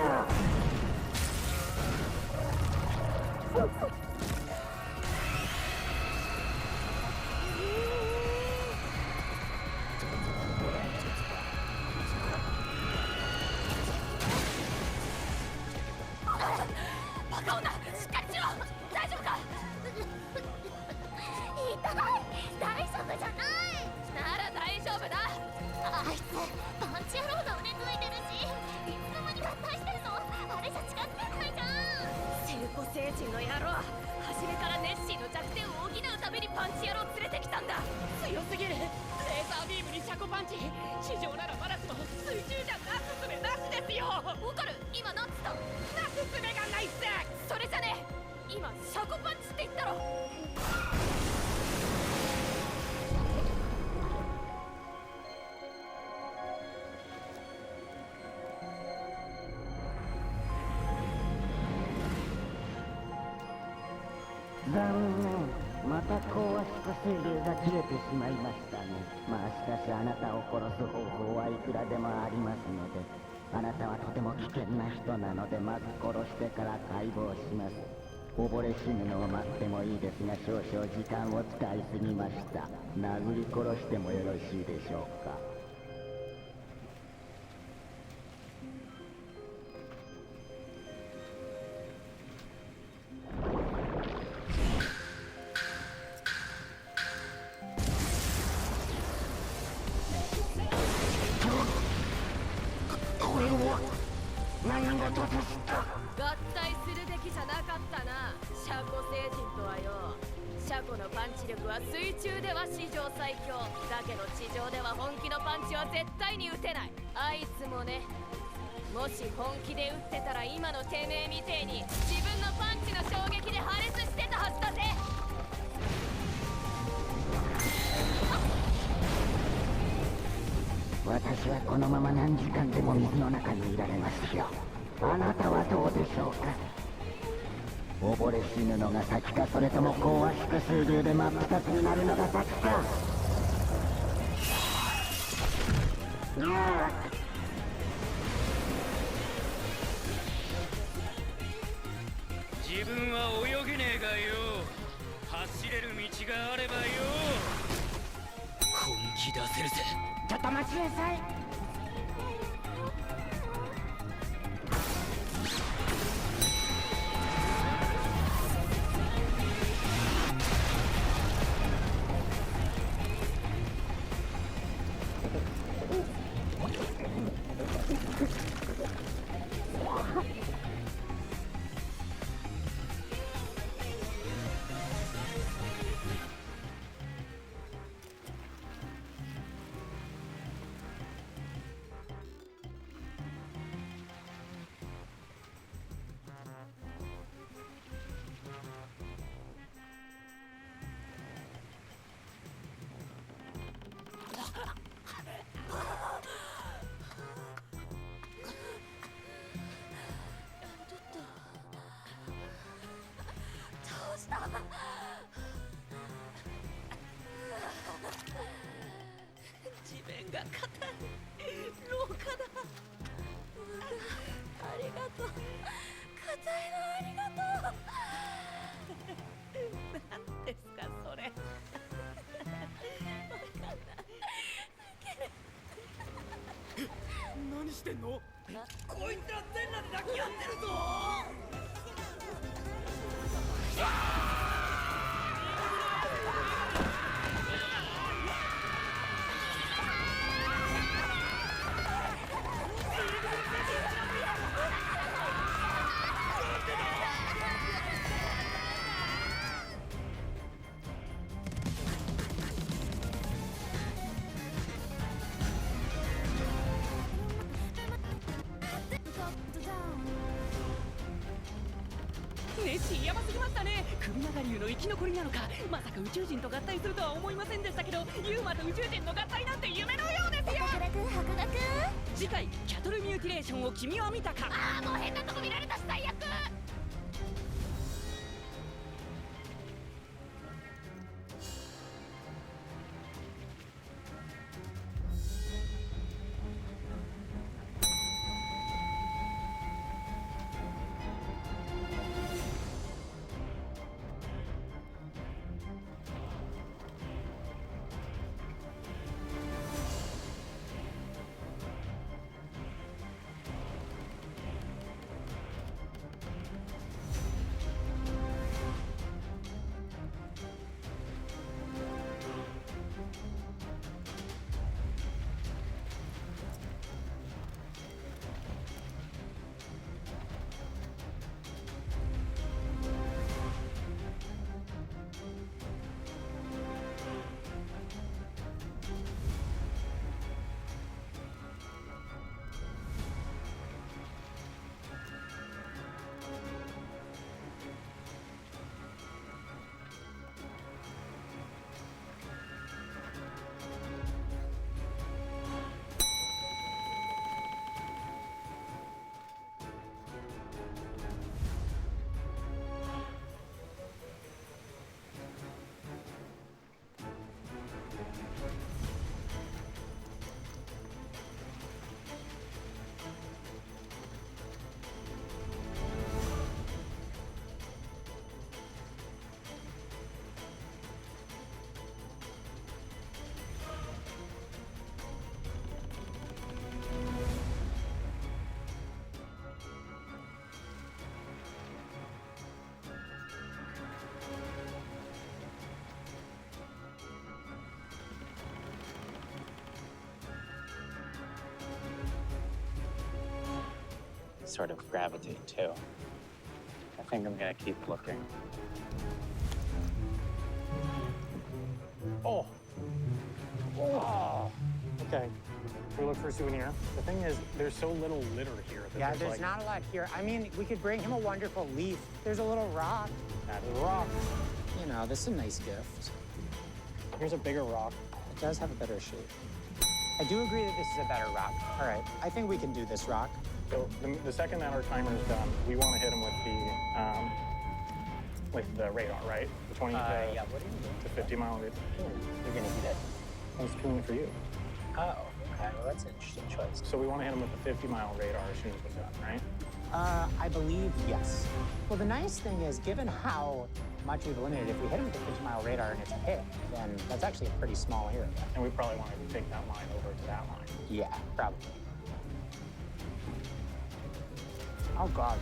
バカ女、しっかりしろ。大丈夫か。痛い。大丈夫じゃない。なら大丈夫だ。あいつパンチ野郎が腕ついてるし、いつの間に合体してるの。あれじゃ近づけないじゃん。セルコ星人の野郎、初めからネッシーの弱点を補うためにパンチ野郎連れてきたんだ。強すぎる。レーザービームにシャコパンチ。地上ならまだしも水中じゃなすすべなしですよ。わかる。今なんつった。なすすべがないっす。それじゃねえ。今シャコパンチって言ったろ。残念。また高圧縮水流が切れてしまいましたね。まあしかしあなたを殺す方法はいくらでもありますので、あなたはとても危険な人なので、まず殺してから解剖します。溺れ死ぬのを待ってもいいですが、少々時間を使いすぎました。殴り殺してもよろしいでしょうか。合体するべきじゃなかったな、シャコ星人とはよ。シャコのパンチ力は水中では史上最強だけど、地上では本気のパンチは絶対に打てない。あいつもね。もし本気で打ってたら今のてめえみてえに自分のパンチの衝撃で破裂してたはずだぜ。私はこのまま何時間でも水の中にいられますよ。あなたはどうでしょうか。溺れ死ぬのが先か、それとも高圧縮水流で真っ二つになるのが先か。自分は泳げねえがよ。走れる道があればよ。本気出せるぜ。ちょっと待ちなさい。地面が硬い。廊下だ。ありがとう。硬いのありがとう。何ですかそれ。何してんの？こいつら全裸で抱き合ってるぞ。しやばすぎましたね。首長竜の生き残りなのか、まさか宇宙人と合体するとは思いませんでしたけど、ユーマと宇宙人の合体なんて夢のようですよ。博学次回キャトルミューティレーションを君は見たか。ああ、もう変なとこ見られたし最悪。Sort of gravitate too. I think I'm gonna keep looking. Oh. Oh. Okay. We look for a souvenir. The thing is, there's so little litter here. That Yeah, there's not a lot here. I mean, we could bring him a wonderful leaf. There's a little rock. That is a rock. You know, this is a nice gift. Here's a bigger rock. It does have a better shape. I do agree that this is a better rock. All right, I think we can do this rock. So the second that our timer is done, we want to hit him with the radar, right? The 20 yeah, what are you doing? to 50 mile radar. You're gonna hit it. I was doing it for you. Oh, okay. Well, that's an interesting choice. So we want to hit him with the 50-mile radar as soon as we're done, right? I believe yes. Well, the nice thing is, given how much we've eliminated, if we hit him with the 50-mile radar and it's a hit, then that's actually a pretty small area. And we probably want to take that line over to that line. Yeah, probably. Oh, God.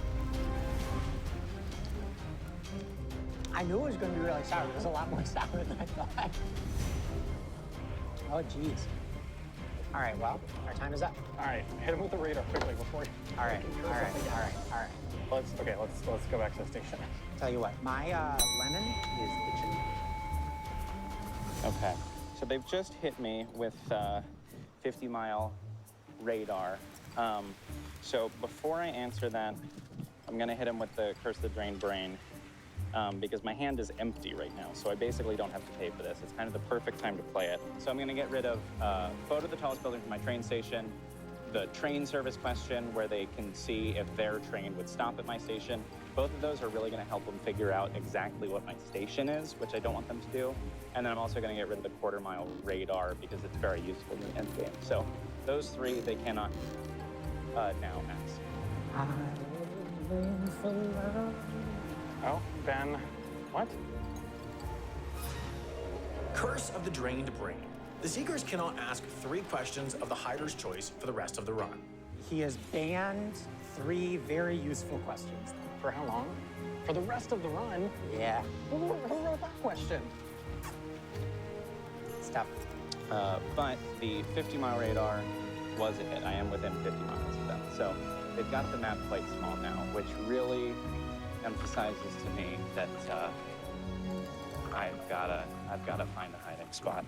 I knew it was going to be really sour. It was a lot more sour than I thought. Oh, geez. All right, well, our time is up. All right, hit him with the radar quickly before you... All right. Let's go back to the station. Tell you what, my lemon is itching. Okay, so they've just hit me with 50-mile radar. So before I answer that, I'm gonna hit him with the Curse the Drained Brain because my hand is empty right now, so I basically don't have to pay for this. It's kind of the perfect time to play it. So I'm gonna get rid of photo of the tallest building from my train station, the train service question where they can see if their train would stop at my station. Both of those are really gonna help them figure out exactly what my station is, which I don't want them to do. And then I'm also gonna get rid of the quarter-mile radar because it's very useful in the end game. So those three, they cannot now ask. Oh, Ben, what? Curse of the Drained Brain. The Seekers cannot ask 3 questions of the hider's choice for the rest of the run. He has banned 3 very useful questions. For how long? For the rest of the run? Yeah. Who wrote that question? It's tough. But the 50-mile radar was a hit. I am within 50 miles of them. So they've got the map quite small now, which really emphasizes to me that I've gotta find a hiding spot.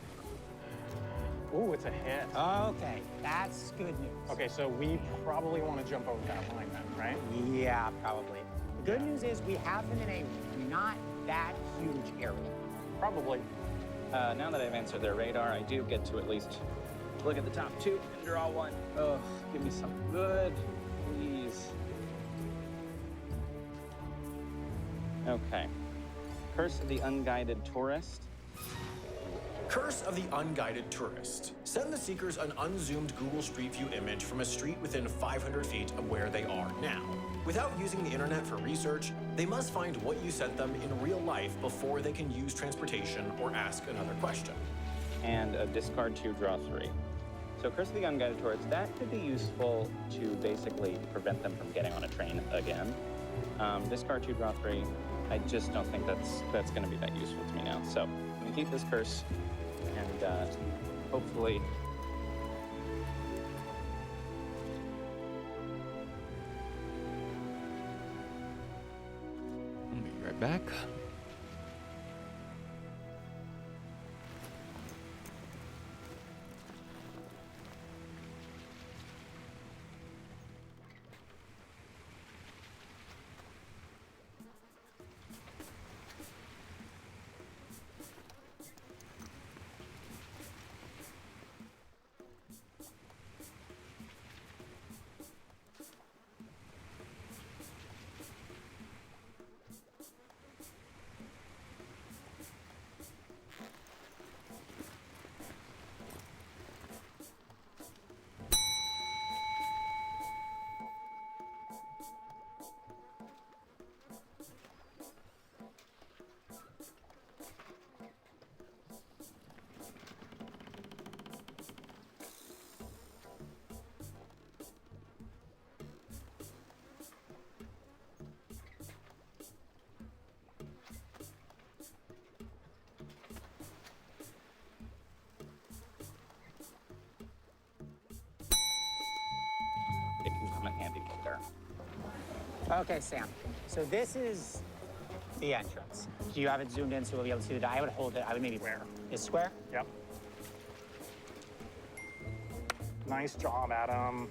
Ooh, it's a hit. Okay, that's good news. Okay, so we probably want to jump over that line then, right? Yeah, probably. good news is we have them in a not that huge area. Probably. Now that I've answered their radar, I do get to at least look at the top two and draw one. Oh, give me something good, please. Okay. Curse of the Unguided Tourist. Curse of the Unguided Tourist. Send the seekers an unzoomed Google Street View image from a street within 500 feet of where they are now. Without using the internet for research, they must find what you sent them in real life before they can use transportation or ask another question. And a discard 2, draw 3. So Curse of the Unguided Tourist, that could be useful to basically prevent them from getting on a train again. Discard 2, draw 3. I just don't think that's going to be that useful to me now. So I'm going to keep this curse, and hopefully I'll be right back. it can come in handy later. Okay, Sam. So this is the entrance. Do you have it zoomed in so we'll be able to see the die? I would hold it. I would maybe Square. It's square? Yep. Nice job, Adam.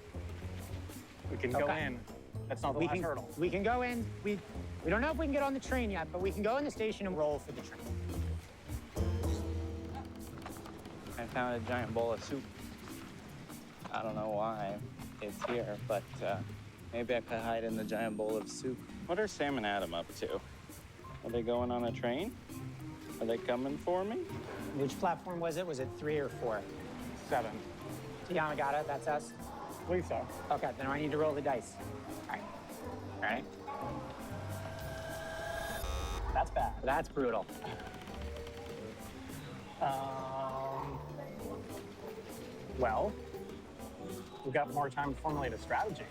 We can go Okay. in. That's not the last hurdle. We can go in. We don't know if we can get on the train yet, but we can go in the station and roll for the train. I found a giant bowl of soup. I don't know why it's here, but maybe I could hide in the giant bowl of soup. What are Sam and Adam up to? Are they going on a train? Are they coming for me? Which platform was it? Was it 3 or 4? 7. Yamagata, that's us? I believe so. Okay, then I need to roll the dice. All right. All right. That's bad. That's brutal. Well, we've got more time to formulate a strategy.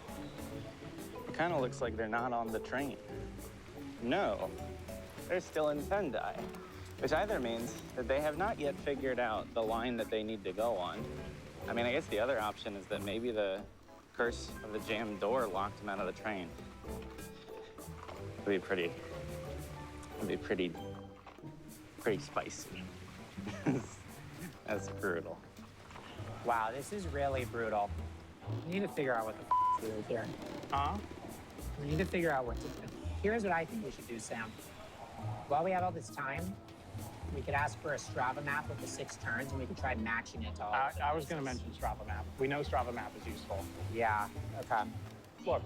It kind of looks like they're not on the train. No, they're still in Sendai, which either means that they have not yet figured out the line that they need to go on. I mean, I guess the other option is that maybe the curse of the jammed door locked them out of the train. It'd be pretty spicy. That's brutal. Wow, this is really brutal. We need to figure out what the to do here. Huh? We need to figure out what to do. Here's what I think we should do, Sam. While we have all this time, we could ask for a Strava map with the 6 turns, and we could try matching it to all of the I was going to places. mention Strava map. We know Strava map is useful. Yeah, okay. Look,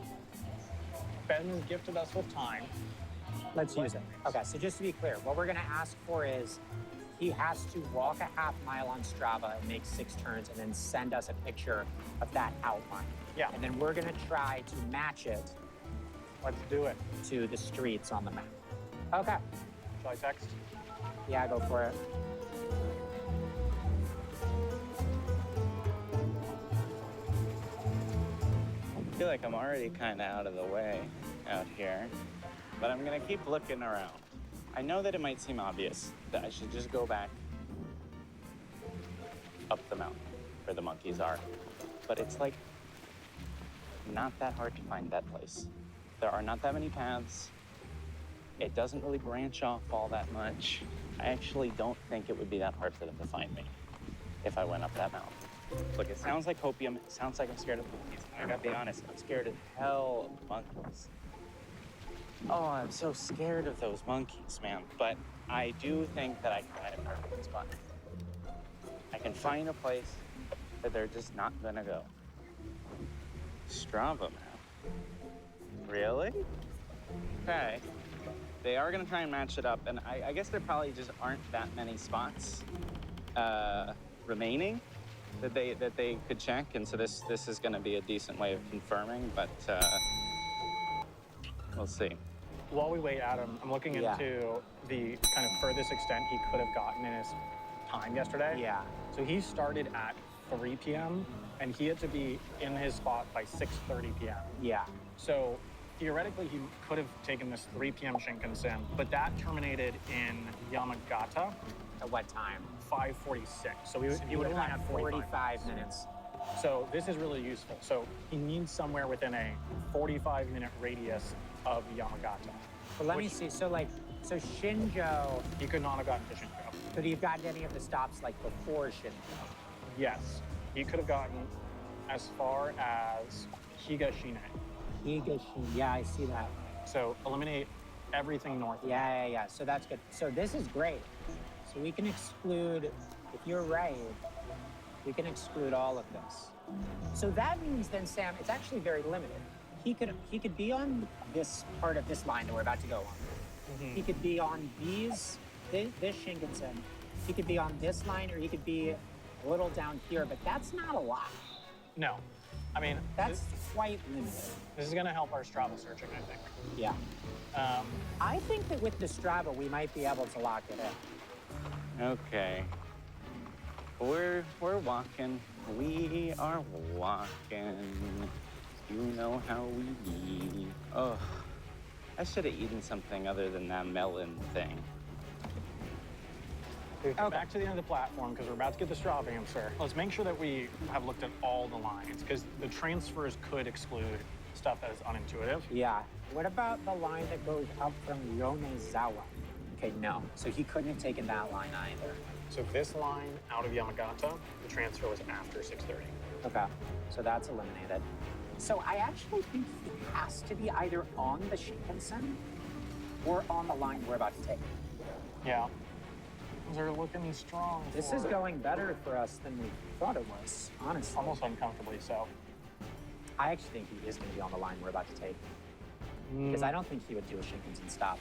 Ben has gifted us with time. Let's use it. Okay, so just to be clear, what we're gonna ask for is he has to walk a half mile on Strava and make 6 turns and then send us a picture of that outline. Yeah. And then we're gonna try to match it. Let's do it. To the streets on the map. Okay. Shall I text? Yeah, go for it. I feel like I'm already kind of out of the way out here, but I'm gonna keep looking around. I know that it might seem obvious that I should just go back up the mountain where the monkeys are, but it's like not that hard to find that place. There are not that many paths. It doesn't really branch off all that much. I actually don't think it would be that hard for them to find me if I went up that mountain. Look, it sounds like hopium. It sounds like I'm scared of monkeys. I gotta be honest, I'm scared as hell of monkeys. Oh, I'm so scared of those monkeys, man. But I do think that I can find a perfect spot. I can find a place that they're just not gonna go. Strava map. Really? Okay. They are gonna try and match it up, and I guess there probably just aren't that many spots remaining that they could check, and so this is gonna be a decent way of confirming, but we'll see. While we wait, Adam, I'm looking into the kind of furthest extent he could have gotten in his time yesterday. Yeah. So he started at 3 p.m. and he had to be in his spot by 6:30 p.m. Yeah. So theoretically, he could have taken this 3 p.m. Shinkansen, but that terminated in Yamagata. At what time? 5:46. So he would have only had 45 minutes. So this is really useful. So he needs somewhere within a 45-minute radius of Yamagata. But let me see. So Shinjo. He could not have gotten to Shinjo. Could he have gotten any of the stops like before Shinjo? Yes. He could have gotten as far as Higashine. Higashine. Yeah, I see that. So eliminate everything north. Yeah. So that's good. So this is great. So we can exclude, if you're right, we can exclude all of this. So that means then, Sam, it's actually very limited. He could be on this part of this line that we're about to go on. Mm-hmm. He could be on this Shinkansen. He could be on this line, or he could be a little down here, but that's not a lot. No. I mean, that's quite limited. This is going to help our Strava searching, I think. Yeah. I think that with the Strava, we might be able to lock it in. Okay. We're walking. We are walking. You know how we be. Oh, I should have eaten something other than that melon thing. Okay. Back to the end of the platform, because we're about to get the Strava answer. Let's make sure that we have looked at all the lines, because the transfers could exclude stuff that is unintuitive. Yeah. What about the line that goes up from Yonezawa? Okay, no. So he couldn't have taken that line either. So this line out of Yamagata, the transfer was after 6:30. Okay, so that's eliminated. So I actually think he has to be either on the Shinkansen or on the line we're about to take. Yeah. They're looking strong. This is going better for us than we thought it was, honestly. Almost uncomfortably so. I actually think he is going to be on the line we're about to take. Because I don't think he would do a Shinkansen stop.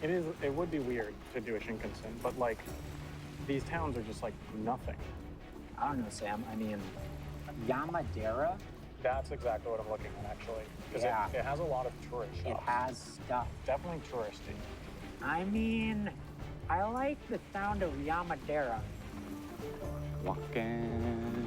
It would be weird to do a Shinkansen, but like, these towns are just like nothing. I don't know, Sam. I mean, Yamadera? That's exactly what I'm looking at, actually. Because it has a lot of tourist shops. It has stuff. Definitely touristy. I mean, I like the sound of Yamadera. Walking.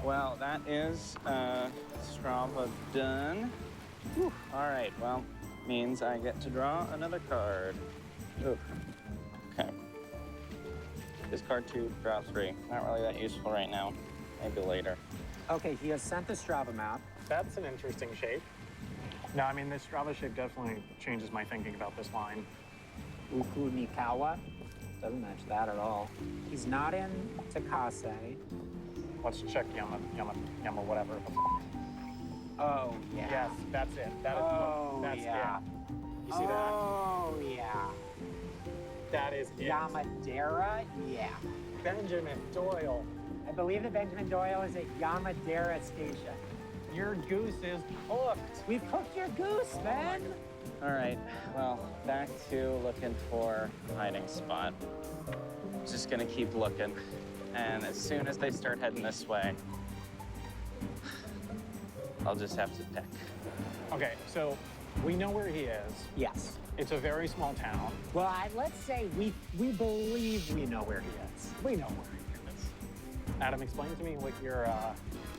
Well, that is Strava done. Whew. All right, well, means I get to draw another card. Ooh. Okay. Discard 2, draw 3. Not really that useful right now. Maybe later. Okay, he has sent the Strava map. That's an interesting shape. No, I mean, this Strava shape definitely changes my thinking about this line. Ukunikawa. Doesn't match that at all. He's not in Takase. Let's check Yama whatever. Oh, yeah. Yes, that's it. That is that's yeah. it. You see that? Oh, yeah. That is it. Yamadera? Yeah. Benjamin Doyle. I believe that Benjamin Doyle is at Yamadera Station. Your goose is hooked. We've hooked your goose, Ben. All right, well, back to looking for a hiding spot. Just gonna keep looking. And as soon as they start heading this way, I'll just have to pick. Okay, so we know where he is. Yes. It's a very small town. Well, let's say we believe we know where he is. We know where he is. Adam, explain to me what your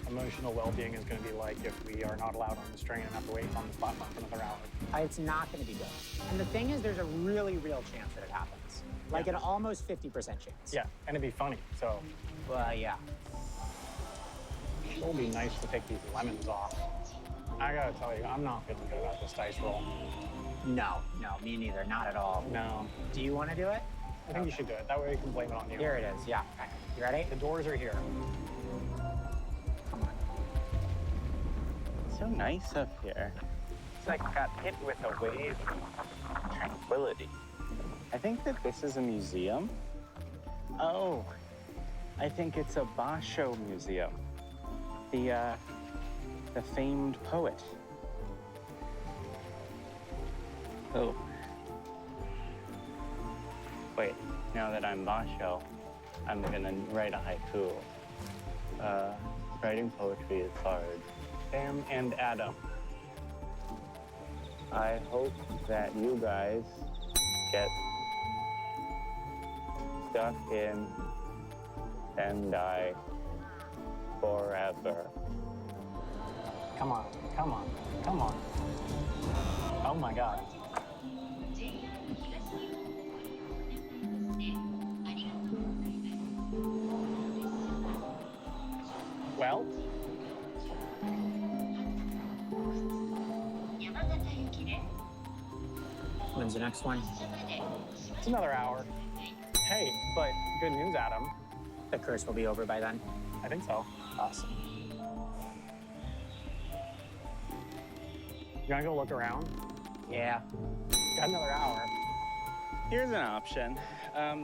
emotional well-being is going to be like if we are not allowed on this train and have to wait on the platform for another hour. It's not going to be good. And the thing is, there's a really real chance that it happens. Like an almost 50% chance. Yeah, and it'd be funny, so. Well, yeah. It would be nice to take these lemons off. I gotta tell you, I'm not feeling good about this dice roll. No, me neither, not at all. No. Do you want to do it? I think you should do it. That way we can blame it on you. Here it is, yeah. Okay. You ready? The doors are here. Come on. It's so nice up here. It's like I got hit with a wave of tranquility. I think that this is a museum. Oh, I think it's a Basho museum. The famed poet. Oh. Wait, now that I'm Basho, I'm gonna write a haiku. Writing poetry is hard. Sam and Adam. I hope that you guys get stuck in Sendai forever. Come on, come on, come on. Oh my God. Well? When's the next one? It's another hour. Hey, but good news, Adam. The curse will be over by then? I think so. Awesome. You wanna go look around? Yeah. Got another hour. Here's an option.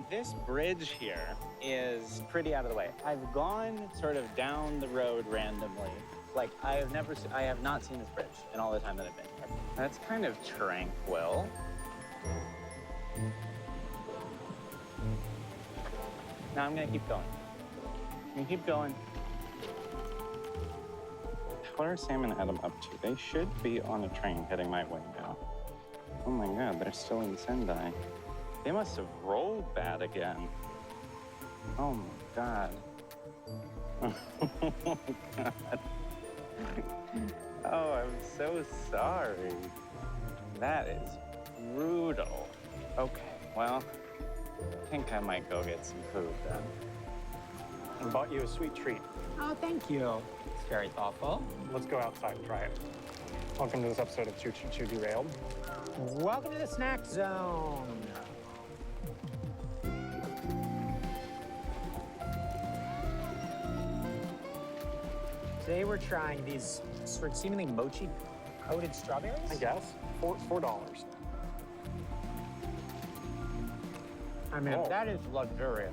This bridge here is pretty out of the way. I've gone sort of down the road randomly. Like, I have not seen this bridge in all the time that I've been here. That's kind of tranquil. Now I'm gonna keep going. I'm gonna keep going. What are Sam and Adam up to? They should be on a train heading my way now. Oh my God, they're still in Sendai. They must have rolled bad again. Oh my God. Oh my God. Oh, I'm so sorry. That is brutal. Okay, well, I think I might go get some food then. I bought you a sweet treat. Oh, thank you. It's very thoughtful. Let's go outside and try it. Welcome to this episode of Choo Choo Choo Derailed. Welcome to the snack zone. Today we're trying these sort of seemingly mochi-coated strawberries? I guess. $4. I mean, that is luxurious.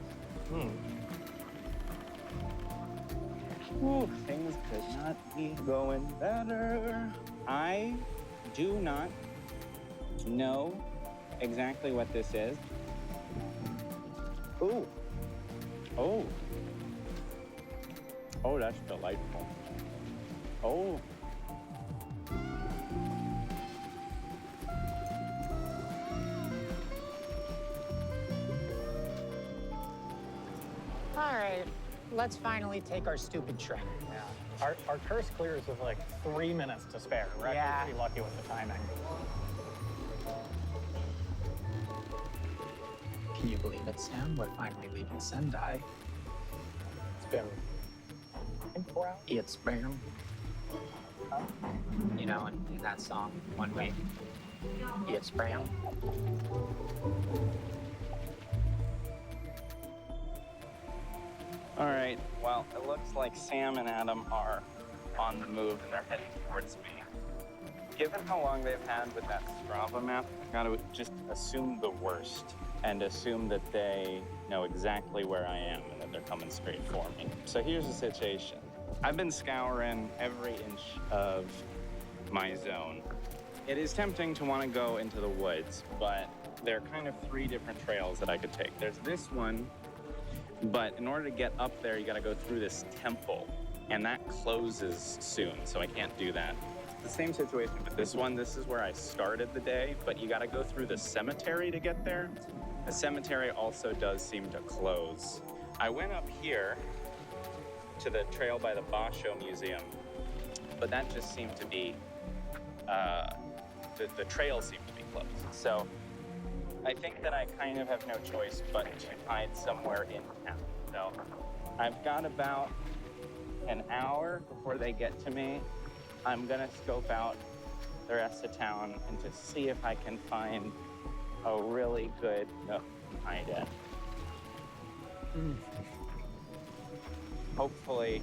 Ooh, things could not be going better. I do not know exactly what this is. Ooh. Oh. Oh, that's delightful. Oh. All right, let's finally take our stupid train. Our curse clears with like 3 minutes to spare. We're actually pretty lucky with the timing. Can you believe it, Sam? We're finally leaving Sendai. It's been, I think, 4 hours. It's been, you know, in that song, One Week. It's been. All right, well, it looks like Sam and Adam are on the move and they're heading towards me. Given how long they've had with that Strava map, I gotta just assume the worst and assume that they know exactly where I am and that they're coming straight for me. So here's the situation. I've been scouring every inch of my zone. It is tempting to want to go into the woods, but there are kind of 3 different trails that I could take. There's this one, but in order to get up there, you gotta go through this temple, and that closes soon, so I can't do that. The same situation with this one. This is where I started the day, but you gotta go through the cemetery to get there. The cemetery also does seem to close. I went up here to the trail by the Basho Museum, but that just seemed to be, the trail seemed to be closed. So I think that I kind of have no choice but to hide somewhere in town. So I've got about an hour before they get to me. I'm gonna scope out the rest of town and to see if I can find a really good nook to hide in. Hopefully,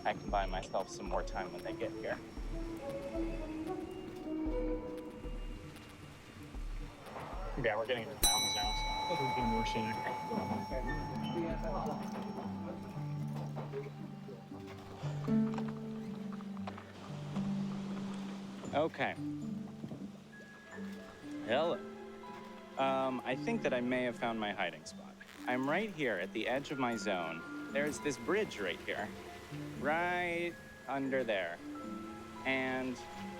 I can buy myself some more time when they get here. Yeah, we're getting into towns now, so it'll be more scenic. Okay. Hello. I think that I may have found my hiding spot. I'm right here at the edge of my zone. There's this bridge right here. Right under there. And,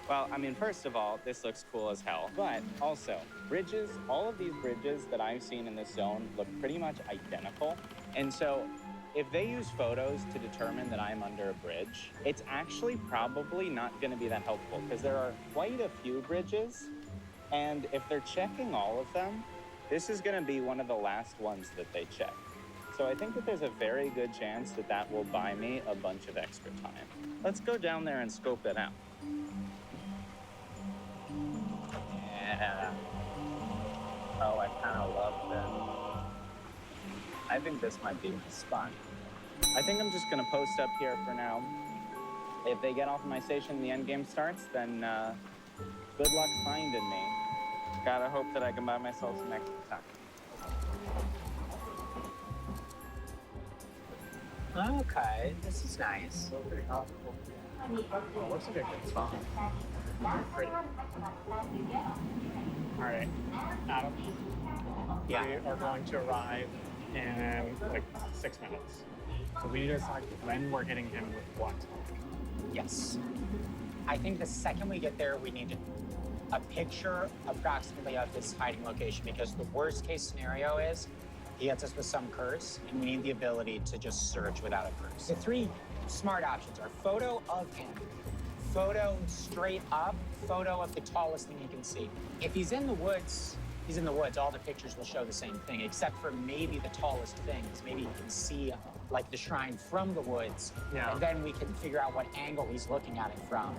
well, I mean, first of all, this looks cool as hell. But also, bridges, all of these bridges that I've seen in this zone look pretty much identical. And so, if they use photos to determine that I'm under a bridge, it's actually probably not going to be that helpful because there are quite a few bridges. And if they're checking all of them, this is going to be one of the last ones that they check. So I think that there's a very good chance that that will buy me a bunch of extra time. Let's go down there and scope it out. Yeah. Oh, I kind of love this. I think this might be my spot. I think I'm just gonna post up here for now. If they get off my station and the end game starts, then good luck finding me. Gotta hope that I can buy myself some extra time. Okay, this is nice. Oh, looks like a good spot. Pretty. All right, Adam. Yeah. We are going to arrive in like 6 minutes. So we need to decide when we're hitting him with what. Yes. I think the second we get there, we need a picture approximately of his hiding location because the worst case scenario is he hits us with some curse and we need the ability to just search without a curse. The 3 smart options are photo of him, photo straight up, photo of the tallest thing you can see. If he's in the woods, he's in the woods. All the pictures will show the same thing, except for maybe the tallest things. Maybe you can see like the shrine from the woods, and then we can figure out what angle he's looking at it from.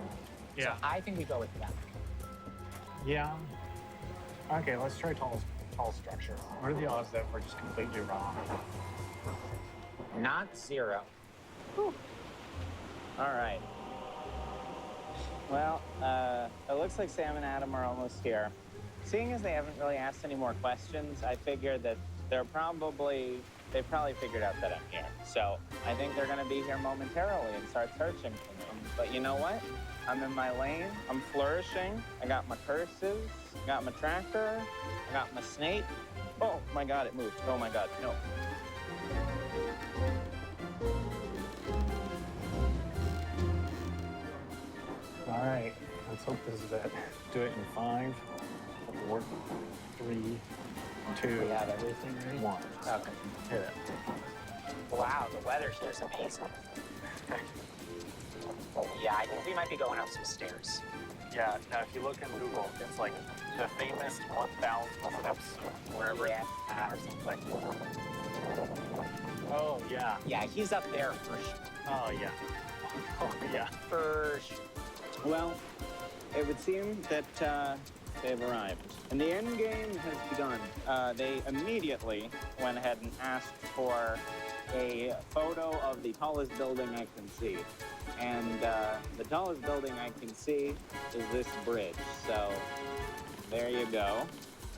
Yeah. So I think we go with that. Yeah. Okay, let's try tall structure. What are the odds that we're just completely wrong? Not 0. Whew. All right. Well, it looks like Sam and Adam are almost here. Seeing as they haven't really asked any more questions, I figure that they've probably figured out that I'm here. So I think they're gonna be here momentarily and start searching for me. But you know what? I'm in my lane, I'm flourishing. I got my curses, got my tracker, I got my snake. Oh my God, it moved. Oh my God, no. All right, let's hope this is it. Do it in 5, 4, 3, 2, We have everything ready? 1. Okay. Hit it. Wow, the weather here's amazing. Yeah, I think we might be going up some stairs. Yeah, now if you look in Google, it's like the famous 1,000 steps, wherever or something. Oh, yeah. Yeah, he's up there for sure. Oh, yeah. Oh, yeah. For sure. Well, it would seem that they've arrived. And the end game has begun. They immediately went ahead and asked for a photo of the tallest building I can see. And the tallest building I can see is this bridge. So there you go.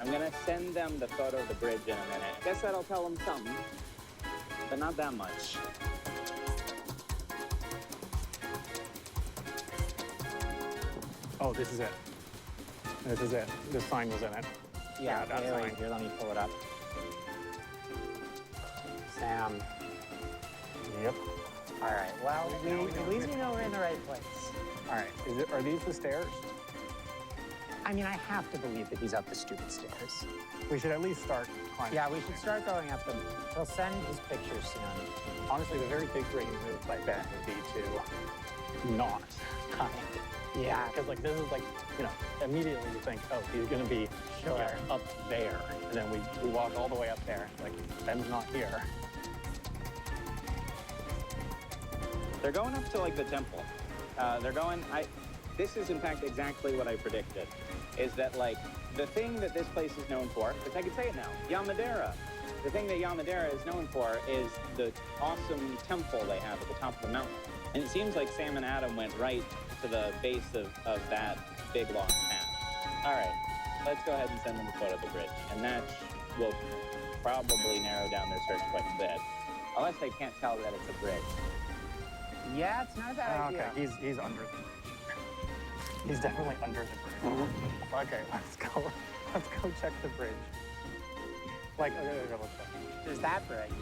I'm gonna send them the photo of the bridge in a minute. Guess that'll tell them something, but not that much. Oh, this is it. This is it. This sign was in it. Yeah, that sign. Here, let me pull it up. Sam. Yep. All right, well, at least we know we're in the right place. All right, are these the stairs? I mean, I have to believe that he's up the stupid stairs. We should at least start climbing. Yeah, we should start going up them. He'll send his pictures soon. Honestly, the very big brain move by Ben would be to not climb. Yeah. Because like this is like, you know, immediately you think, oh, he's gonna be up there. And then we walk all the way up there. Like, Ben's not here. They're going up to like the temple. This is in fact exactly what I predicted, is that like the thing that this place is known for, because I can say it now, Yamadera. The thing that Yamadera is known for is the awesome temple they have at the top of the mountain. And it seems like Sam and Adam went right to the base of that big long path. All right, let's go ahead and send them a photo of the bridge. And that will probably narrow down their search quite a bit. Unless they can't tell that it's a bridge. Yeah, it's not a bad idea. Okay, he's under the bridge. He's definitely under the bridge. Okay, let's go check the bridge. Like, okay, let's go. There's that bridge.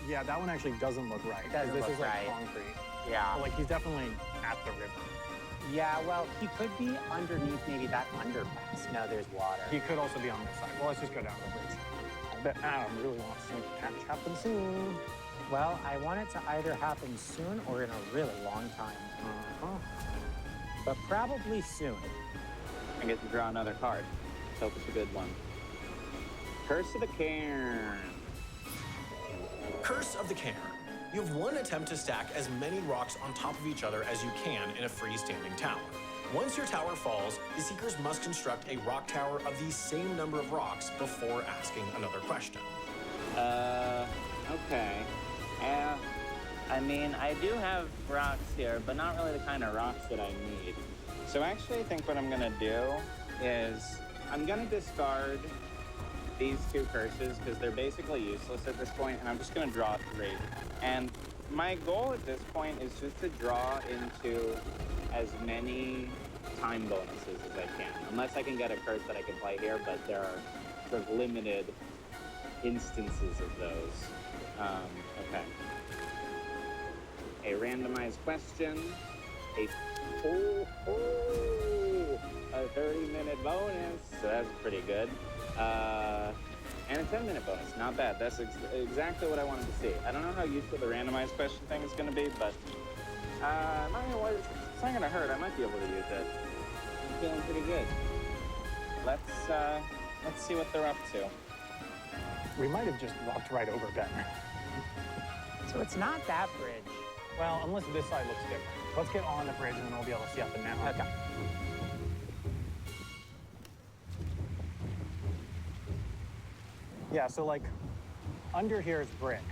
Yeah, that one actually doesn't look right. It doesn't this look is like right. concrete. Yeah. But, like, he's definitely at the river. Yeah, well, he could be underneath maybe that underpass. No, there's water. He could also be on this side. Well, let's just go down the bridge. I bet Adam really wants something to catch happen soon. Well, I want it to either happen soon or in a really long time. But probably soon. I get to draw another card. Let's hope it's a good one. Curse of the Cairn. Curse of the Cairn. You have one attempt to stack as many rocks on top of each other as you can in a freestanding tower. Once your tower falls, the seekers must construct a rock tower of the same number of rocks before asking another question. Okay. I mean, I do have rocks here, but not really the kind of rocks that I need. So actually, I think what I'm gonna do is I'm gonna discard these two curses because they're basically useless at this point, and I'm just gonna draw 3. And my goal at this point is just to draw into as many time bonuses as I can, unless I can get a curse that I can play here, but there are sort of limited instances of those. Okay. A randomized question, a 30-minute bonus, so that's pretty good. And a 10-minute bonus, not bad. That's exactly what I wanted to see. I don't know how useful the randomized question thing is going to be, but it's not going to hurt. I might be able to use it. I'm feeling pretty good. Let's see what they're up to. We might have just walked right over Ben. So it's not that bridge. Well, unless this side looks different. Let's get on the bridge and then we'll be able to see up and down. Okay. Yeah, so like, under here is brick.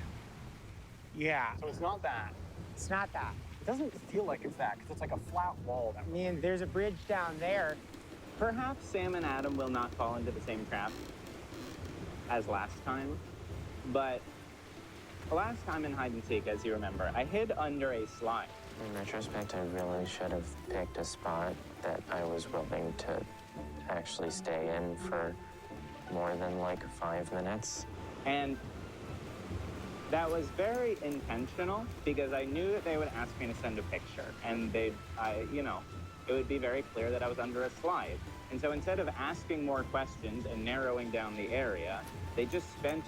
Yeah. So it's not that. It's not that. It doesn't feel like it's that, because it's like a flat wall. I mean, there's a bridge down there. Perhaps Sam and Adam will not fall into the same trap as last time, but last time in hide and seek, as you remember, I hid under a slide. In retrospect, I really should have picked a spot that I was willing to actually stay in for more than like 5 minutes. And that was very intentional because I knew that they would ask me to send a picture, and it would be very clear that I was under a slide. And so instead of asking more questions and narrowing down the area, they just spent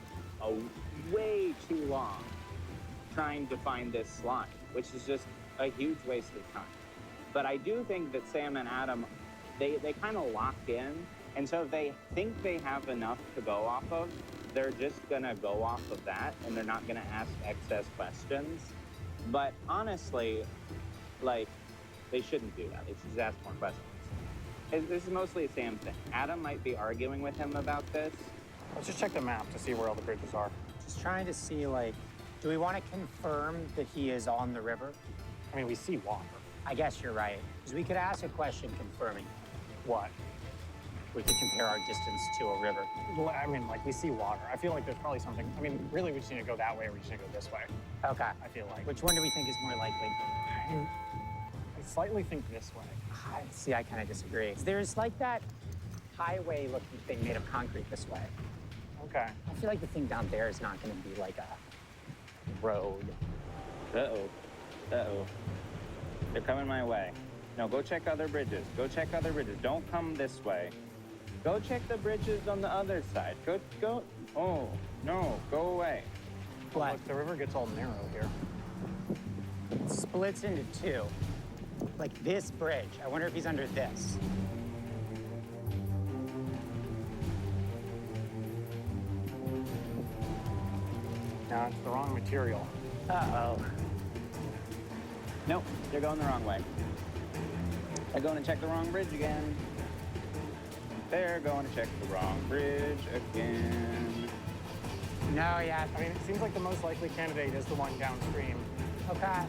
way too long trying to find this slide, which is just a huge waste of time. But I do think that Sam and Adam, they kind of lock in. And so if they think they have enough to go off of, they're just gonna go off of that and they're not gonna ask excess questions. But honestly, like, they shouldn't do that. They should just ask more questions. This is mostly a Sam thing. Adam might be arguing with him about this. Let's just check the map to see where all the bridges are. Just trying to see, like, do we want to confirm that he is on the river? I mean, we see water. I guess you're right. Because we could ask a question confirming. What? We could compare our distance to a river. Well, I mean, like, we see water. I feel like there's probably something. I mean, really, we just need to go that way or we just need to go this way. Okay. I feel like. Which one do we think is more likely? I slightly think this way. See, I kind of disagree. There's like that highway-looking thing made of concrete this way. Okay. I feel like the thing down there is not going to be like a road. Uh-oh. Uh-oh. They're coming my way. No, go check other bridges. Go check other bridges. Don't come this way. Go check the bridges on the other side. Go. Oh, no, go away. Well, look, the river gets all narrow here. It splits into two. Like this bridge. I wonder if he's under this. No, it's the wrong material. Uh-oh. Nope, they're going the wrong way. They're going to check the wrong bridge again. They're going to check the wrong bridge again. No, yeah. I mean, it seems like the most likely candidate is the one downstream. Okay.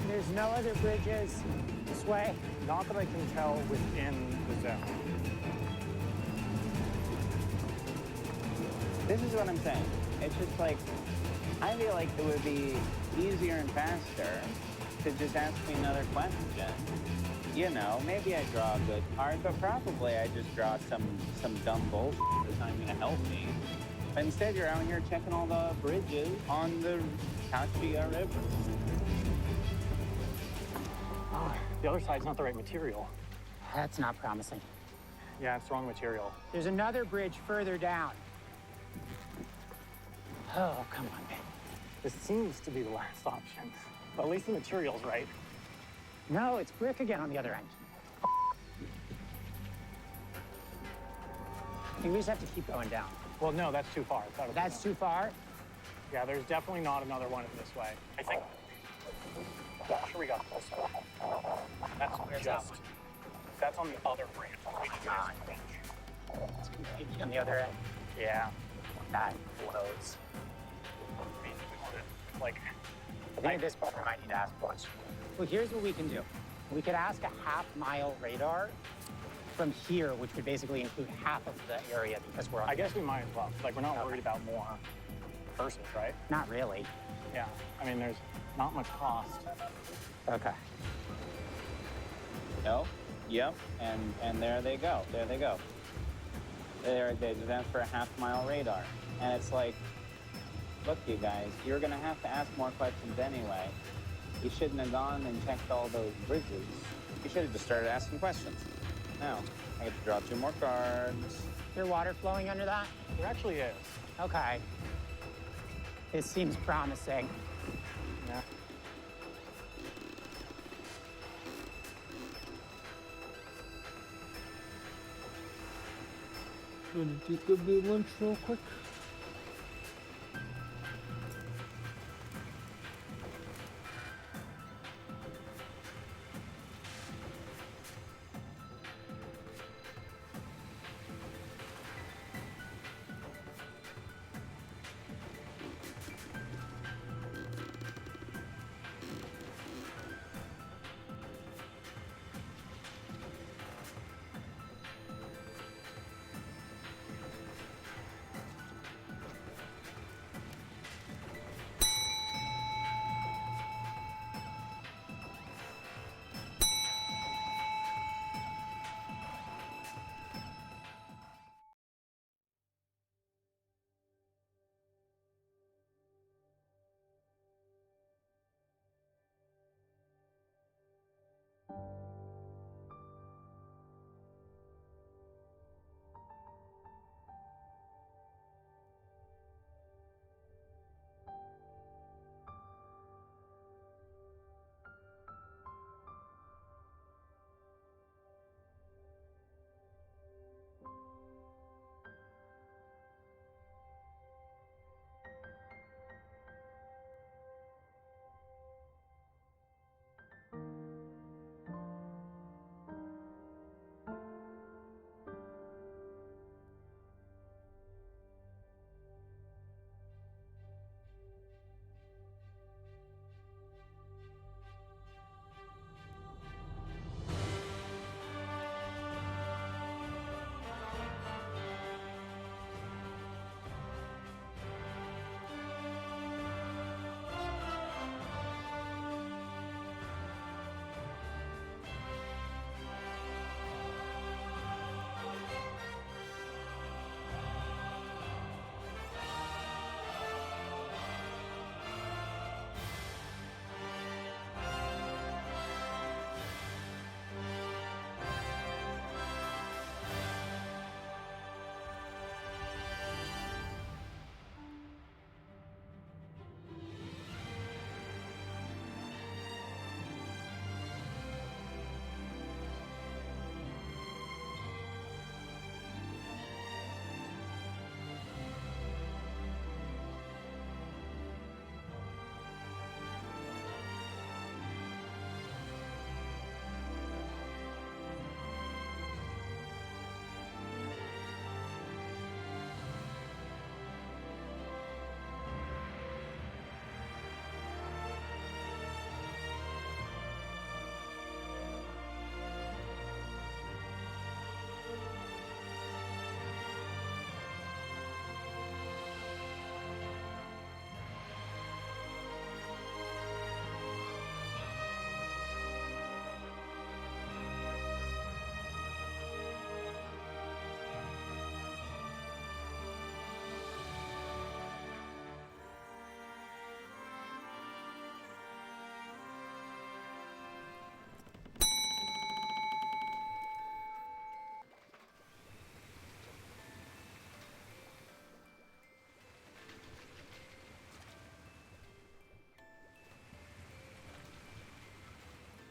There's no other bridges this way? Not that I can tell within the zone. This is what I'm saying. It's just like, I feel like it would be easier and faster to just ask me another question. You know, maybe I draw a good card, but probably I just draw some dumb bullshit that's not gonna help me. But instead, you're out here checking all the bridges on the Kachia River. Oh, the other side's not the right material. That's not promising. Yeah, it's the wrong material. There's another bridge further down. Oh, come on, man. This seems to be the last option. But at least the material's right. No, it's brick again on the other end. I think we just have to keep going down. Well, no, that's too far. That's too far? Yeah, there's definitely not another one in this way. I think. Yeah, sure we got this one. That's on the other branch. It's completely on the other end. Yeah. That blows. Like, I think at this point we might need to ask questions. Well, here's what we can do. We could ask a half-mile radar from here, which would basically include half of the area because we're on. I guess we might as well. Like, we're not worried about more persons, right? Not really. Yeah. I mean, there's not much cost. Okay. No. Yep. And there they go. There they go. They just asked for a half-mile radar. And it's like, look, you guys, you're going to have to ask more questions anyway. You shouldn't have gone and checked all those bridges. You should have just started asking questions. Now, I get to draw 2 more cards. Is there water flowing under that? There actually is. Okay. This seems promising. Yeah. Gonna take a bit lunch real quick.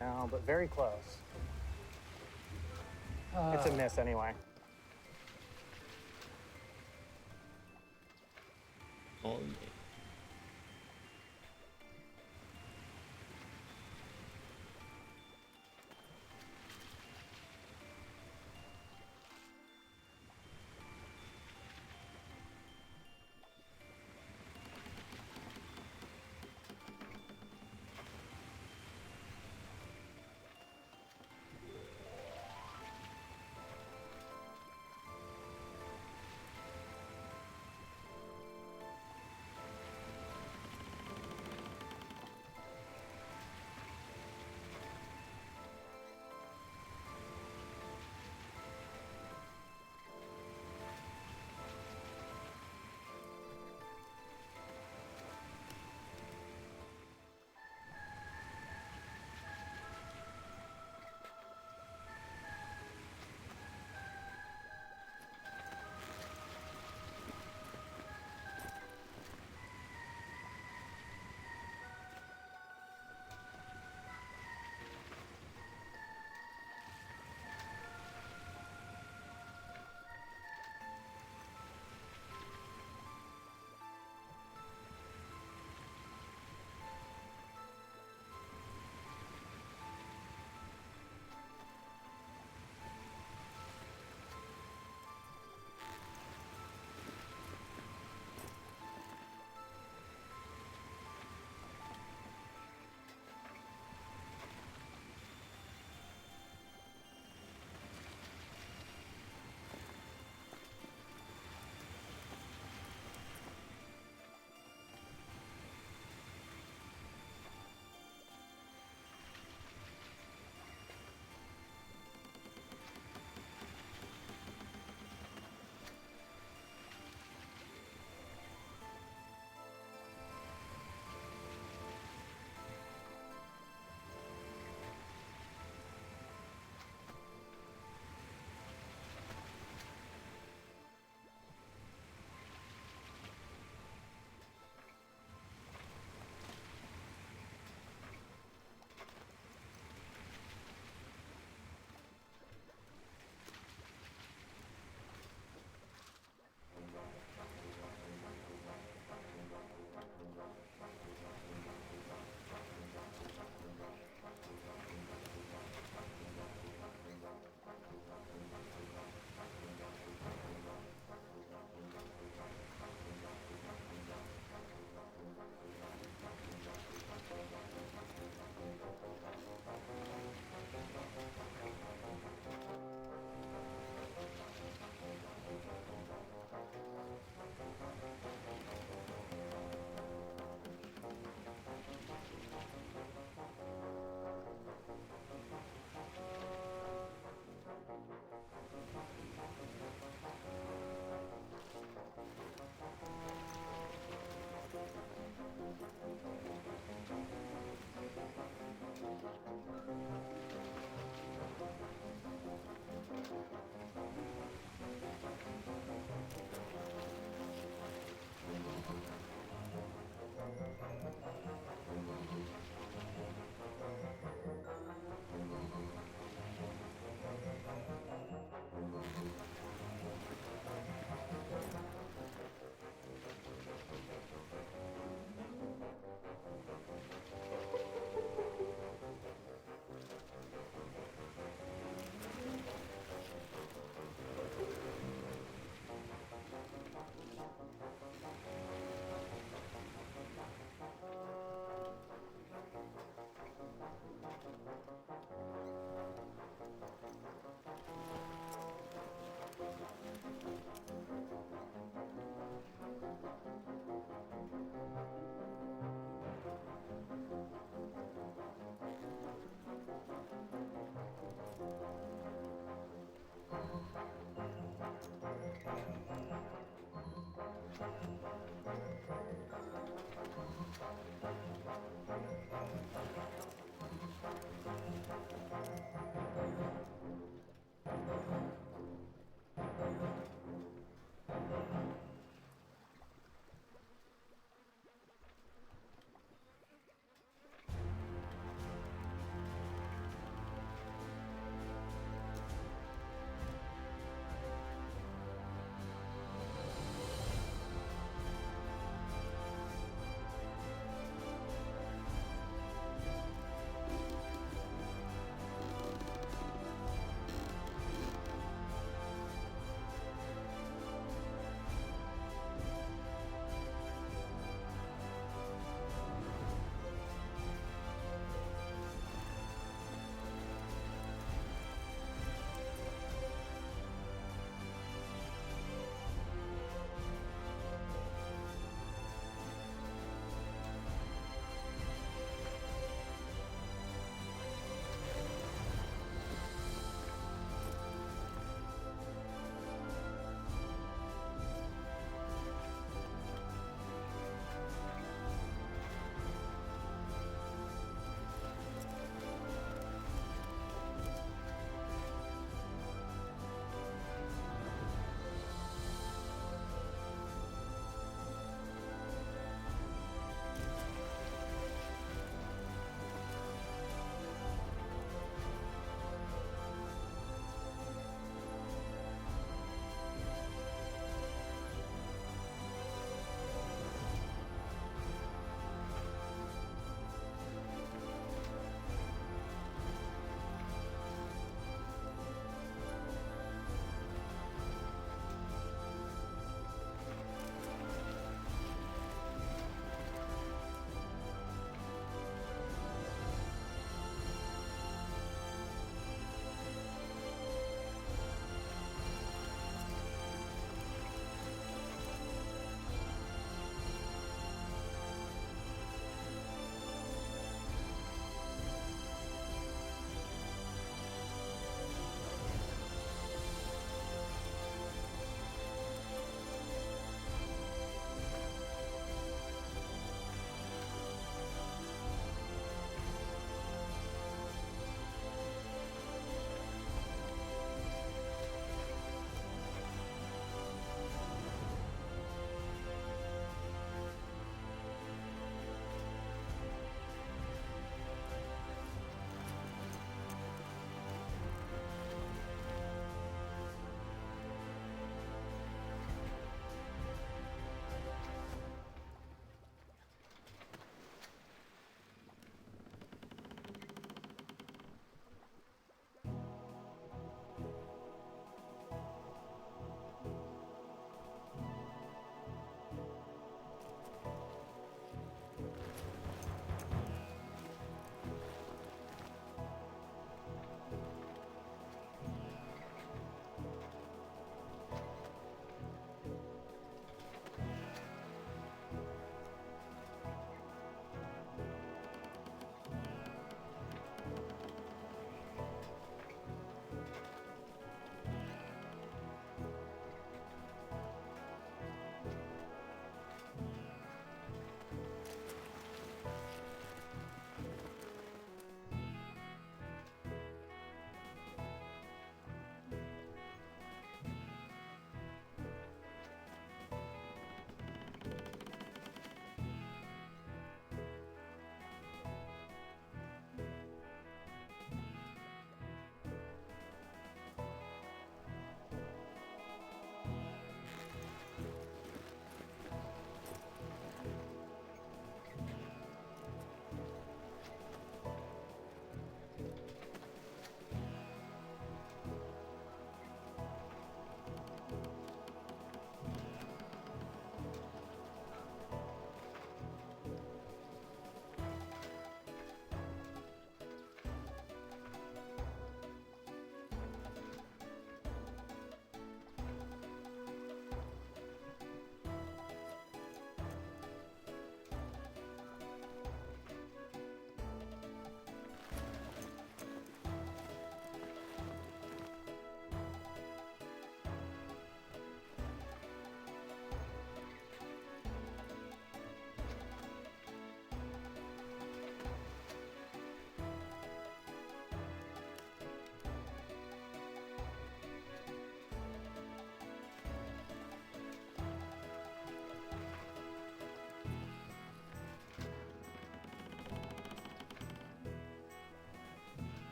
No, but very close. It's a miss anyway. Oh yeah.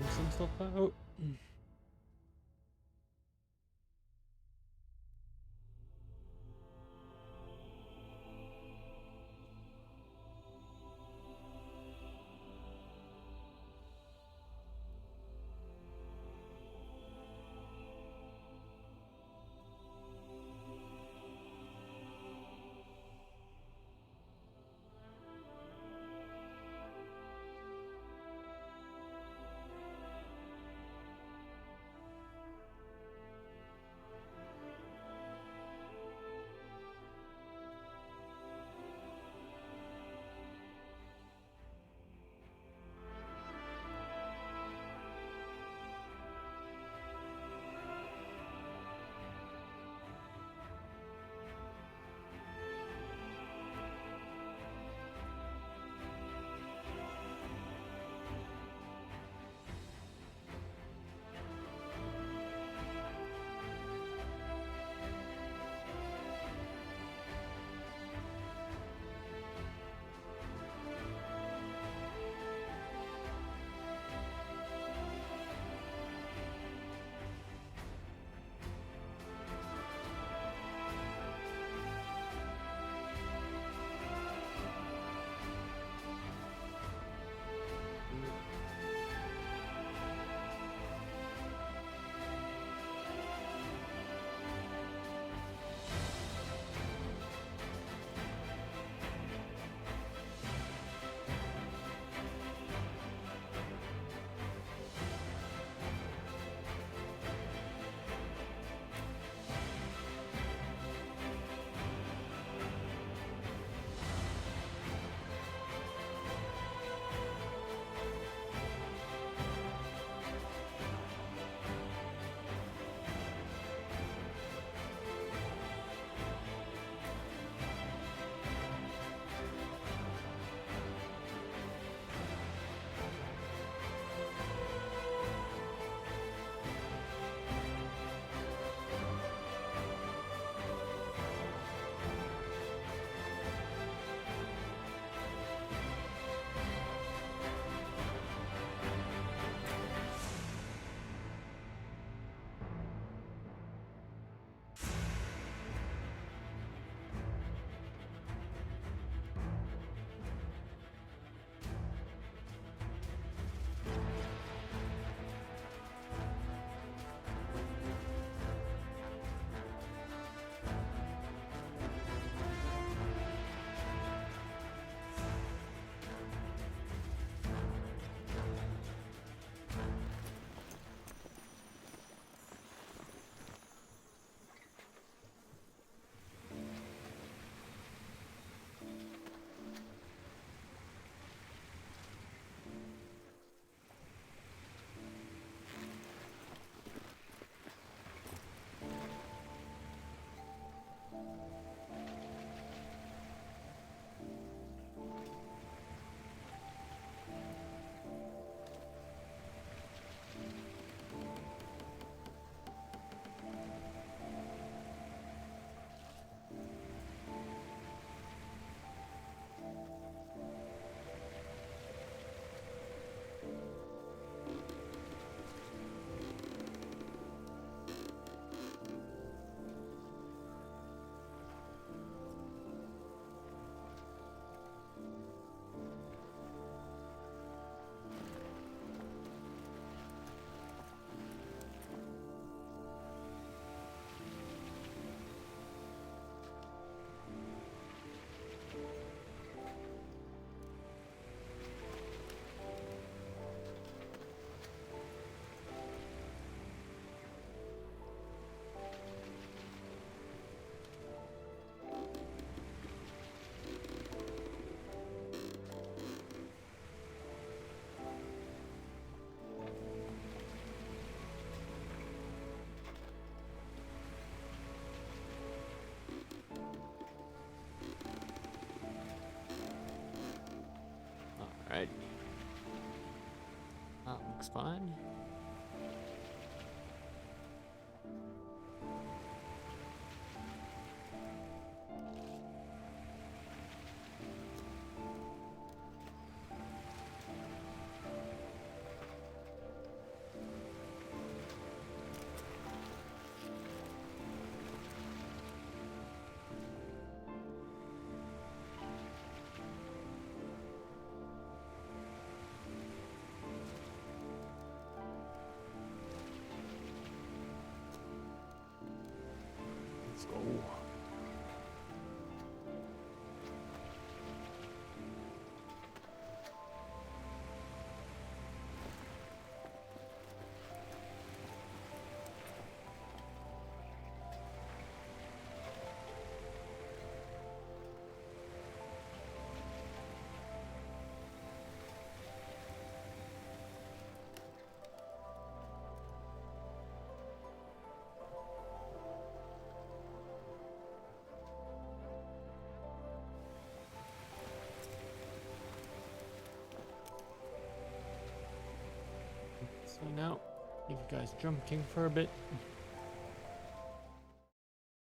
some stuff out. Alright. That looks fine. You guys drum king for a bit.